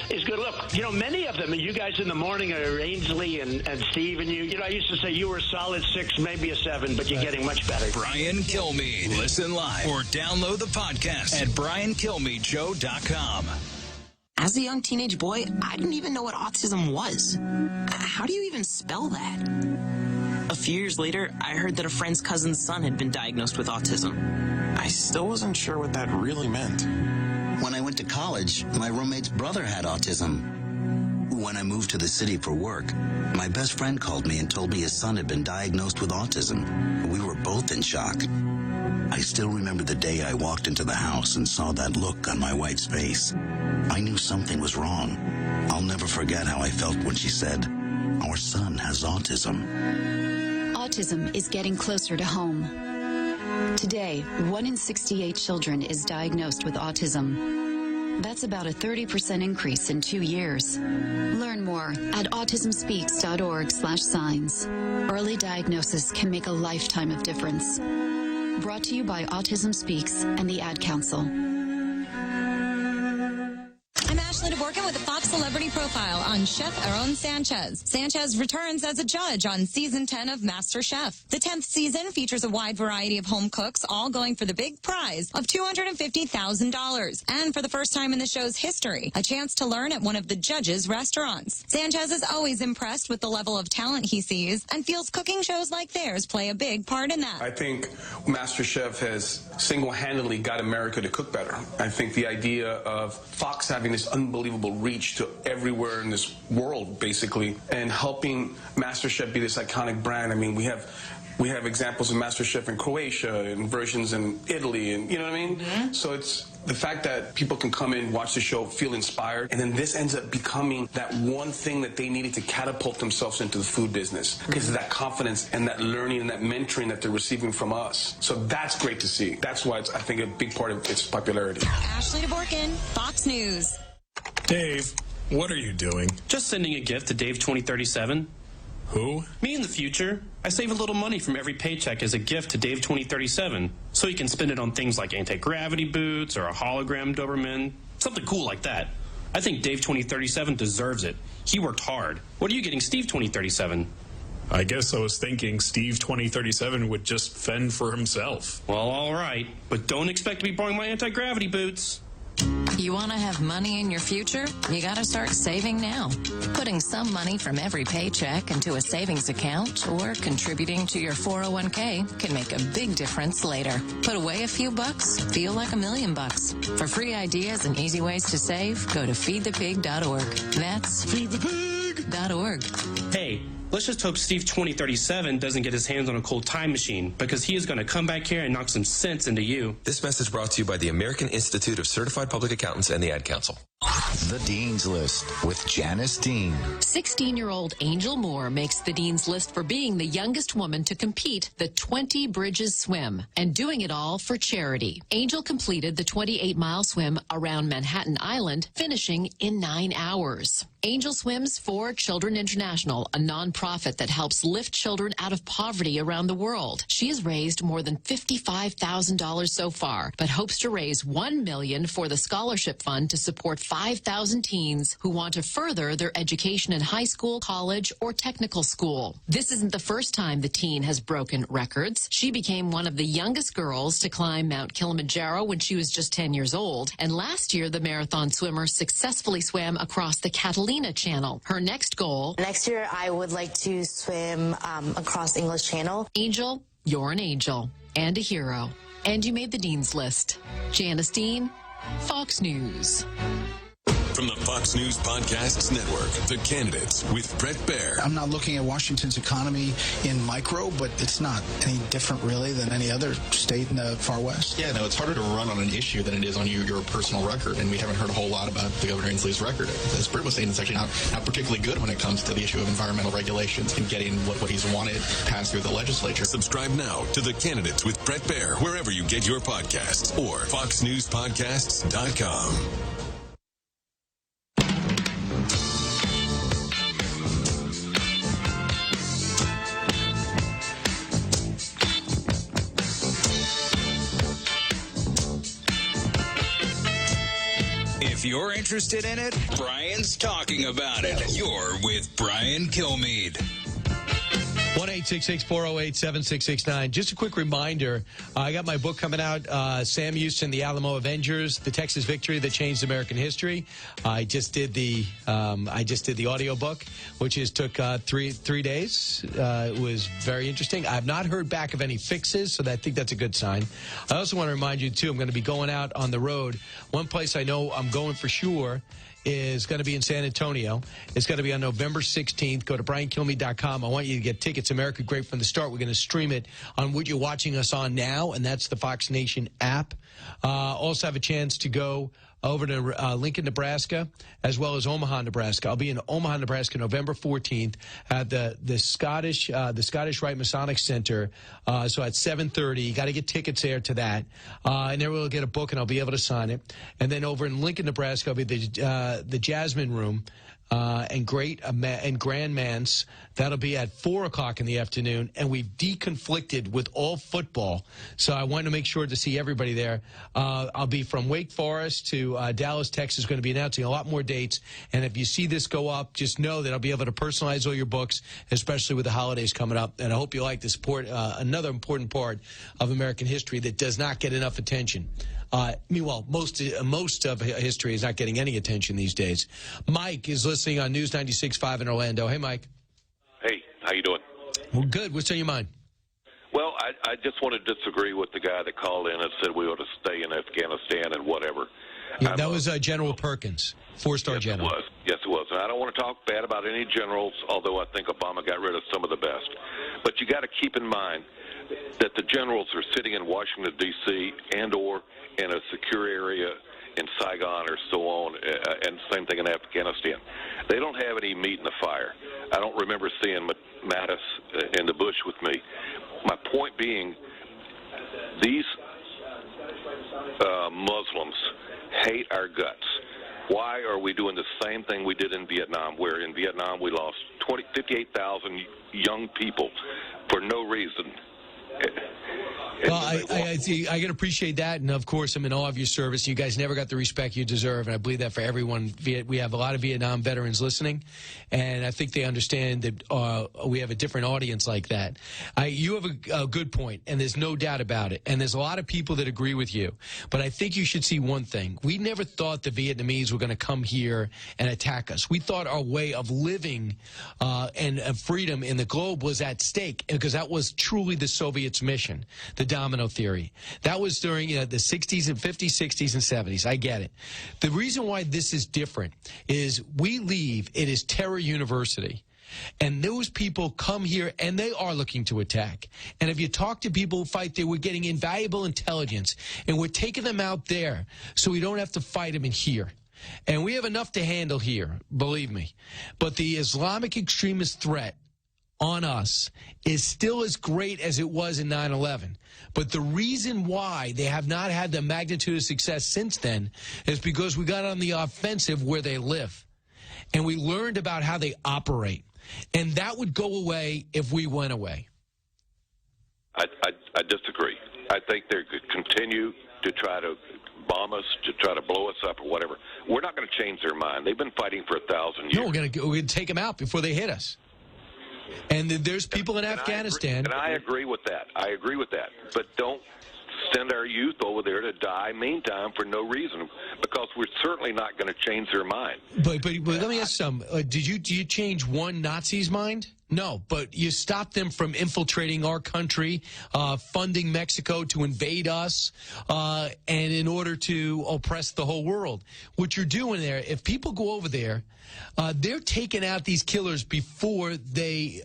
is good. Look, many of them, you guys in the morning are Ainsley and Steve and you. I used to say you were a solid 6, maybe a 7, but you're getting much better. Brian Kilmeade. Listen live or download the podcast at BrianKilmeadeShow.com. As a young teenage boy, I didn't even know what autism was. How do you even spell that? A few years later, I heard that a friend's cousin's son had been diagnosed with autism. I still wasn't sure what that really meant. When I went to college, my roommate's brother had autism. When I moved to the city for work, my best friend called me and told me his son had been diagnosed with autism. We were both in shock. I still remember the day I walked into the house and saw that look on my wife's face. I knew something was wrong. I'll never forget how I felt when she said, "Our son has autism." Autism is getting closer to home. Today, 1 in 68 children is diagnosed with autism. That's about a 30% increase in 2 years. Learn more at autismspeaks.org/signs. Early diagnosis can make a lifetime of difference. Brought to you by Autism Speaks and the Ad Council. I'm Ashley DeBorkin with the Fox Celebrity Profile on Chef Aaron Sanchez. Sanchez returns as a judge on Season 10 of MasterChef. The 10th season features a wide variety of home cooks, all going for the big prize of $250,000. And for the first time in the show's history, a chance to learn at one of the judges' restaurants. Sanchez is always impressed with the level of talent he sees and feels cooking shows like theirs play a big part in that. I think MasterChef has single-handedly got America to cook better. I think the idea of Fox having this unbelievable reach to everywhere in this world, basically, and helping MasterChef be this iconic brand. I mean, we have examples of MasterChef in Croatia and versions in Italy, and you know what I mean? Mm-hmm. So it's the fact that people can come in, watch the show, feel inspired, and then this ends up becoming that one thing that they needed to catapult themselves into the food business because of that confidence and that learning and that mentoring that they're receiving from us. So that's great to see. That's why it's, I think, a big part of its popularity. Ashley DeBorkin, Fox News. Dave, what are you doing? Just sending a gift to Dave 2037. Who? Me in the future. I save a little money from every paycheck as a gift to Dave 2037, so he can spend it on things like anti-gravity boots or a hologram Doberman, something cool like that. I think Dave 2037 deserves it. He worked hard. What are you getting Steve 2037? I guess I was thinking Steve 2037 would just fend for himself. Well, all right, but don't expect to be borrowing my anti-gravity boots. You want to have money in your future? You got to start saving now. Putting some money from every paycheck into a savings account or contributing to your 401k can make a big difference later. Put away a few bucks, feel like $1 million. For free ideas and easy ways to save, go to feedthepig.org. That's feedthepig.org. Hey, let's just hope Steve 2037 doesn't get his hands on a cold time machine, because he is going to come back here and knock some sense into you. This message brought to you by the American Institute of Certified Public Accountants and the Ad Council. The Dean's List with Janice Dean. 16-year-old Angel Moore makes the Dean's List for being the youngest woman to compete the 20 Bridges swim, and doing it all for charity. Angel completed the 28-mile swim around Manhattan Island, finishing in 9 hours. Angel swims for Children International, a nonprofit that helps lift children out of poverty around the world. She has raised more than $55,000 so far, but hopes to raise $1 million for the scholarship fund to support 5,000 teens who want to further their education in high school, college, or technical school. This isn't the first time the teen has broken records. She became one of the youngest girls to climb Mount Kilimanjaro when she was just 10 years old, and last year the marathon swimmer successfully swam across the Catalina Channel. Her next goal... Next year, I would like to swim across English Channel. Angel, you're an angel and a hero. And you made the Dean's List. Janice Dean, Fox News. From the Fox News Podcasts Network, The Candidates with Brett Baer. I'm not looking at Washington's economy in micro, but it's not any different really than any other state in the far west. Yeah, no, it's harder to run on an issue than it is on your personal record, and we haven't heard a whole lot about the Governor Inslee's record. As Brett was saying, it's actually not particularly good when it comes to the issue of environmental regulations and getting what he's wanted passed through the legislature. Subscribe now to The Candidates with Brett Baer, wherever you get your podcasts, or foxnewspodcasts.com. If you're interested in it, Brian's talking about it. You're with Brian Kilmeade. 1-866-408-7669. Just a quick reminder, I got my book coming out, Sam Houston, The Alamo Avengers, The Texas Victory That Changed American History. I just did the audio book, which took 3 days. It was very interesting. I've not heard back of any fixes, so I think that's a good sign. I also want to remind you, too, I'm going to be going out on the road. One place I know I'm going for sure is going to be in San Antonio. It's going to be on November 16th. Go to BrianKilmeade.com. I want you to get tickets. America Great from the Start. We're going to stream it on what you're watching us on now, and that's the Fox Nation app. Also have a chance to go over to Lincoln, Nebraska, as well as Omaha, Nebraska. I'll be in Omaha, Nebraska, November 14th at the Scottish Rite Masonic Center. So at 7:30, you got to get tickets there to that, and then we'll get a book, and I'll be able to sign it. And then over in Lincoln, Nebraska, I'll be the Jasmine Room. And Grand Manse. That'll be at 4 o'clock in the afternoon, and we've deconflicted with all football. So I wanted to make sure to see everybody there. I'll be from Wake Forest to Dallas, Texas. Going to be announcing a lot more dates. And if you see this go up, just know that I'll be able to personalize all your books, especially with the holidays coming up. And I hope you like to support another important part of American history that does not get enough attention. Meanwhile, most of history is not getting any attention these days. Mike is listening on News 96.5 in Orlando. Hey, Mike. Hey, how you doing? Well, good. What's on your mind? Well, I just want to disagree with the guy that called in and said we ought to stay in Afghanistan and whatever. Yeah, that was General Perkins, 4-star general. Yes, it was. And I don't want to talk bad about any generals, although I think Obama got rid of some of the best. But you got to keep in mind that the generals are sitting in Washington, D.C. and or in a secure area in Saigon or so on, and same thing in Afghanistan. They don't have any meat in the fire. I don't remember seeing Mattis in the bush with me. My point being, these Muslims hate our guts. Why are we doing the same thing we did in Vietnam, where in Vietnam we lost 58,000 young people for no reason? Well, I can appreciate that, and of course, I'm in awe of your service. You guys never got the respect you deserve, and I believe that for everyone. We have a lot of Vietnam veterans listening, and I think they understand that we have a different audience like that. You have a good point, and there's no doubt about it, and there's a lot of people that agree with you, but I think you should see one thing. We never thought the Vietnamese were going to come here and attack us. We thought our way of living and freedom in the globe was at stake, because that was truly the Soviets' mission, the domino theory. That was during the 60s and 50s, 60s, and 70s. I get it. The reason why this is different is we leave, it is terror university. And those people come here, and they are looking to attack. And if you talk to people who fight there, we're getting invaluable intelligence, and we're taking them out there so we don't have to fight them in here. And we have enough to handle here, believe me. But the Islamic extremist threat on us is still as great as it was in 9/11. But the reason why they have not had the magnitude of success since then is because we got on the offensive where they live. And we learned about how they operate. And that would go away if we went away. I disagree. I think they could continue to try to bomb us, to try to blow us up or whatever. We're not going to change their mind. They've been fighting for 1,000 years. No, we're going to take them out before they hit us. And there's people in Afghanistan. I agree with that. I agree with that. But don't send our youth over there to die meantime for no reason, because we're certainly not going to change their mind. But let me ask some. Did you change one Nazi's mind? No, but you stopped them from infiltrating our country, funding Mexico to invade us, and in order to oppress the whole world. What you're doing there, if people go over there, they're taking out these killers before they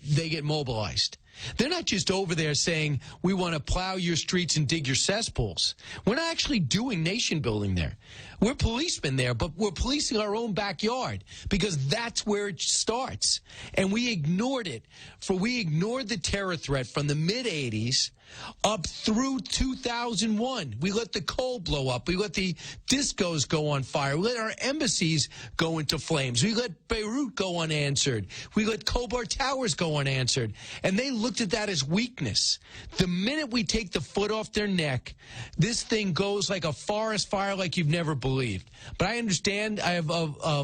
get mobilized. They're not just over there saying, we want to plow your streets and dig your cesspools. We're not actually doing nation building there. We're policemen there, but we're policing our own backyard, because that's where it starts. And we ignored it. We ignored the terror threat from the mid-'80s up through 2001. We let the coal blow up. We let the discos go on fire. We let our embassies go into flames. We let Beirut go unanswered. We let Khobar Towers go unanswered. And they looked at that as weakness. The minute we take the foot off their neck, this thing goes like a forest fire like you've never believed. But I understand. I have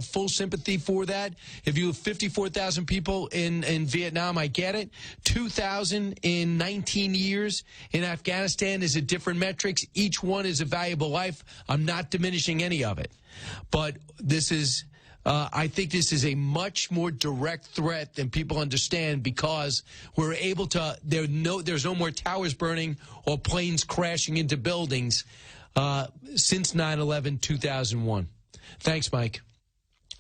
full sympathy for that. If you have 54,000 people in Vietnam, I get it. 2,000 in 19 years in Afghanistan is a different metrics. Each one is a valuable life. I'm not diminishing any of it. But this is, I think this is a much more direct threat than people understand, because we're able to, there's no more towers burning or planes crashing into buildings since 9/11, 2001. Thanks, Mike.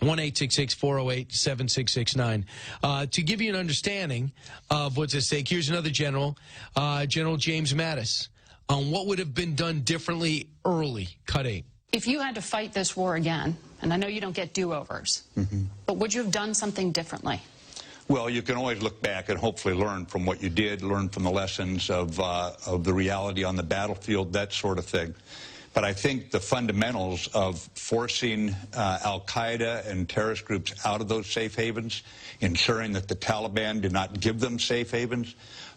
1-866-408-7669. To give you an understanding of what's at stake, here's another general, General James Mattis, on what would have been done differently early. Cut 8. If you had to fight this war again, and I know you don't get do-overs, but would you have done something differently? Well, you can always look back and hopefully learn from what you did, learn from the lessons of the reality on the battlefield, that sort of thing. But I think the fundamentals of forcing al-Qaeda and terrorist groups out of those safe havens, ensuring that the Taliban did not give them safe havens,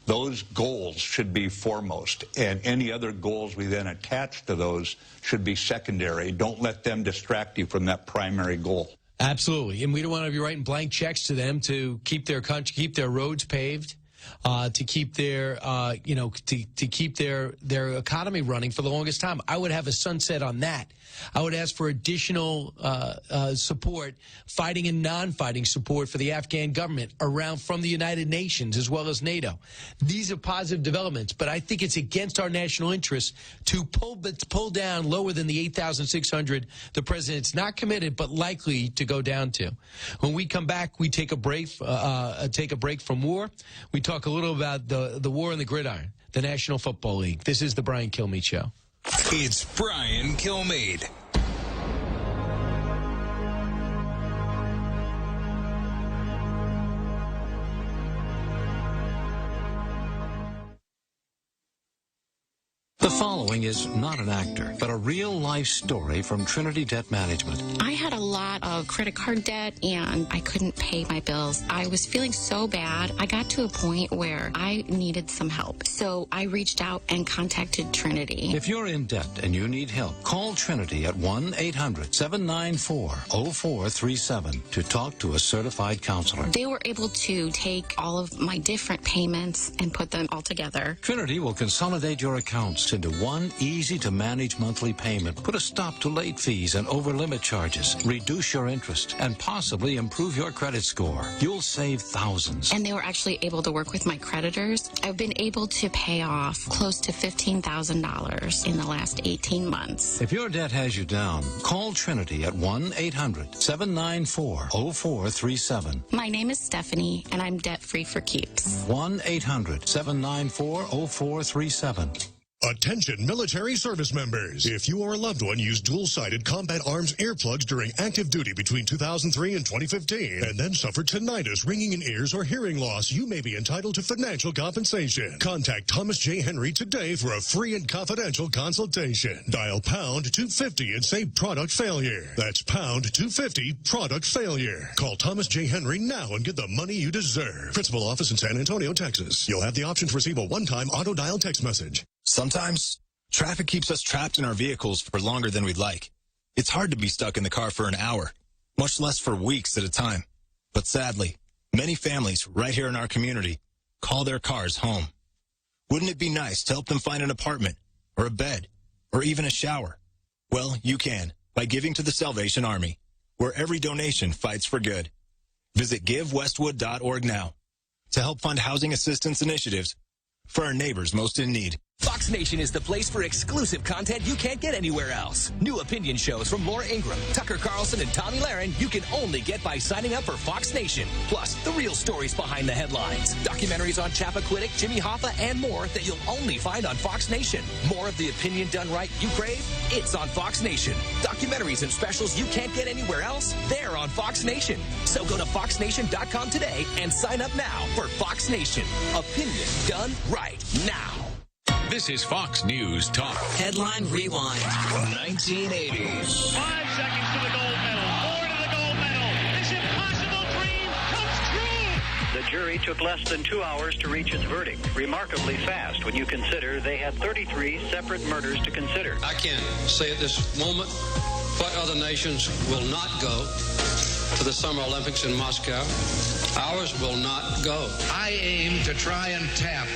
those goals should be foremost. And any other goals we then attach to those should be secondary. Don't let them distract you from that primary goal. Absolutely. And we don't want to be writing blank checks to them to keep their country, keep their roads paved, to keep their, to keep their economy running for the longest time. I would have a sunset on that. I would ask for additional support, fighting and non-fighting support for the Afghan government from the United Nations as well as NATO. These are positive developments, but I think it's against our national interests to pull down lower than the 8,600 the president's not committed but likely to go down to. When we come back, we take a break from war. We talk a little about the war in the gridiron, the National Football League. This is the Brian Kilmeade Show. It's Brian Kilmeade. The following is not an actor, but a real-life story from Trinity Debt Management. I had a lot of credit card debt, and I couldn't pay my bills. I was feeling so bad. I got to a point where I needed some help. So I reached out and contacted Trinity. If you're in debt and you need help, call Trinity at 1-800-794-0437 to talk to a certified counselor. They were able to take all of my different payments and put them all together. Trinity will consolidate your accounts into one easy-to-manage monthly payment, put a stop to late fees and over-limit charges, reduce your interest, and possibly improve your credit score. You'll save thousands. And they were actually able to work with my creditors. I've been able to pay off close to $15,000 in the last 18 months. If your debt has you down, call Trinity at 1-800-794-0437. My name is Stephanie, and I'm debt-free for keeps. 1-800-794-0437. Attention military service members. If you or a loved one used dual-sided combat arms earplugs during active duty between 2003 and 2015 and then suffered tinnitus, ringing in ears, or hearing loss, you may be entitled to financial compensation. Contact Thomas J. Henry today for a free and confidential consultation. Dial pound 250 and say product failure. That's pound 250 product failure. Call Thomas J. Henry now and get the money you deserve. Principal office in San Antonio, Texas. You'll have the option to receive a one-time auto-dial text message. Sometimes, traffic keeps us trapped in our vehicles for longer than we'd like. It's hard to be stuck in the car for an hour, much less for weeks at a time. But sadly, many families right here in our community call their cars home. Wouldn't it be nice to help them find an apartment, or a bed, or even a shower? Well, you can by giving to the Salvation Army, where every donation fights for good. Visit GiveWestwood.org now to help fund housing assistance initiatives for our neighbors most in need. Fox Nation is the place for exclusive content you can't get anywhere else. New opinion shows from Laura Ingraham, Tucker Carlson, and Tommy Lahren you can only get by signing up for Fox Nation. Plus, the real stories behind the headlines. Documentaries on Chappaquiddick, Jimmy Hoffa, and more that you'll only find on Fox Nation. More of the opinion done right you crave? It's on Fox Nation. Documentaries and specials you can't get anywhere else? They're on Fox Nation. So go to foxnation.com today and sign up now for Fox Nation. Opinion done right now. This is Fox News Talk. Headline Rewind. 1980s. 5 seconds to the gold medal. 4 to the gold medal. This impossible dream comes true. The jury took less than 2 hours to reach its verdict. Remarkably fast when you consider they had 33 separate murders to consider. I can't say at this moment what other nations will not go to the Summer Olympics in Moscow. Ours will not go. I aim to try and tap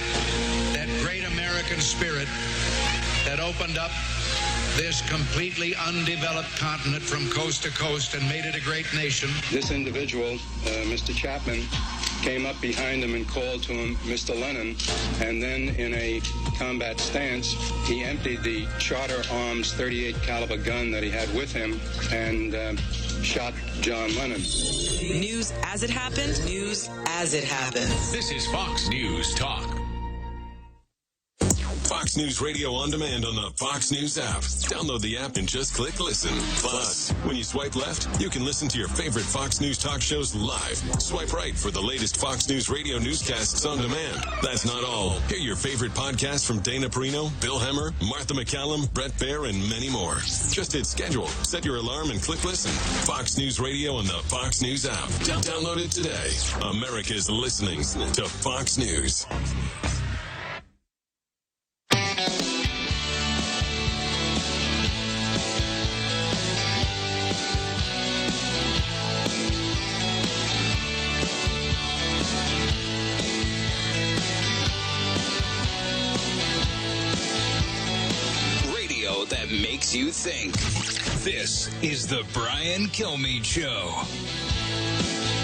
that great American spirit that opened up this completely undeveloped continent from coast to coast and made it a great nation. This individual, Mr. Chapman, came up behind him and called to him, Mr. Lennon, and then in a combat stance, he emptied the Charter Arms 38 caliber gun that he had with him and shot John Lennon. News as it happened, news as it happened. This is Fox News Talk. Fox Fox News Radio On Demand on the Fox News app. Download the app and just click listen. Plus, when you swipe left, you can listen to your favorite Fox News talk shows live. Swipe right for the latest Fox News Radio newscasts on demand. That's not all. Hear your favorite podcasts from Dana Perino, Bill Hemmer, Martha McCallum, Brett Baer, and many more. Just hit schedule, set your alarm, and click listen. Fox News Radio on the Fox News app. Download it today. America's listening to Fox News. Radio that makes you think. This is the Brian Kilmeade Show.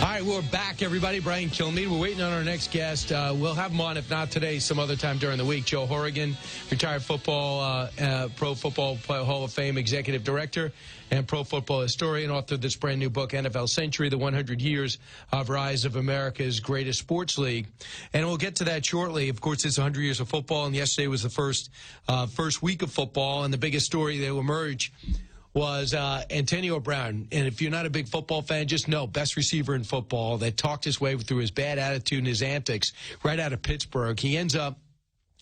All right, we're back, everybody. Brian Kilmeade. We're waiting on our next guest. We'll have him on, if not today, some other time during the week. Joe Horrigan, retired football, Pro Football Hall of Fame executive director and pro football historian, author of this brand new book, NFL Century, the 100 Years of Rise of America's Greatest Sports League. And we'll get to that shortly. Of course, it's 100 years of football, and yesterday was the first week of football, and the biggest story that will emerge was Antonio Brown. And if you're not a big football fan, just know, best receiver in football that talked his way through his bad attitude and his antics right out of Pittsburgh. He ends up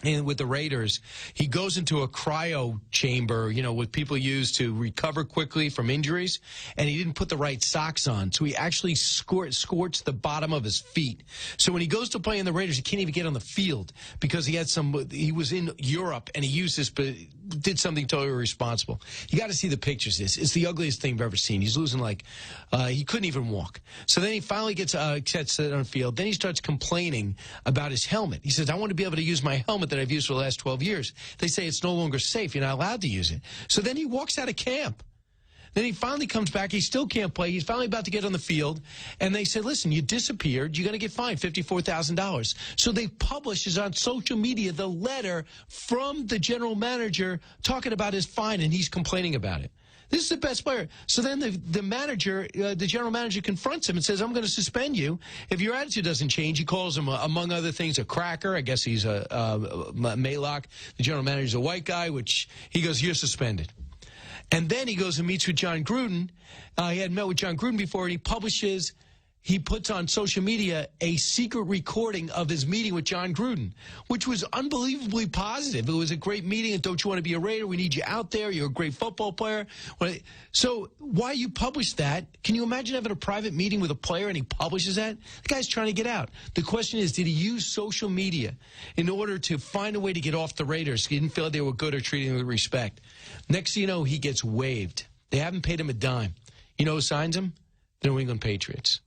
with the Raiders. He goes into a cryo chamber, what people use to recover quickly from injuries, and he didn't put the right socks on. So he actually scorched the bottom of his feet. So when he goes to play in the Raiders, he can't even get on the field because he was in Europe and he used this, but did something totally irresponsible. You got to see the pictures of this. It's the ugliest thing I've ever seen. He's losing he couldn't even walk. So then he finally gets on the field. Then he starts complaining about his helmet. He says, I want to be able to use my helmet that I've used for the last 12 years. They say it's no longer safe. You're not allowed to use it. So then he walks out of camp. Then he finally comes back. He still can't play. He's finally about to get on the field. And they said, listen, you disappeared. You're going to get fined $54,000. So they publishes on social media the letter from the general manager talking about his fine, and he's complaining about it. This is the best player. So then the general manager confronts him and says, I'm going to suspend you if your attitude doesn't change. He calls him, among other things, a cracker. I guess he's a Maylock. The general manager's a white guy, which he goes, you're suspended. And then he goes and meets with John Gruden. He had met with John Gruden before, and he puts on social media a secret recording of his meeting with John Gruden, which was unbelievably positive. It was a great meeting, and don't you want to be a Raider? We need you out there. You're a great football player. So why you publish that? Can you imagine having a private meeting with a player and he publishes that? The guy's trying to get out. The question is, did he use social media in order to find a way to get off the Raiders? He didn't feel they were good or treating him with respect. Next thing you know, he gets waived. They haven't paid him a dime. You know who signs him? The New England Patriots.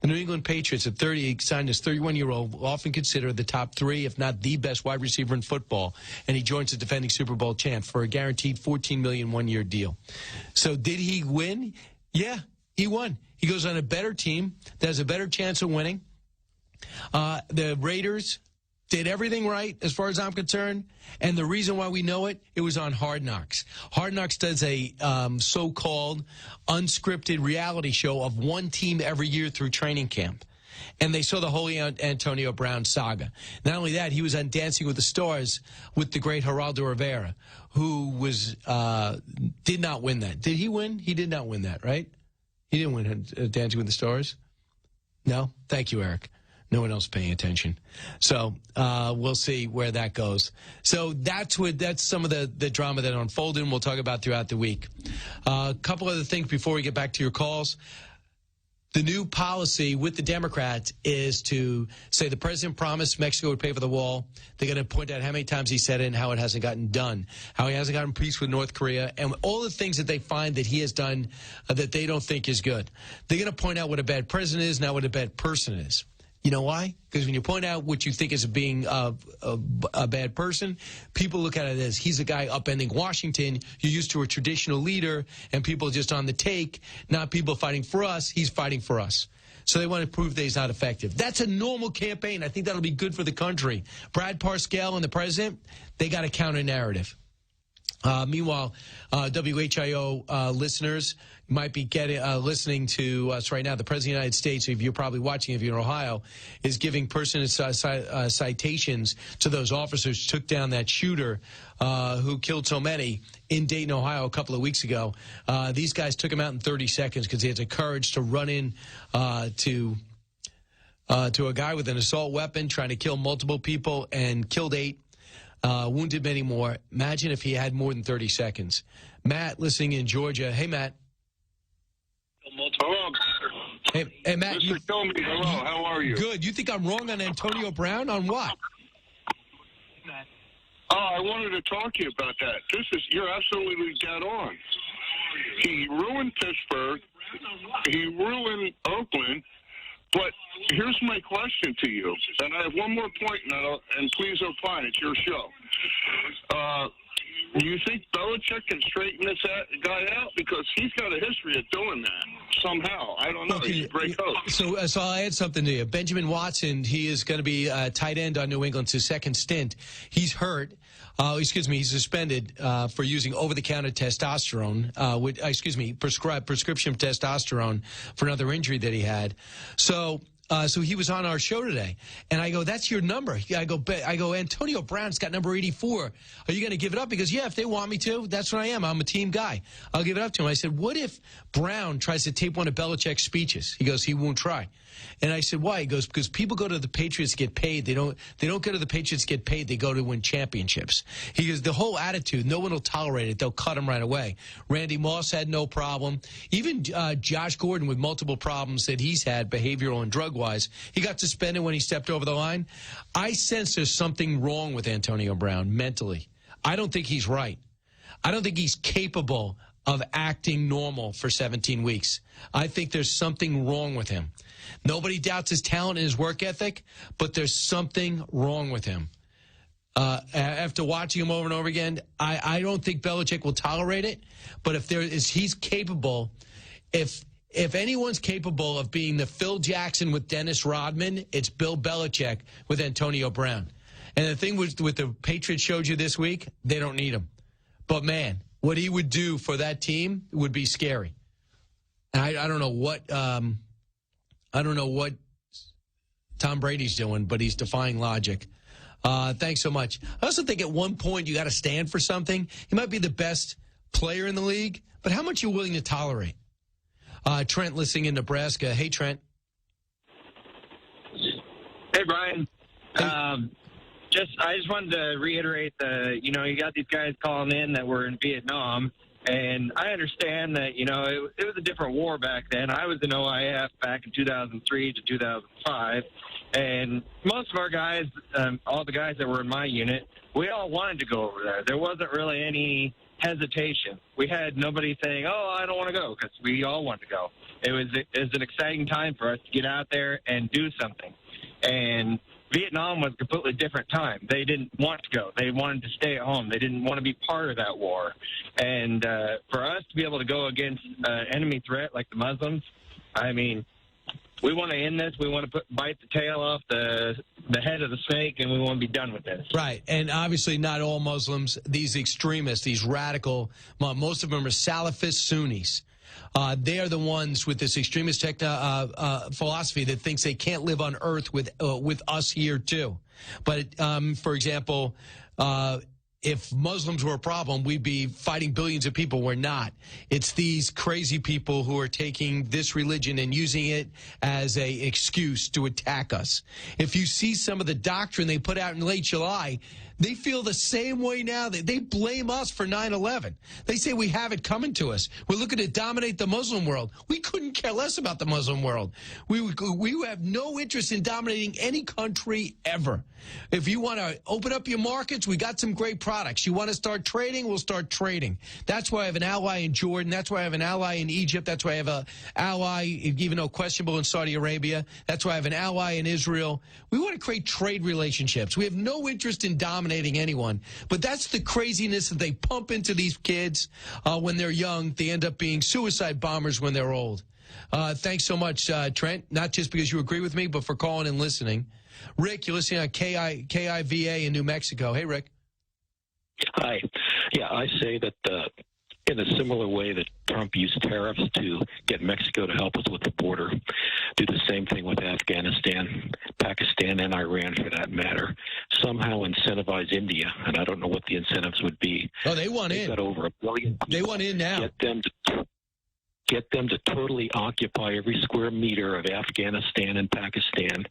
The New England Patriots at 30 signed this 31-year-old, often considered the top three, if not the best wide receiver in football, and he joins the defending Super Bowl champ for a guaranteed $14 million one-year deal. So did he win? Yeah, he won. He goes on a better team that has a better chance of winning. The Raiders did everything right, as far as I'm concerned. And the reason why we know it was on Hard Knocks. Hard Knocks does a so-called unscripted reality show of one team every year through training camp. And they saw the whole Antonio Brown saga. Not only that, he was on Dancing with the Stars with the great Geraldo Rivera, who did not win that. Did he win? He did not win that, right? He didn't win Dancing with the Stars? No? Thank you, Eric. No one else paying attention. So we'll see where that goes. So that's some of the drama that unfolded, and we'll talk about throughout the week. A couple other things before we get back to your calls. The new policy with the Democrats is to say the president promised Mexico would pay for the wall. They're going to point out how many times he said it and how it hasn't gotten done, how he hasn't gotten peace with North Korea, and all the things that they find that he has done that they don't think is good. They're going to point out what a bad president is, not what a bad person is. You know why? Because when you point out what you think is being a bad person, people look at it as he's a guy upending Washington. You're used to a traditional leader, and people are just on the take, not people fighting for us. He's fighting for us. So they want to prove that he's not effective. That's a normal campaign. I think that'll be good for the country. Brad Parscale and the president, they got a counter narrative. Meanwhile, WHIO listeners might be listening to us right now. The President of the United States, if you're probably watching, if you're in Ohio, is giving citations to those officers who took down that shooter who killed so many in Dayton, Ohio, a couple of weeks ago. These guys took him out in 30 seconds because he had the courage to run in to a guy with an assault weapon, trying to kill multiple people, and killed 8. Wounded many more. Imagine if he had more than 30 seconds. Matt, listening in Georgia. Hey, Matt. Hello. Hey Matt. Mr. Comey, hello. How are you? Good. You think I'm wrong on Antonio Brown? On what? Oh, I wanted to talk to you about that. You're absolutely dead on. He ruined Pittsburgh. He ruined Oakland. But here's my question to you, and I have one more point, and please opine. It's your show. Do you think Belichick can straighten this guy out? Because he's got a history of doing that somehow. I don't know. He's a great coach. So I'll add something to you. Benjamin Watson, he is going to be tight end on New England's his second stint. He's hurt. He's suspended for using over-the-counter testosterone, prescription testosterone for another injury that he had. So he was on our show today, and I go, "That's your number." I go, Antonio Brown's got number 84. Are you going to give it up? He goes, "Yeah, if they want me to, that's what I am. I'm a team guy. I'll give it up to him." I said, "What if Brown tries to tape one of Belichick's speeches?" He goes, "He won't try." And I said, "Why?" He goes, "Because people go to the Patriots to get paid. They don't go to the Patriots to get paid. They go to win championships." He goes, "The whole attitude, no one will tolerate it. They'll cut him right away." Randy Moss had no problem. Even Josh Gordon, with multiple problems that he's had, behavioral and drug-wise, he got suspended when he stepped over the line. I sense there's something wrong with Antonio Brown mentally. I don't think he's right. I don't think he's capable of acting normal for 17 weeks. I think there's something wrong with him. Nobody doubts his talent and his work ethic, but there's something wrong with him. After watching him over and over again, I don't think Belichick will tolerate it, but he's capable, if anyone's capable of being the Phil Jackson with Dennis Rodman, it's Bill Belichick with Antonio Brown. And the thing with the Patriots showed you this week, they don't need him. But, man, what he would do for that team would be scary. And I don't know what Tom Brady's doing, but he's defying logic. Thanks so much. I also think at one point you got to stand for something. He might be the best player in the league, but how much are you willing to tolerate? Trent listening in Nebraska. Hey, Trent. Hey, Brian. I just wanted to reiterate you got these guys calling in that were in Vietnam, and I understand that, it was a different war back then. I was in OIF back in 2003 to 2005, and most of our guys, all the guys that were in my unit, we all wanted to go over there. There wasn't really any hesitation. We had nobody saying, "Oh, I don't want to go," because we all wanted to go. It was an exciting time for us to get out there and do something. And Vietnam was a completely different time. They didn't want to go. They wanted to stay at home. They didn't want to be part of that war. And for us to be able to go against an enemy threat like the Muslims, I mean, we want to end this. We want to bite the tail off the head of the snake, and we want to be done with this. Right. And obviously not all Muslims, these extremists, these radical, most of them are Salafist Sunnis. They are the ones with this extremist philosophy that thinks they can't live on Earth with us here, too. But, for example, if Muslims were a problem, we'd be fighting billions of people. We're not. It's these crazy people who are taking this religion and using it as an excuse to attack us. If you see some of the doctrine they put out in late July, they feel the same way now. They blame us for 9/11. They say we have it coming to us. We're looking to dominate the Muslim world. We couldn't care less about the Muslim world. We have no interest in dominating any country ever. If you want to open up your markets, we got some great products. You want to start trading, we'll start trading. That's why I have an ally in Jordan. That's why I have an ally in Egypt. That's why I have an ally, even though questionable, in Saudi Arabia. That's why I have an ally in Israel. We want to create trade relationships. We have no interest in dominating anyone. But that's the craziness that they pump into these kids when they're young. They end up being suicide bombers when they're old. Thanks so much, Trent, not just because you agree with me, but for calling and listening. Rick, you're listening on KIVA in New Mexico. Hey, Rick. Hi. Yeah, I say that in a similar way that Trump used tariffs to get Mexico to help us with the border, do the same thing with Afghanistan, Pakistan, and Iran for that matter. Somehow incentivize India, and I don't know what the incentives would be. Oh, they want in. They've got over 1 billion. They want in now. Get them to totally occupy every square meter of Afghanistan and Pakistan.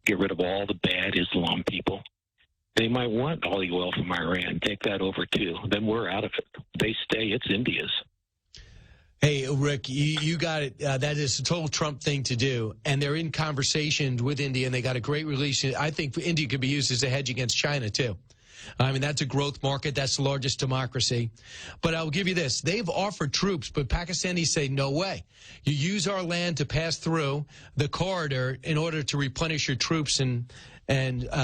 Get rid of all the bad Islam people. They might want all the oil from Iran. Take that over, too. Then we're out of it. They stay. It's India's. Hey, Rick, you got it. That is a total Trump thing to do. And they're in conversation with India, and they got a great relation. I think India could be used as a hedge against China, too. I mean, that's a growth market. That's the largest democracy. But I'll give you this. They've offered troops, but Pakistanis say, no way. You use our land to pass through the corridor in order to replenish your troops and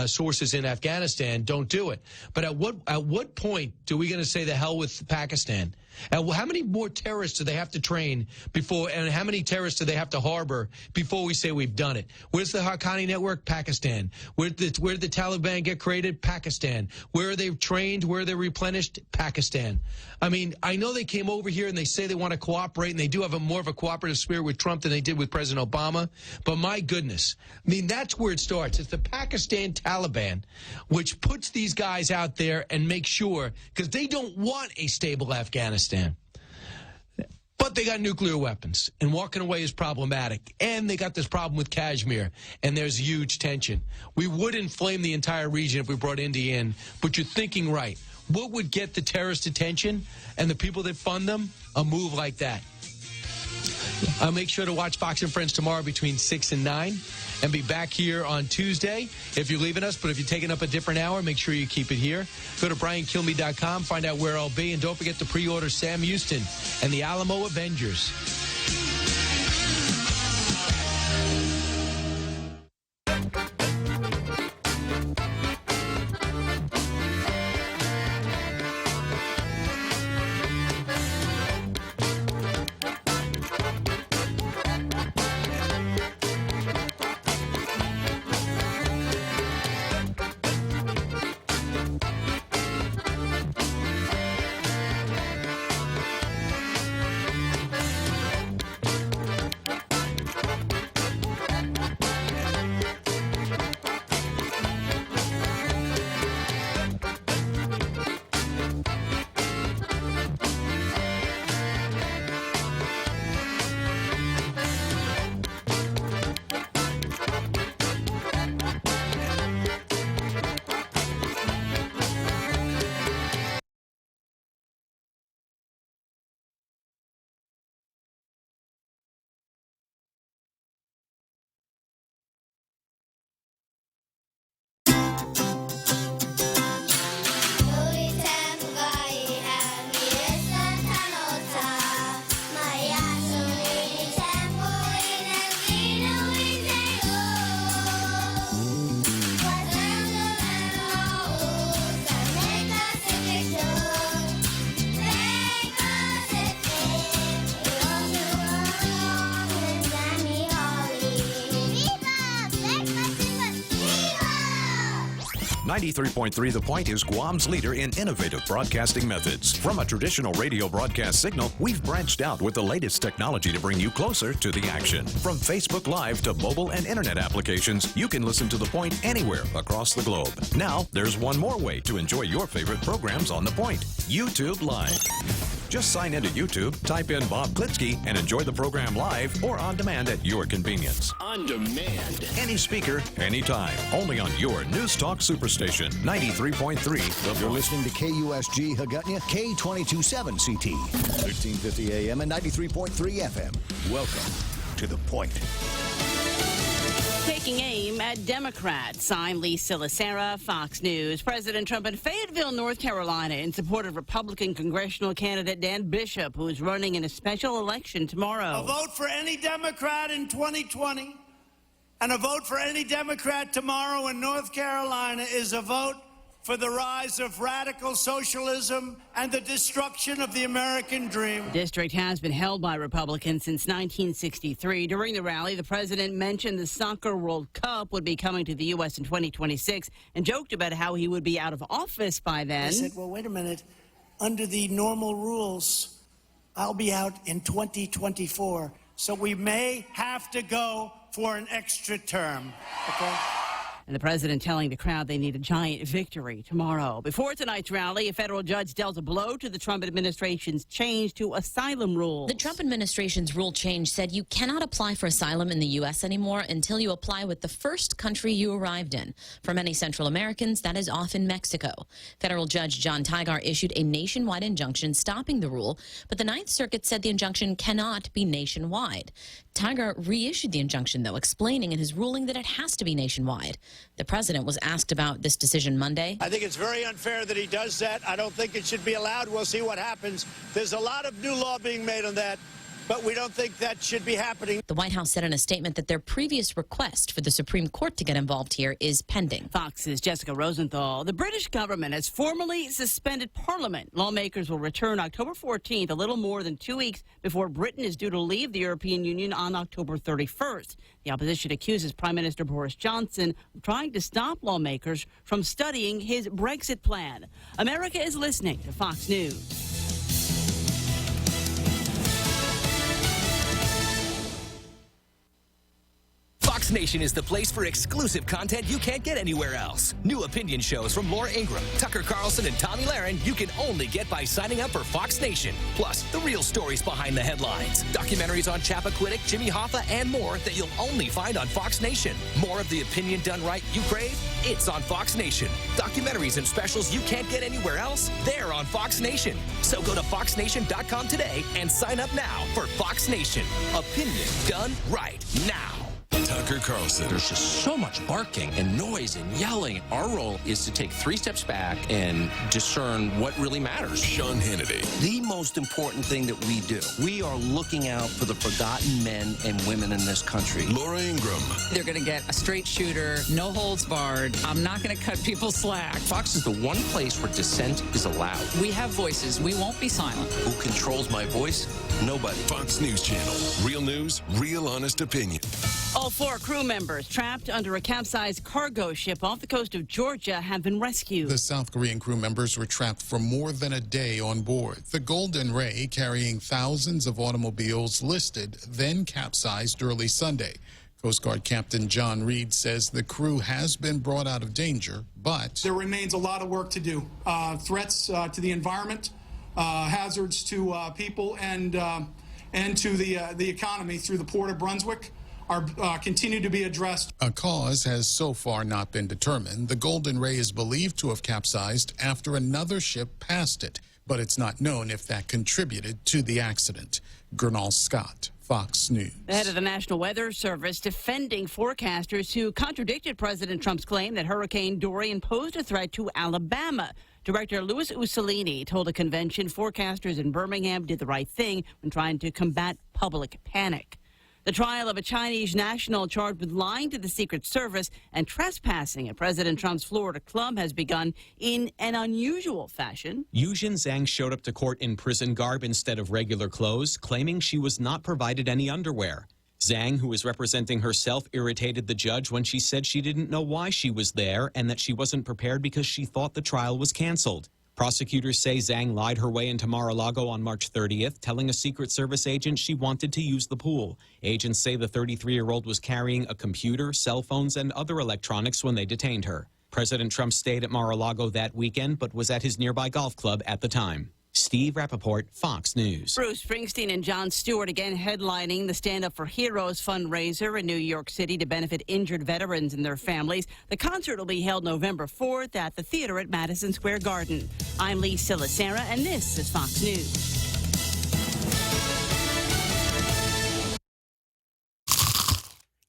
sources in Afghanistan. Don't do it. But at what point do we going to say the hell with Pakistan? How many more terrorists do they have to train before, and how many terrorists do they have to harbor before we say we've done it? Where's the Haqqani network? Pakistan. Where did the Taliban get created? Pakistan. Where are they trained? Where are they replenished? Pakistan. I mean, I know they came over here and they say they want to cooperate, and they do have more of a cooperative spirit with Trump than they did with President Obama. But my goodness, I mean, that's where it starts. It's the Pakistan Taliban, which puts these guys out there and makes sure, because they don't want a stable Afghanistan. But they got nuclear weapons, and walking away is problematic. And they got this problem with Kashmir, and there's huge tension. We would inflame the entire region if we brought India in, but you're thinking right. What would get the terrorist attention and the people that fund them? A move like that. I'll make sure to watch Fox and Friends tomorrow between 6 and 9 and be back here on Tuesday if you're leaving us. But if you're taking up a different hour, make sure you keep it here. Go to BrianKilmeade.com, find out where I'll be, and don't forget to pre-order Sam Houston and the Alamo Avengers. .3 The Point is Guam's leader in innovative broadcasting methods. From a traditional radio broadcast signal, we've branched out with the latest technology to bring you closer to the action. From Facebook Live to mobile and internet applications, you can listen to The Point anywhere across the globe. Now, there's one more way to enjoy your favorite programs on The Point: YouTube Live. Just sign into YouTube, type in Bob Klitsky, and enjoy the program live or on demand at your convenience. On demand. Any speaker, anytime. Only on your News Talk Superstation, 93.3. You're listening to KUSG Hagutnia, K227 CT, 1350 AM and 93.3 FM. Welcome to The Point. Taking aim at Democrats. I'm Lisa Lacera, Fox News. President Trump in Fayetteville, North Carolina, in support of Republican congressional candidate Dan Bishop, who is running in a special election tomorrow. A vote for any Democrat in 2020 and a vote for any Democrat tomorrow in North Carolina is a vote for the rise of radical socialism and the destruction of the American dream. The district has been held by Republicans since 1963. During the rally, the president mentioned the Soccer World Cup would be coming to the U.S. in 2026 and joked about how he would be out of office by then. I said, well, wait a minute. Under the normal rules, I'll be out in 2024. So we may have to go for an extra term. Okay? And the president telling the crowd they need a giant victory tomorrow. Before tonight's rally, a federal judge dealt a blow to the Trump administration's change to asylum rules. The Trump administration's rule change said you cannot apply for asylum in the U.S. anymore until you apply with the first country you arrived in. For many Central Americans, that is often Mexico. Federal Judge John Tigar issued a nationwide injunction stopping the rule, but the Ninth Circuit said the injunction cannot be nationwide. Tigar reissued the injunction, though, explaining in his ruling that it has to be nationwide. The president was asked about this decision Monday. I think it's very unfair that he does that. I don't think it should be allowed. We'll see what happens. There's a lot of new law being made on that, but we don't think that should be happening. The White House said in a statement that their previous request for the Supreme Court to get involved here is pending. Fox's Jessica Rosenthal. The British government has formally suspended Parliament. Lawmakers will return October 14th, a little more than 2 weeks before Britain is due to leave the European Union on October 31st. The opposition accuses Prime Minister Boris Johnson of trying to stop lawmakers from studying his Brexit plan. America is listening to Fox News. Fox Nation is the place for exclusive content you can't get anywhere else. New opinion shows from Laura Ingraham, Tucker Carlson, and Tommy Lahren you can only get by signing up for Fox Nation. Plus, the real stories behind the headlines. Documentaries on Chappaquiddick, Jimmy Hoffa, and more that you'll only find on Fox Nation. More of the opinion done right you crave? It's on Fox Nation. Documentaries and specials you can't get anywhere else? They're on Fox Nation. So go to foxnation.com today and sign up now for Fox Nation. Opinion done right now. Tucker Carlson. There's just so much barking and noise and yelling. Our role is to take 3 steps back and discern what really matters. Sean Hannity. The most important thing that we do, we are looking out for the forgotten men and women in this country. Laura Ingraham. They're going to get a straight shooter, no holds barred. I'm not going to cut people slack. Fox is the one place where dissent is allowed. We have voices. We won't be silent. Who controls my voice? Nobody. Fox News Channel. Real news, real honest opinion. All 4 crew members trapped under a capsized cargo ship off the coast of Georgia have been rescued. The South Korean crew members were trapped for more than a day on board. The Golden Ray, carrying thousands of automobiles listed, then capsized early Sunday. Coast Guard Captain John Reed says the crew has been brought out of danger, but there remains a lot of work to do. Threats to the environment, hazards to people, and to the economy through the Port of Brunswick are continue to be addressed. A cause has so far not been determined. The Golden Ray is believed to have capsized after another ship passed it, but it's not known if that contributed to the accident. Gernal Scott, Fox News. The head of the National Weather Service defending forecasters who contradicted President Trump's claim that Hurricane Dorian posed a threat to Alabama. Director Louis Ussolini told a convention forecasters in Birmingham did the right thing when trying to combat public panic. The trial of a Chinese national charged with lying to the Secret Service and trespassing at President Trump's Florida club has begun in an unusual fashion. Yujin Zhang showed up to court in prison garb instead of regular clothes, claiming she was not provided any underwear. Zhang, who was representing herself, irritated the judge when she said she didn't know why she was there and that she wasn't prepared because she thought the trial was canceled. Prosecutors say Zhang lied her way into Mar-a-Lago on March 30th, telling a Secret Service agent she wanted to use the pool. Agents say the 33-year-old was carrying a computer, cell phones, and other electronics when they detained her. President Trump stayed at Mar-a-Lago that weekend, but was at his nearby golf club at the time. Steve Rappaport, Fox News. Bruce Springsteen and Jon Stewart again headlining the Stand Up for Heroes fundraiser in New York City to benefit injured veterans and their families. The concert will be held November 4th at the theater at Madison Square Garden. I'm Lee Silasera, and this is Fox News.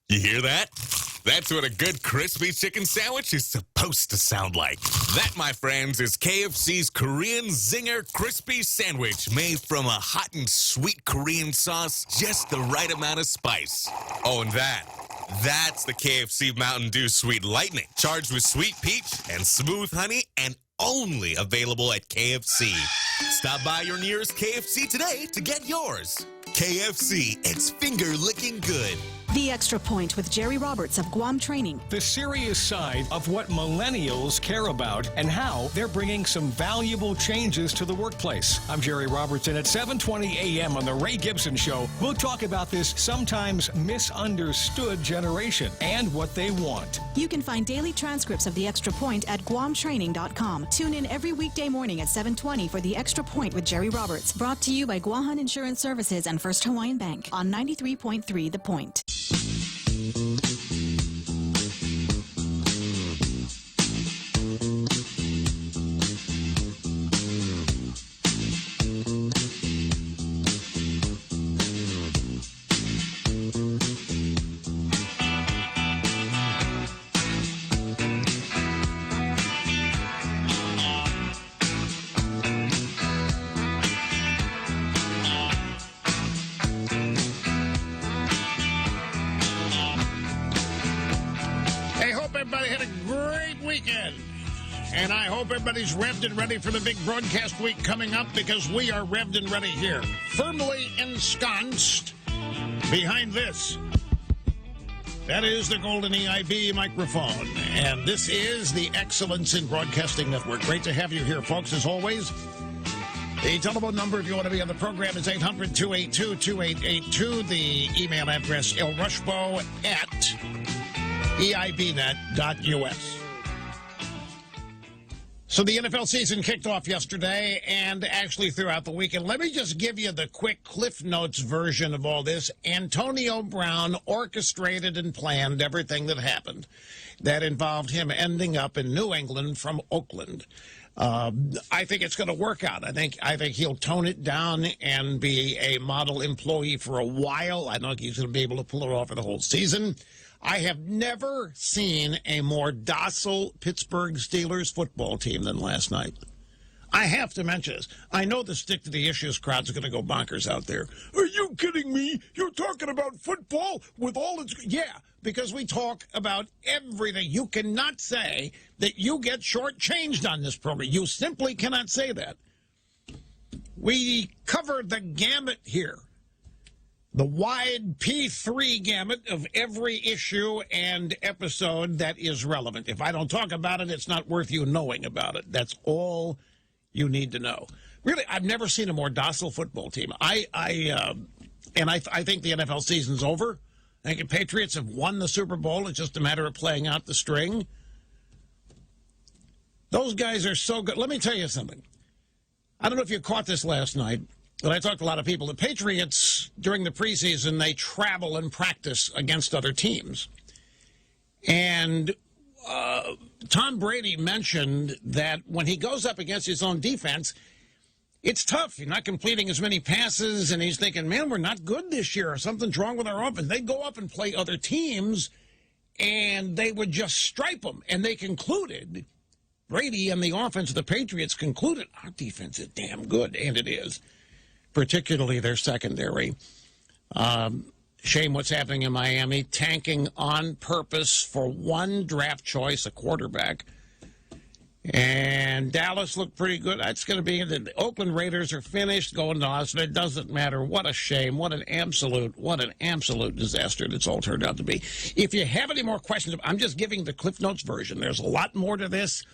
You hear that? That's what a good crispy chicken sandwich is supposed to sound like. That, my friends, is KFC's Korean Zinger Crispy Sandwich, made from a hot and sweet Korean sauce, just the right amount of spice. Oh, and that That's the KFC Mountain Dew Sweet Lightning, charged with sweet peach and smooth honey and only available at KFC. Stop by your nearest KFC today to get yours. KFC, it's finger-licking good. The Extra Point with Jerry Roberts of Guam Training. The serious side of what millennials care about and how they're bringing some valuable changes to the workplace. I'm Jerry Roberts, and at 7:20 a.m. on The Ray Gibson Show, we'll talk about this sometimes misunderstood generation and what they want. You can find daily transcripts of The Extra Point at guamtraining.com. Tune in every weekday morning at 7:20 for The Extra Point with Jerry Roberts. Brought to you by Guahan Insurance Services and First Hawaiian Bank on 93.3 The Point. And I hope everybody's revved and ready for the big broadcast week coming up, because we are revved and ready here. Firmly ensconced behind this. That is the golden EIB microphone. And this is the Excellence in Broadcasting Network. Great to have you here, folks, as always. The telephone number, if you want to be on the program, is 800-282-2882. The email address, lrushbo@eibnet.us. So the NFL season kicked off yesterday and actually throughout the weekend. Let me just give you the quick Cliff Notes version of all this. Antonio Brown orchestrated and planned everything that happened that involved him ending up in New England from Oakland. I think it's going to work out. I think he'll tone it down and be a model employee for a while. I don't think he's going to be able to pull it off for the whole season. I have never seen a more docile Pittsburgh Steelers football team than last night. I have to mention this. I know the stick to the issues crowd's going to go bonkers out there. Are you kidding me? You're talking about football with all its... Yeah, because we talk about everything. You cannot say that you get shortchanged on this program. You simply cannot say that. We covered the gamut here. The wide P3 gamut of every issue and episode that is relevant. If I don't talk about it, it's not worth you knowing about it. That's all you need to know. Really, I've never seen a more docile football team. I think the NFL season's over. I think the Patriots have won the Super Bowl. It's just a matter of playing out the string. Those guys are so good. Let me tell you something. I don't know if you caught this last night, but I talked to a lot of people. The Patriots, during the preseason, they travel and practice against other teams. And Tom Brady mentioned that when he goes up against his own defense, it's tough. You're not completing as many passes, and he's thinking, man, we're not good this year. Something's wrong with our offense. They go up and play other teams, and they would just stripe them. And they concluded, Brady and the offense of the Patriots concluded, our defense is damn good, and it is. Particularly their secondary. Shame what's happening in Miami, tanking on purpose for one draft choice, a quarterback. And Dallas looked pretty good. That's going to be the Oakland Raiders are finished going to Austin. It doesn't matter. What a shame. What an absolute disaster it's all turned out to be. If you have any more questions, I'm just giving the Cliff Notes version. There's a lot more to this.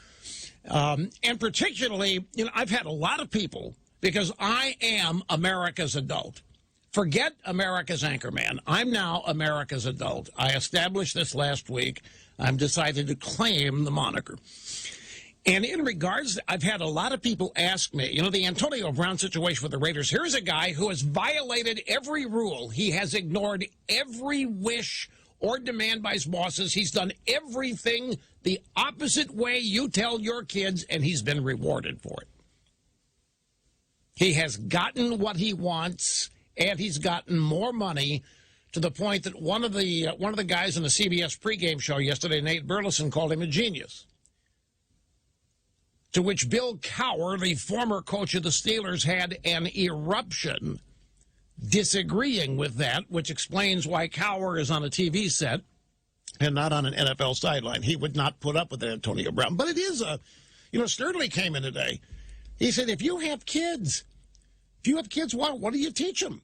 And particularly, I've had a lot of people, because I am America's adult. Forget America's anchorman. I'm now America's adult. I established this last week. I've decided to claim the moniker. And in regards, I've had a lot of people ask me, the Antonio Brown situation with the Raiders. Here's a guy who has violated every rule. He has ignored every wish or demand by his bosses. He's done everything the opposite way you tell your kids, and he's been rewarded for it. He has gotten what he wants, and he's gotten more money, to the point that one of the guys in the CBS pregame show yesterday, Nate Burleson, called him a genius. To which Bill Cowher, the former coach of the Steelers, had an eruption disagreeing with that, which explains why Cowher is on a TV set and not on an NFL sideline. He would not put up with Antonio Brown. But it is Sternly came in today. He said, if you have kids, what do you teach them?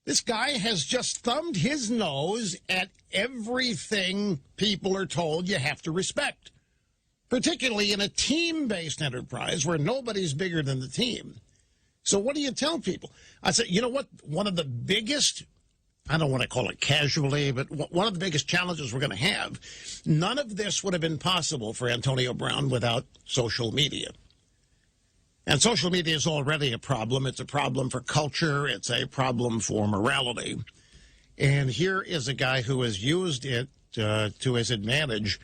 This guy has just thumbed his nose at everything people are told you have to respect, particularly in a team-based enterprise where nobody's bigger than the team. So what do you tell people? I said, you know what? One of the biggest, I don't want to call it casualty, but one of the biggest challenges we're going to have, none of this would have been possible for Antonio Brown without social media. And social media is already a problem. It's a problem for culture. It's a problem for morality. And here is a guy who has used it to his advantage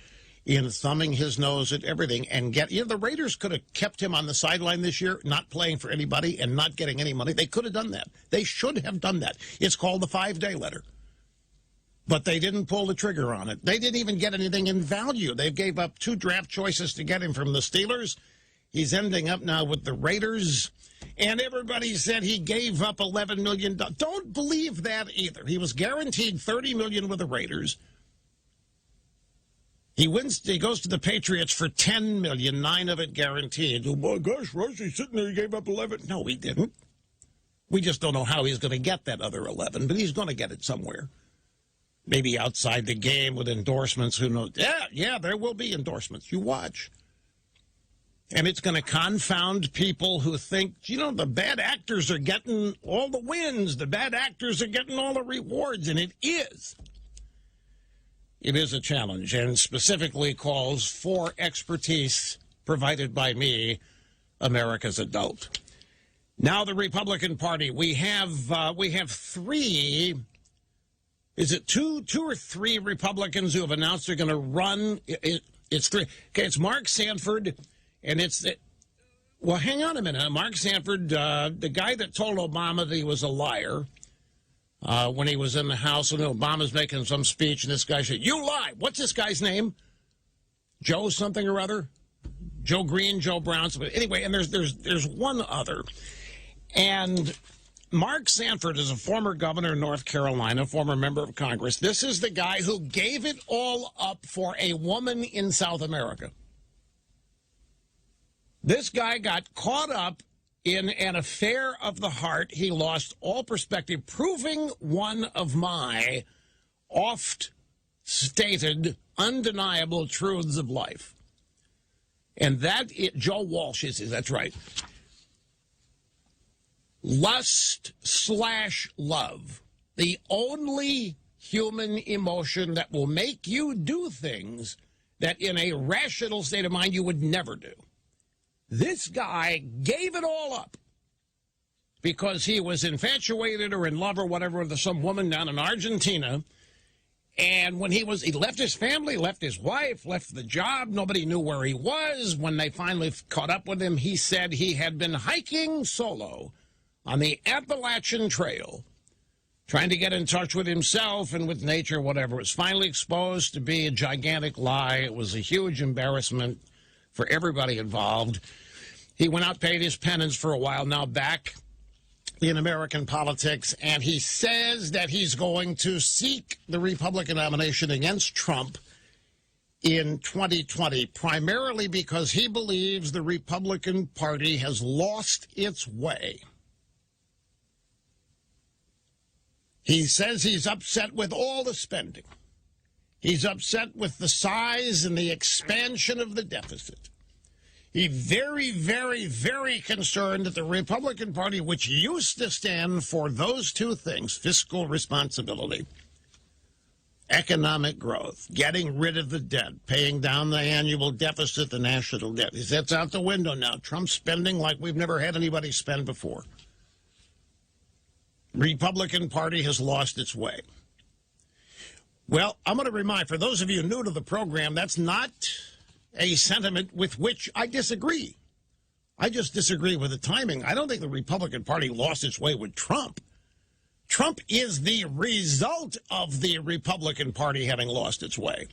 in thumbing his nose at everything. And the Raiders could have kept him on the sideline this year, not playing for anybody and not getting any money. They could have done that. They should have done that. It's called the 5-day letter. But they didn't pull the trigger on it. They didn't even get anything in value. They gave up 2 draft choices to get him from the Steelers. He's ending up now with the Raiders, and everybody said he gave up $11 million. Don't believe that either. He was guaranteed $30 million with the Raiders. He goes to the Patriots for $10 million, 9 of it guaranteed. Oh my gosh, Rush, he's sitting there, he gave up 11. No, he didn't. We just don't know how he's going to get that other 11, but he's going to get it somewhere. Maybe outside the game with endorsements, who knows? Yeah, there will be endorsements. You watch. And it's going to confound people who think, the bad actors are getting all the wins. The bad actors are getting all the rewards. And it is. It is a challenge, and specifically calls for expertise provided by me, America's adult. Now the Republican Party. We have 3. Is it two or three Republicans who have announced they're going to run? It's 3. Okay, it's Mark Sanford. And hang on a minute. Mark Sanford, the guy that told Obama that he was a liar when he was in the House, and Obama's making some speech, and this guy said, "You lie." What's this guy's name? Joe something or other? Joe Green, Joe Brown. But anyway, and there's one other. And Mark Sanford is a former governor of North Carolina, former member of Congress. This is the guy who gave it all up for a woman in South America. This guy got caught up in an affair of the heart. He lost all perspective, proving one of my oft-stated, undeniable truths of life. And Joe Walsh that's right. Lust/love, the only human emotion that will make you do things that in a rational state of mind you would never do. This guy gave it all up because he was infatuated or in love or whatever with some woman down in Argentina. And when he left his family, left his wife, left the job, nobody knew where he was. When they finally caught up with him, he said he had been hiking solo on the Appalachian Trail, trying to get in touch with himself and with nature, whatever. It was finally exposed to be a gigantic lie. It was a huge embarrassment for everybody involved. He went out, paid his penance for a while, now back in American politics, and he says that he's going to seek the Republican nomination against Trump in 2020, primarily because he believes the Republican Party has lost its way. He says he's upset with all the spending. He's upset with the size and the expansion of the deficit. He's very, very, very concerned that the Republican Party, which used to stand for those two things, fiscal responsibility, economic growth, getting rid of the debt, paying down the annual deficit, the national debt. He says that's out the window now. Trump's spending like we've never had anybody spend before. Republican Party has lost its way. Well, I'm going to remind, for those of you new to the program, that's not a sentiment with which I disagree. I just disagree with the timing. I don't think the Republican Party lost its way with Trump. Trump is the result of the Republican Party having lost its way.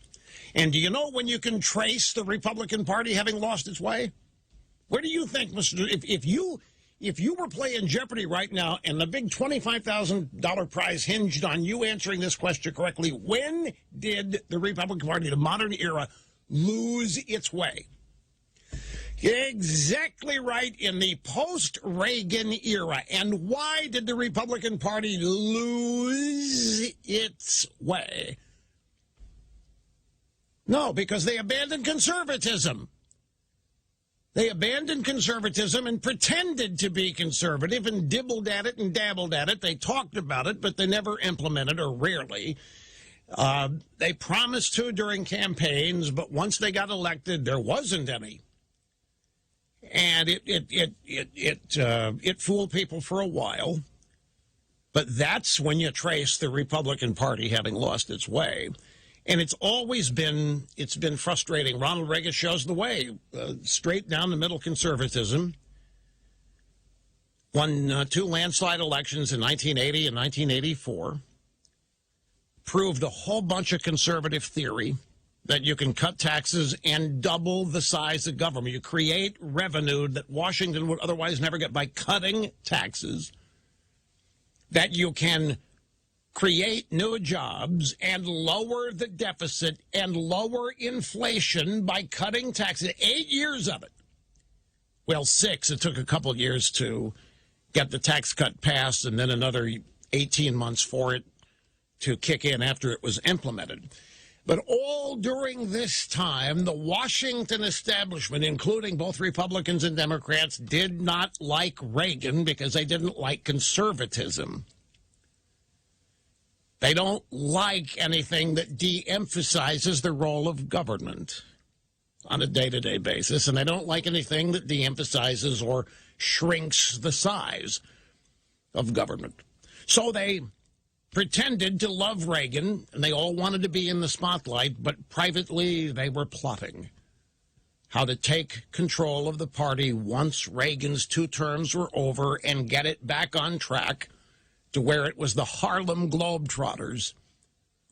And do you know when you can trace the Republican Party having lost its way? Where do you think, if you were playing Jeopardy right now and the big $25,000 prize hinged on you answering this question correctly, when did the Republican Party, the modern era, lose its way? Exactly right, in the post-Reagan era. And why did the Republican Party lose its way? No, because they abandoned conservatism. They abandoned conservatism and pretended to be conservative and dibbled at it and dabbled at it. They talked about it, but they never implemented, or rarely. They promised to during campaigns, but once they got elected, there wasn't any. And it fooled people for a while. But that's when you trace the Republican Party having lost its way. And it's been frustrating. Ronald Reagan shows the way, straight down the middle conservatism. Won 2 landslide elections in 1980 and 1984. Proved a whole bunch of conservative theory that you can cut taxes and double the size of government. You create revenue that Washington would otherwise never get by cutting taxes. That you can create new jobs and lower the deficit and lower inflation by cutting taxes. 8 years of it. Well, 6. It took a couple of years to get the tax cut passed and then another 18 months for it to kick in after it was implemented. But all during this time, the Washington establishment, including both Republicans and Democrats, did not like Reagan because they didn't like conservatism. They don't like anything that de-emphasizes the role of government on a day-to-day basis, and they don't like anything that de-emphasizes or shrinks the size of government. So they pretended to love Reagan, and they all wanted to be in the spotlight, but privately they were plotting how to take control of the party once Reagan's 2 terms were over and get it back on track to where it was the Harlem Globetrotters.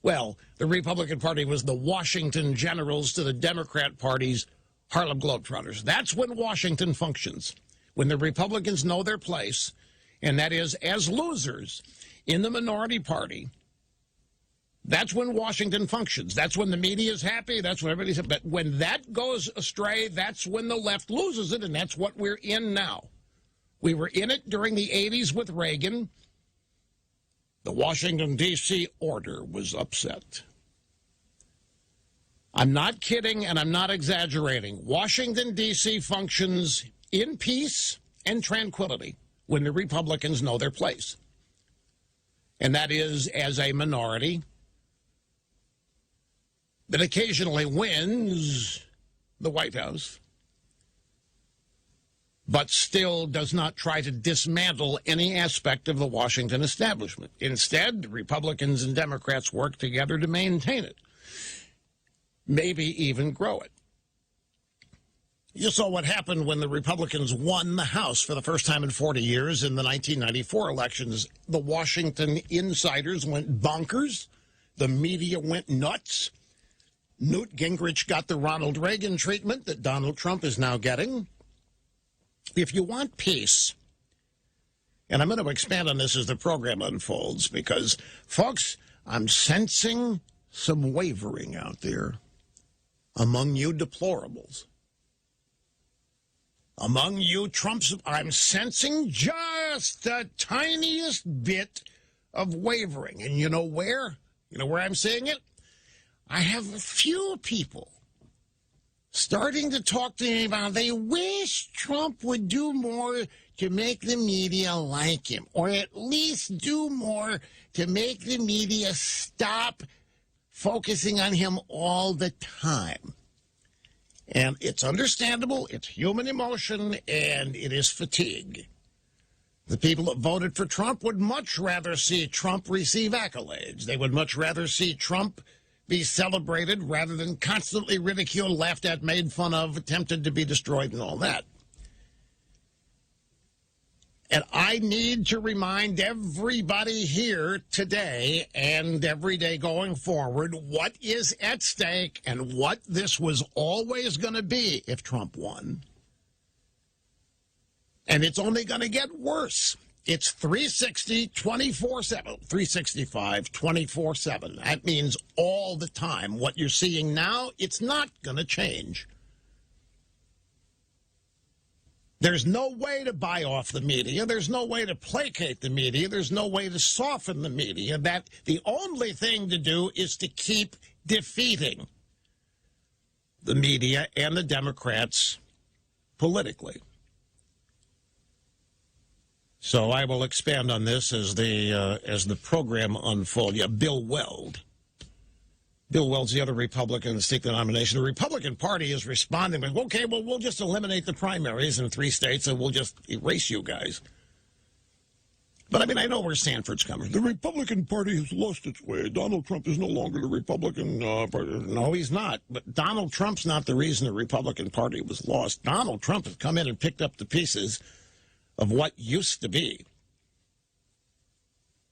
Well, the Republican Party was the Washington Generals to the Democrat Party's Harlem Globetrotters. That's when Washington functions, when the Republicans know their place, and that is as losers in the minority party. That's when Washington functions. That's when the media is happy. That's when everybody's happy. But when that goes astray, that's when the left loses it, and that's what we're in now. We were in it during the 80s with Reagan. The Washington, D.C. order was upset. I'm not kidding, and I'm not exaggerating. Washington, D.C. functions in peace and tranquility when the Republicans know their place. And that is as a minority that occasionally wins the White House, but still does not try to dismantle any aspect of the Washington establishment. Instead, Republicans and Democrats work together to maintain it, maybe even grow it. You saw what happened when the Republicans won the House for the first time in 40 years in the 1994 elections. The Washington insiders went bonkers. The media went nuts. Newt Gingrich got the Ronald Reagan treatment that Donald Trump is now getting. If you want peace, and I'm going to expand on this as the program unfolds, because, folks, I'm sensing some wavering out there among you deplorables. Among you Trumps, I'm sensing just the tiniest bit of wavering. And you know where? You know where I'm seeing it? I have a few people starting to talk to me about they wish Trump would do more to make the media like him, or at least do more to make the media stop focusing on him all the time. And it's understandable, it's human emotion, and it is fatigue. The people that voted for Trump would much rather see Trump receive accolades. They would much rather see Trump be celebrated rather than constantly ridiculed, laughed at, made fun of, attempted to be destroyed, and all that. And I need to remind everybody here today and every day going forward what is at stake and what this was always going to be if Trump won. And it's only going to get worse. It's 360, 24/7, 365, 24/7. That means all the time. What you're seeing now, it's not going to change. There's no way to buy off the media. There's no way to placate the media. There's no way to soften the media. That the only thing to do is to keep defeating the media and the Democrats politically. So I will expand on this as the program unfolds. Yeah, Bill Weld. Bill Weld's the other Republican to seek the nomination. The Republican Party is responding with, okay, well, we'll just eliminate the primaries in 3 states and we'll just erase you guys. But, I mean, I know where Sanford's coming. The Republican Party has lost its way. Donald Trump is no longer the Republican Party. No, he's not. But Donald Trump's not the reason the Republican Party was lost. Donald Trump has come in and picked up the pieces of what used to be.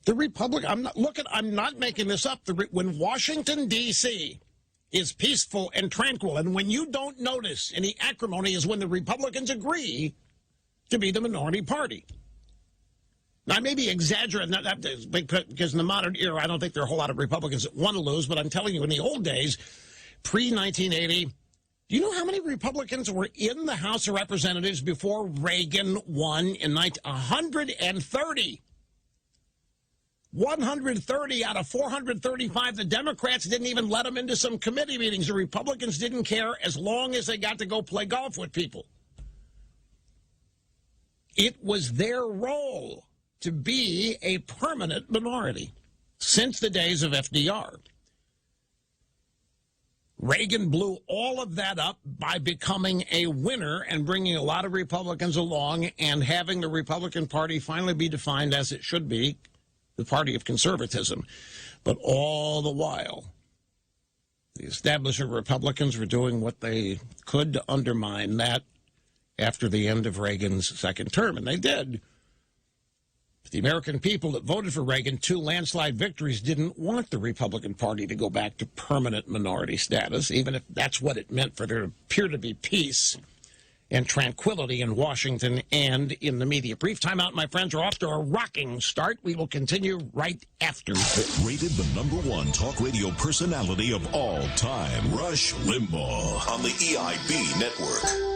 The Republican, I'm not making this up. When Washington, D.C. is peaceful and tranquil, and when you don't notice any acrimony is when the Republicans agree to be the minority party. Now, I may be exaggerating that because in the modern era, I don't think there are a whole lot of Republicans that want to lose, but I'm telling you, in the old days, pre-1980, do you know how many Republicans were in the House of Representatives before Reagan won in 130? 130 out of 435. The Democrats didn't even let them into some committee meetings. The Republicans didn't care as long as they got to go play golf with people. It was their role to be a permanent minority since the days of FDR. Reagan blew all of that up by becoming a winner and bringing a lot of Republicans along and having the Republican Party finally be defined as it should be, the party of conservatism. But all the while, the establishment Republicans were doing what they could to undermine that after the end of Reagan's second term, and they did. But the American people that voted for Reagan, 2 landslide victories, didn't want the Republican Party to go back to permanent minority status, even if that's what it meant for there to appear to be peace and tranquility in Washington and in the media. Brief time out, my friends. We're off to a rocking start. We will continue right after. Rated the #1 talk radio personality of all time, Rush Limbaugh, on the EIB network.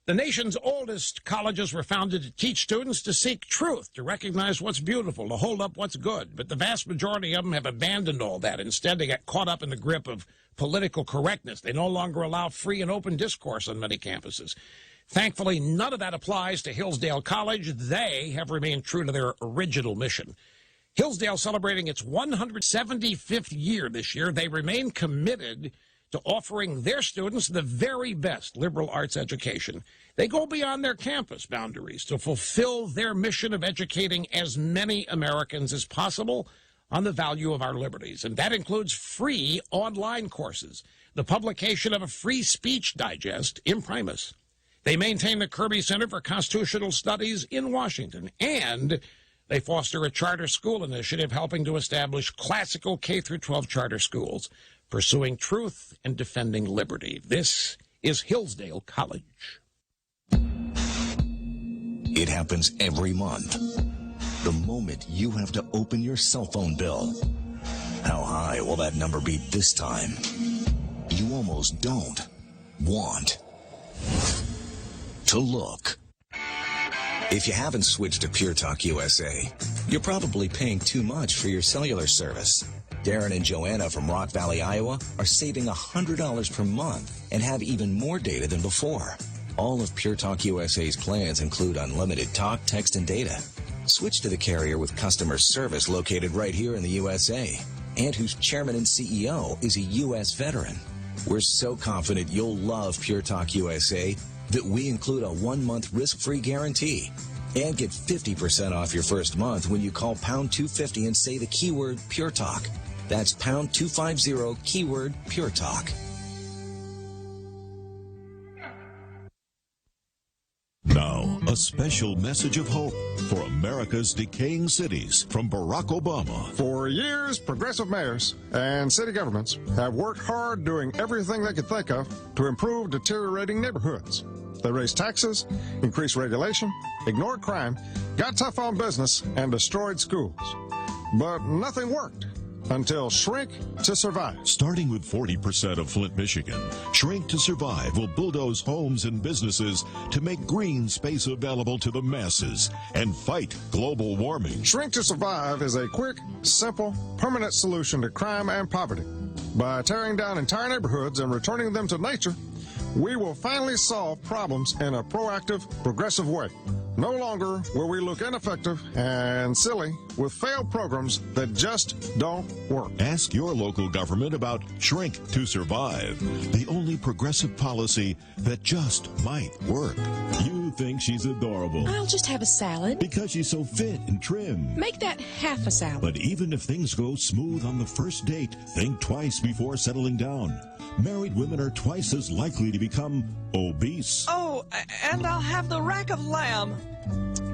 The nation's oldest colleges were founded to teach students to seek truth, to recognize what's beautiful, to hold up what's good. But the vast majority of them have abandoned all that. Instead, they got caught up in the grip of political correctness. They no longer allow free and open discourse on many campuses. Thankfully, none of that applies to Hillsdale College. They have remained true to their original mission. Hillsdale celebrating its 175th year this year. They remain committed to offering their students the very best liberal arts education. They go beyond their campus boundaries to fulfill their mission of educating as many Americans as possible on the value of our liberties. And that includes free online courses, the publication of a free speech digest, Imprimis. They maintain the Kirby Center for Constitutional Studies in Washington, and they foster a charter school initiative helping to establish classical K-12 charter schools, pursuing truth and defending liberty. This is Hillsdale College. It happens every month. The moment you have to open your cell phone bill. How high will that number be this time? You almost don't want to look. If you haven't switched to Pure Talk USA, you're probably paying too much for your cellular service. Darren and Joanna from Rock Valley, Iowa are saving $100 per month and have even more data than before. All of Pure Talk USA's plans include unlimited talk, text, and data. Switch to the carrier with customer service located right here in the USA and whose chairman and CEO is a U.S. veteran. We're so confident you'll love Pure Talk USA that we include a 1-month risk-free guarantee. And get 50% off your first month when you call pound 250 and say the keyword Pure Talk. That's pound 250, keyword Pure Talk. Now, a A special message of hope for America's decaying cities from Barack Obama. For years, progressive mayors and city governments have worked hard doing everything they could think of to improve deteriorating neighborhoods. They raised taxes, increased regulation, ignored crime, got tough on business, and destroyed schools. But nothing worked until Shrink to Survive. Starting with 40% of Flint, Michigan, Shrink to Survive will bulldoze homes and businesses to make green space available to the masses and fight global warming. Shrink to Survive is a quick, simple, permanent solution to crime and poverty. By tearing down entire neighborhoods and returning them to nature, we will finally solve problems in a proactive, progressive way. No longer will we look ineffective and silly with failed programs that just don't work. Ask your local government about Shrink to Survive, the only progressive policy that just might work. You think she's adorable. I'll just have a salad. Because she's so fit and trim. Make that half a salad. But even if things go smooth on the first date, think twice before settling down. Married women are twice as likely to become obese. Oh, and I'll have the rack of lamb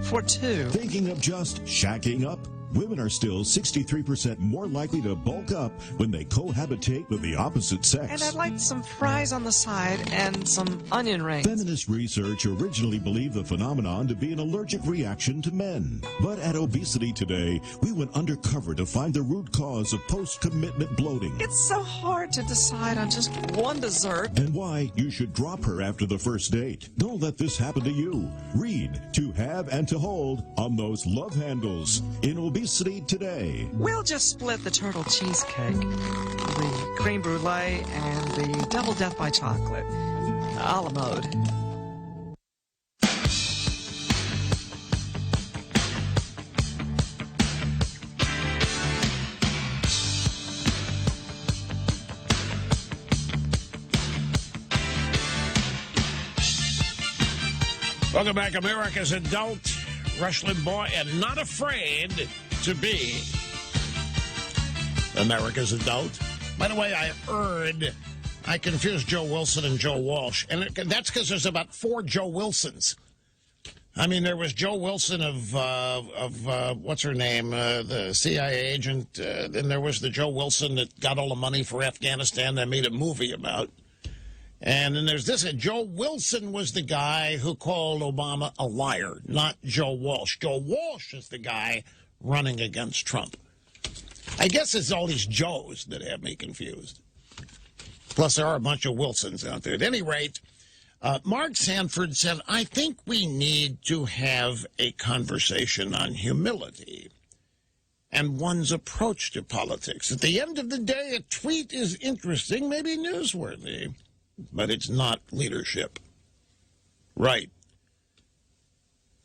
for two. Thinking of just shacking up? Women are still 63% more likely to bulk up when they cohabitate with the opposite sex. And I'd like some fries on the side and some onion rings. Feminist research originally believed the phenomenon to be an allergic reaction to men. But at Obesity Today, we went undercover to find the root cause of post-commitment bloating. It's so hard to decide on just one dessert. And why you should drop her after the first date. Don't let this happen to you. Read To Have and To Hold on those love handles in Obesity Today. We'll just split the turtle cheesecake, the cream brulee, and the double death by chocolate. A la mode. Welcome back, America's adult Rush Limbaugh, and not afraid to be America's adult. By the way, I confused Joe Wilson and Joe Walsh, and that's because there's about 4 Joe Wilsons. I mean, there was Joe Wilson of what's her name, the CIA agent. Then there was the Joe Wilson that got all the money for Afghanistan that made a movie about. And then there's this. Joe Wilson was the guy who called Obama a liar, not Joe Walsh. Joe Walsh is the guy running against Trump. I guess it's all these Joes that have me confused. Plus, there are a bunch of Wilsons out there. At any rate, Mark Sanford said, I think we need to have a conversation on humility and one's approach to politics. At the end of the day, a tweet is interesting, maybe newsworthy, but it's not leadership. Right.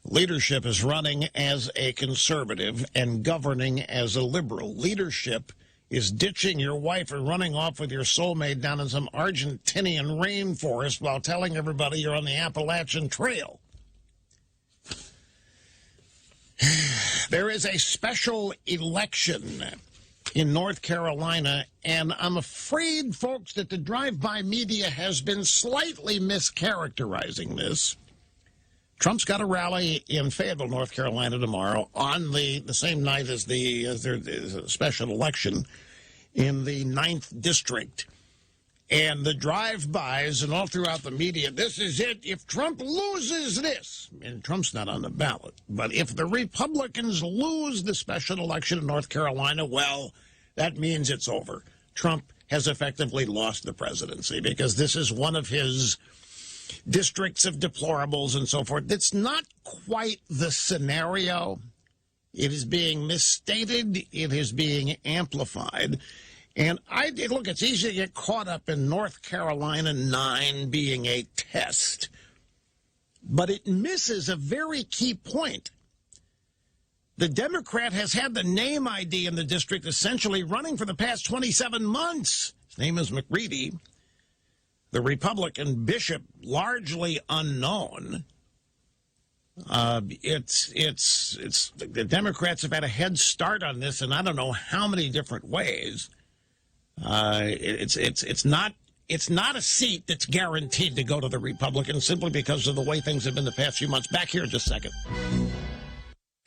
Leadership is running as a conservative and governing as a liberal. Leadership is ditching your wife and running off with your soulmate down in some Argentinian rainforest while telling everybody you're on the Appalachian Trail. There is a special election in North Carolina, and I'm afraid, folks, that the drive-by media has been slightly mischaracterizing this. Trump's got a rally in Fayetteville, North Carolina tomorrow on the same night as there's a special election in the 9th District. And the drive-bys and all throughout the media, this is it. If Trump loses this, and Trump's not on the ballot, but if the Republicans lose the special election in North Carolina, well, that means it's over. Trump has effectively lost the presidency because this is one of his districts of deplorables and so forth. It's not quite the scenario. It is being misstated. It is being amplified. And look, it's easy to get caught up in North Carolina 9 being a test. But it misses a very key point. The Democrat has had the name ID in the district essentially running for the past 27 months. His name is McReady. The Republican bishop, largely unknown. The Democrats have had a head start on this in I don't know how many different ways. It's not it's not a seat that's guaranteed to go to the Republicans simply because of the way things have been the past few months. Back here in just a second.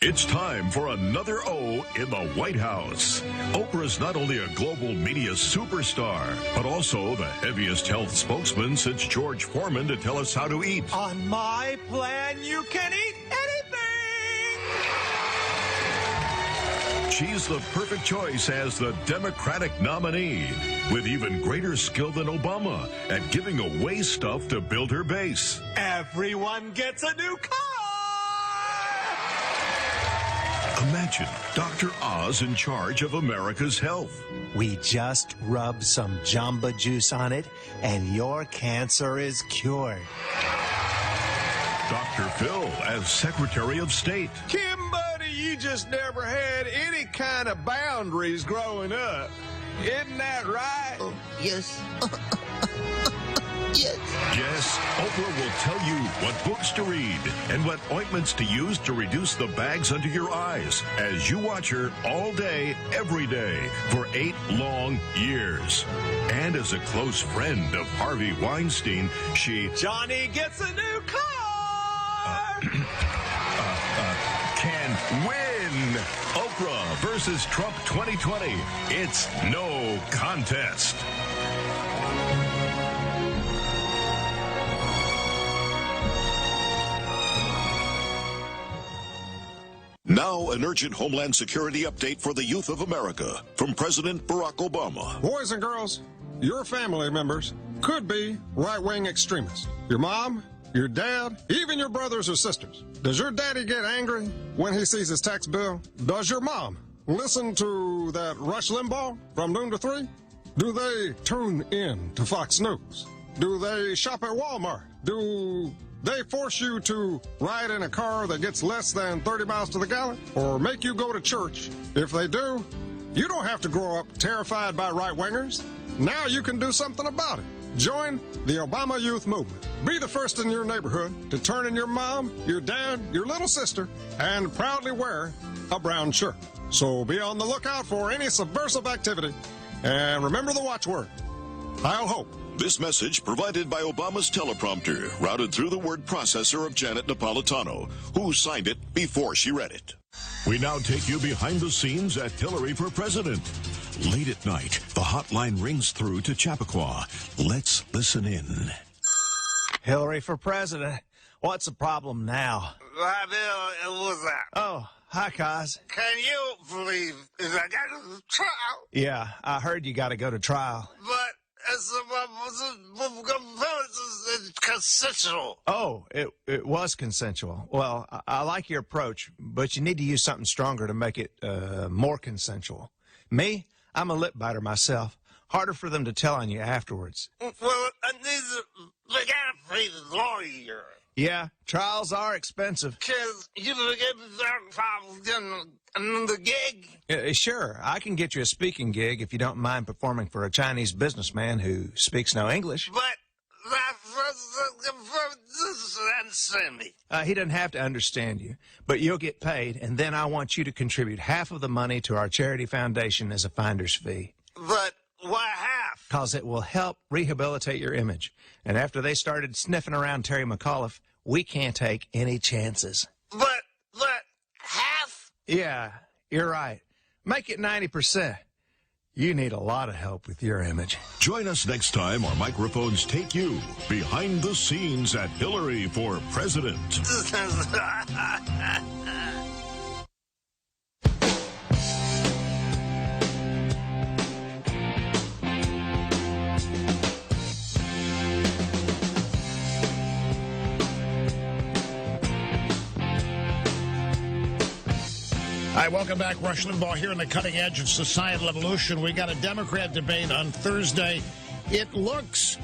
It's time for another O in the White House. Oprah's not only a global media superstar, but also the heaviest health spokesman since George Foreman to tell us how to eat. On my plan, you can eat anything! She's the perfect choice as the Democratic nominee, with even greater skill than Obama at giving away stuff to build her base. Everyone gets a new car! Imagine Dr. Oz in charge of America's health. We just rub some Jamba Juice on it, and your cancer is cured. Dr. Phil as Secretary of State. Kim, buddy, you just never had any kind of boundaries growing up. Isn't that right? Yes. Yes, Oprah will tell you what books to read and what ointments to use to reduce the bags under your eyes as you watch her all day, every day, for 8 long years. And as a close friend of Harvey Weinstein, she... Johnny gets a new car! Can win. Oprah versus Trump 2020. It's no contest. Now, an urgent Homeland Security update for the youth of America from President Barack Obama. Boys and girls, your family members could be right-wing extremists. Your mom, your dad, even your brothers or sisters. Does your daddy get angry when he sees his tax bill? Does your mom listen to that Rush Limbaugh from noon to 3? Do they tune in to Fox News? Do they shop at Walmart? Do they force you to ride in a car that gets less than 30 miles to the gallon? Or make you go to church? If they do, you don't have to grow up terrified by right-wingers. Now you can do something about it. Join the Obama Youth Movement. Be the first in your neighborhood to turn in your mom, your dad, your little sister, and proudly wear a brown shirt. So be on the lookout for any subversive activity. And remember the watchword, I'll hope. This message provided by Obama's teleprompter, routed through the word processor of Janet Napolitano, who signed it before she read it. We now take you behind the scenes at Hillary for President. Late at night, the hotline rings through to Chappaqua. Let's listen in. Hillary for president. What's the problem now? Hi, Bill. What's that? Oh, hi, Kaz. Can you believe I got to trial? Yeah, I heard you got to go to trial. But it's consensual. Oh, it was consensual. Well, I like your approach, but you need to use something stronger to make it more consensual. Me, I'm a lip biter myself. Harder for them to tell on you afterwards. Well, I need to, they gotta pay the lawyer. Yeah, trials are expensive. Because you get the gig. Sure, I can get you a speaking gig if you don't mind performing for a Chinese businessman who speaks no English. But that's me. He doesn't have to understand you, but you'll get paid, and then I want you to contribute half of the money to our charity foundation as a finder's fee. But why half? Because it will help rehabilitate your image. And after they started sniffing around Terry McAuliffe, we can't take any chances. But half? Yeah, you're right. Make it 90%. You need a lot of help with your image. Join us next time our microphones take you behind the scenes at Hillary for President. Hi, welcome back. Rush Limbaugh here on the cutting edge of societal evolution. We got a Democrat debate on Thursday. It looks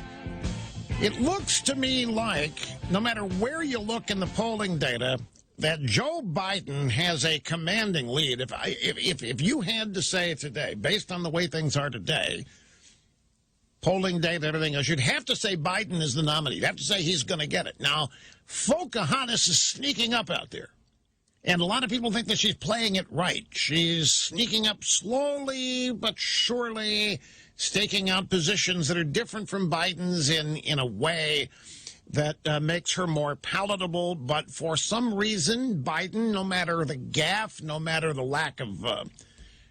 to me like, no matter where you look in the polling data, that Joe Biden has a commanding lead. If you had to say today, based on the way things are today, polling data, everything else, you'd have to say Biden is the nominee. You'd have to say he's going to get it. Now, Pocahontas is sneaking up out there. And a lot of people think that she's playing it right. She's sneaking up slowly but surely, staking out positions that are different from Biden's in a way that makes her more palatable. But for some reason, Biden, no matter the gaffe, no matter the lack of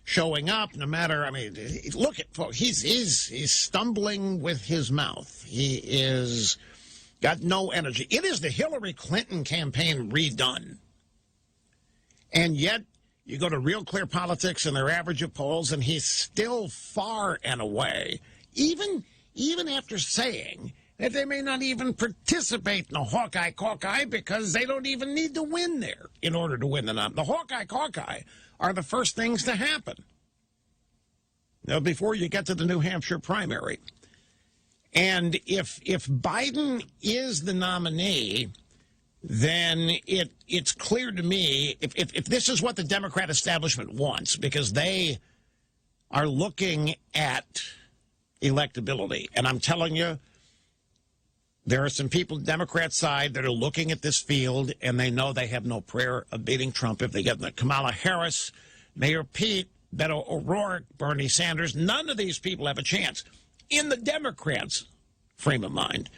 showing up, no matter, I mean, look at, folks, he's stumbling with his mouth. He is got no energy. It is the Hillary Clinton campaign redone. And yet, you go to Real Clear Politics and their average of polls, and he's still far and away, even after saying that they may not even participate in the Hawkeye because they don't even need to win there in order to win the nomination. The Hawkeye are the first things to happen. Now, before you get to the New Hampshire primary. And if Biden is the nominee, then it's clear to me, if this is what the Democrat establishment wants, because they are looking at electability, and I'm telling you, there are some people on the Democrat side that are looking at this field, and they know they have no prayer of beating Trump if they get the Kamala Harris, Mayor Pete, Beto O'Rourke, Bernie Sanders. None of these people have a chance in the Democrats' frame of mind.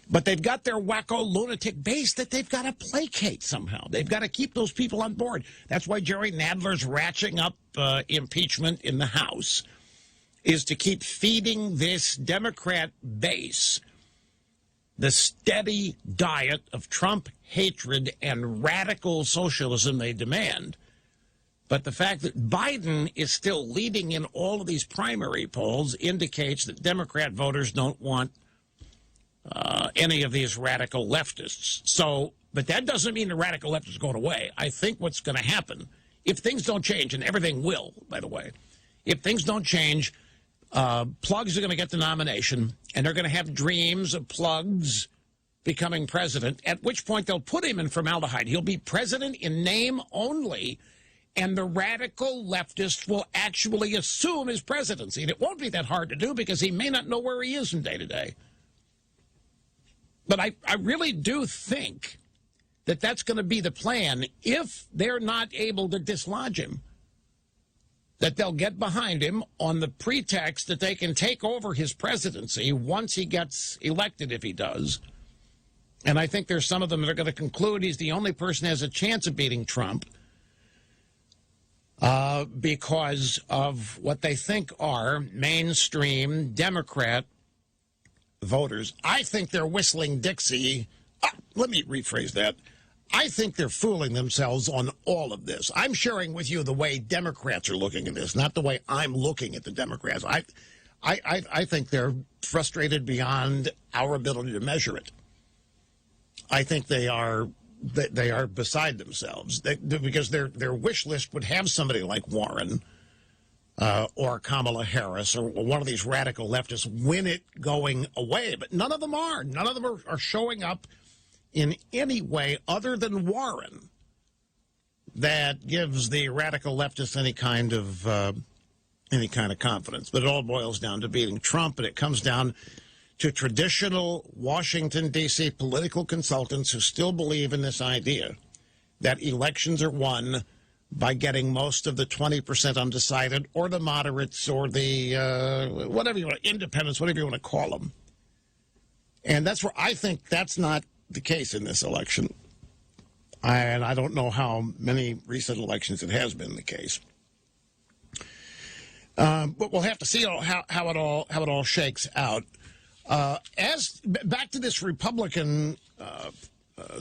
But they've got their wacko lunatic base that they've got to placate somehow. They've got to keep those people on board. That's why Jerry Nadler's ratcheting up impeachment in the House, is to keep feeding this Democrat base the steady diet of Trump hatred and radical socialism they demand. But the fact that Biden is still leading in all of these primary polls indicates that Democrat voters don't want any of these radical leftists. So, but that doesn't mean the radical leftists are going away. I think what's going to happen, if things don't change, and everything will, by the way, if things don't change, Plugs are going to get the nomination, and they're going to have dreams of Plugs becoming president, at which point they'll put him in formaldehyde. He'll be president in name only, and the radical leftists will actually assume his presidency. And it won't be that hard to do because he may not know where he is from day to day. But I really do think that that's going to be the plan if they're not able to dislodge him, that they'll get behind him on the pretext that they can take over his presidency once he gets elected, if he does. And I think there's some of them that are going to conclude he's the only person that has a chance of beating Trump because of what they think are mainstream Democrat voters. I think they're whistling Dixie. Let me rephrase that. I think they're fooling themselves on all of this. I'm sharing with you the way Democrats are looking at this, not the way I'm looking at the Democrats. I think they're frustrated beyond our ability to measure it. I think they are beside themselves because their wish list would have somebody like Warren or Kamala Harris or one of these radical leftists win it going away. But none of them are. None of them are showing up in any way other than Warren that gives the radical leftists any kind of confidence. But it all boils down to beating Trump, and it comes down to traditional Washington, D.C. political consultants who still believe in this idea that elections are won by getting most of the 20% undecided or the moderates or the whatever you want, independents, whatever you want to call them. And that's where I think that's not the case in this election. And I don't know how many recent elections it has been the case. But we'll have to see how it all shakes out. As back to this Republican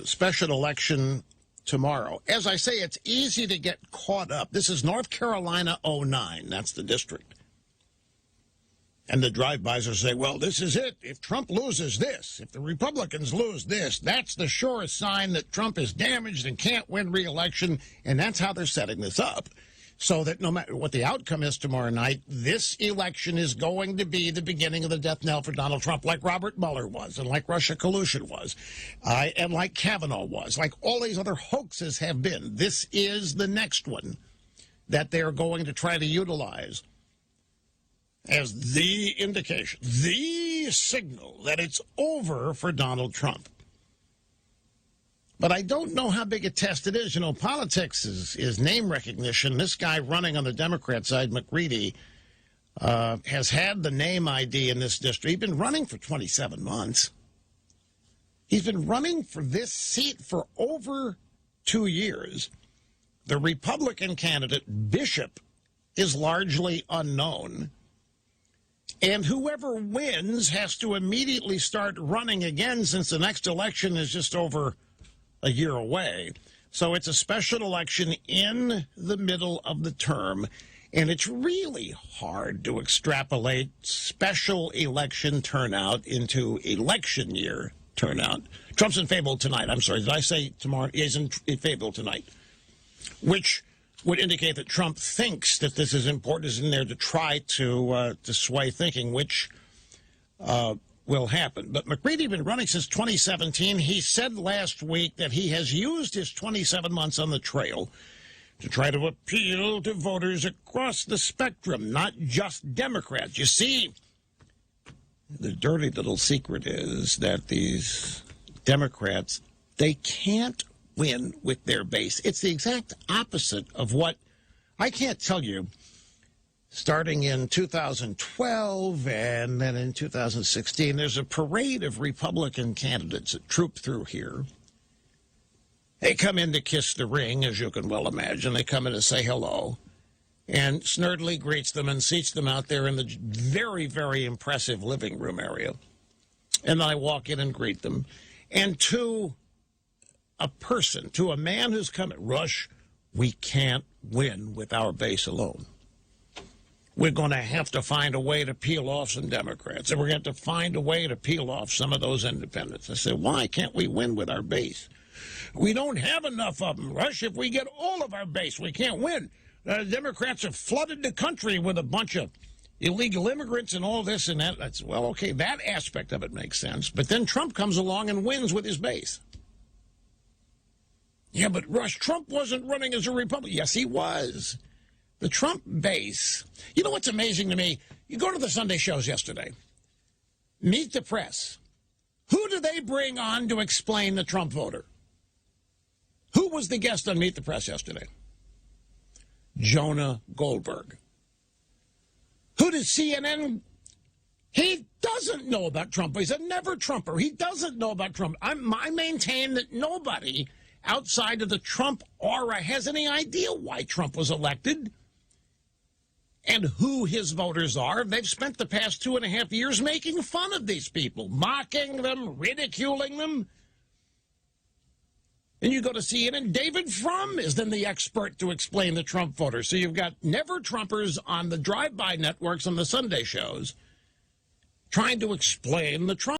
special election tomorrow. As I say, it's easy to get caught up. This is North Carolina 09. That's the district. And the drive-bys will say, well, this is it. If Trump loses this, if the Republicans lose this, that's the surest sign that Trump is damaged and can't win re-election. And that's how they're setting this up. So that no matter what the outcome is tomorrow night, this election is going to be the beginning of the death knell for Donald Trump, like Robert Mueller was, and like Russia collusion was, and like Kavanaugh was, like all these other hoaxes have been. This is the next one that they're going to try to utilize as the indication, the signal that it's over for Donald Trump. But I don't know how big a test it is. You know, politics is name recognition. This guy running on the Democrat side, McCready, has had the name ID in this district. He's been running for 27 months. He's been running for this seat for over 2 years. The Republican candidate, Bishop, is largely unknown. And whoever wins has to immediately start running again, since the next election is just over a year away. So it's a special election in the middle of the term. And it's really hard to extrapolate special election turnout into election year turnout. Trump's in Fayetteville tonight. I'm sorry, did I say tomorrow? He's in Fayetteville tonight, which would indicate that Trump thinks that this is important, is in there to try to sway thinking, which will happen. But McCready's been running since 2017. He said last week that he has used his 27 months on the trail to try to appeal to voters across the spectrum, not just Democrats. You see, the dirty little secret is that these Democrats, they can't win with their base. It's the exact opposite of what, I can't tell you, starting in 2012 and then in 2016, there's a parade of Republican candidates that troop through here. They come in to kiss the ring, as you can well imagine. They come in to say hello, and Snerdley greets them and seats them out there in the very, very impressive living room area. And then I walk in and greet them. And to a person, to a man who's come, Rush, we can't win with our base alone. We're going to have to find a way to peel off some Democrats, and we're going to have to find a way to peel off some of those independents. I said, why can't we win with our base? We don't have enough of them, Rush. If we get all of our base, we can't win. Democrats have flooded the country with a bunch of illegal immigrants and all this and that. That's, well, okay, that aspect of it makes sense. But then Trump comes along and wins with his base. Yeah, but Rush, Trump wasn't running as a Republican. Yes, he was. The Trump base. You know what's amazing to me? You go to the Sunday shows yesterday. Meet the Press. Who do they bring on to explain the Trump voter? Who was the guest on Meet the Press yesterday? Jonah Goldberg. Who did CNN? He doesn't know about Trump. He's a never-Trumper. He doesn't know about Trump. I maintain that nobody outside of the Trump aura has any idea why Trump was elected and who his voters are. They've spent the past 2.5 years making fun of these people, mocking them, ridiculing them. And you go to CNN, David Frum is then the expert to explain the Trump voter. So you've got never-Trumpers on the drive-by networks on the Sunday shows trying to explain the Trump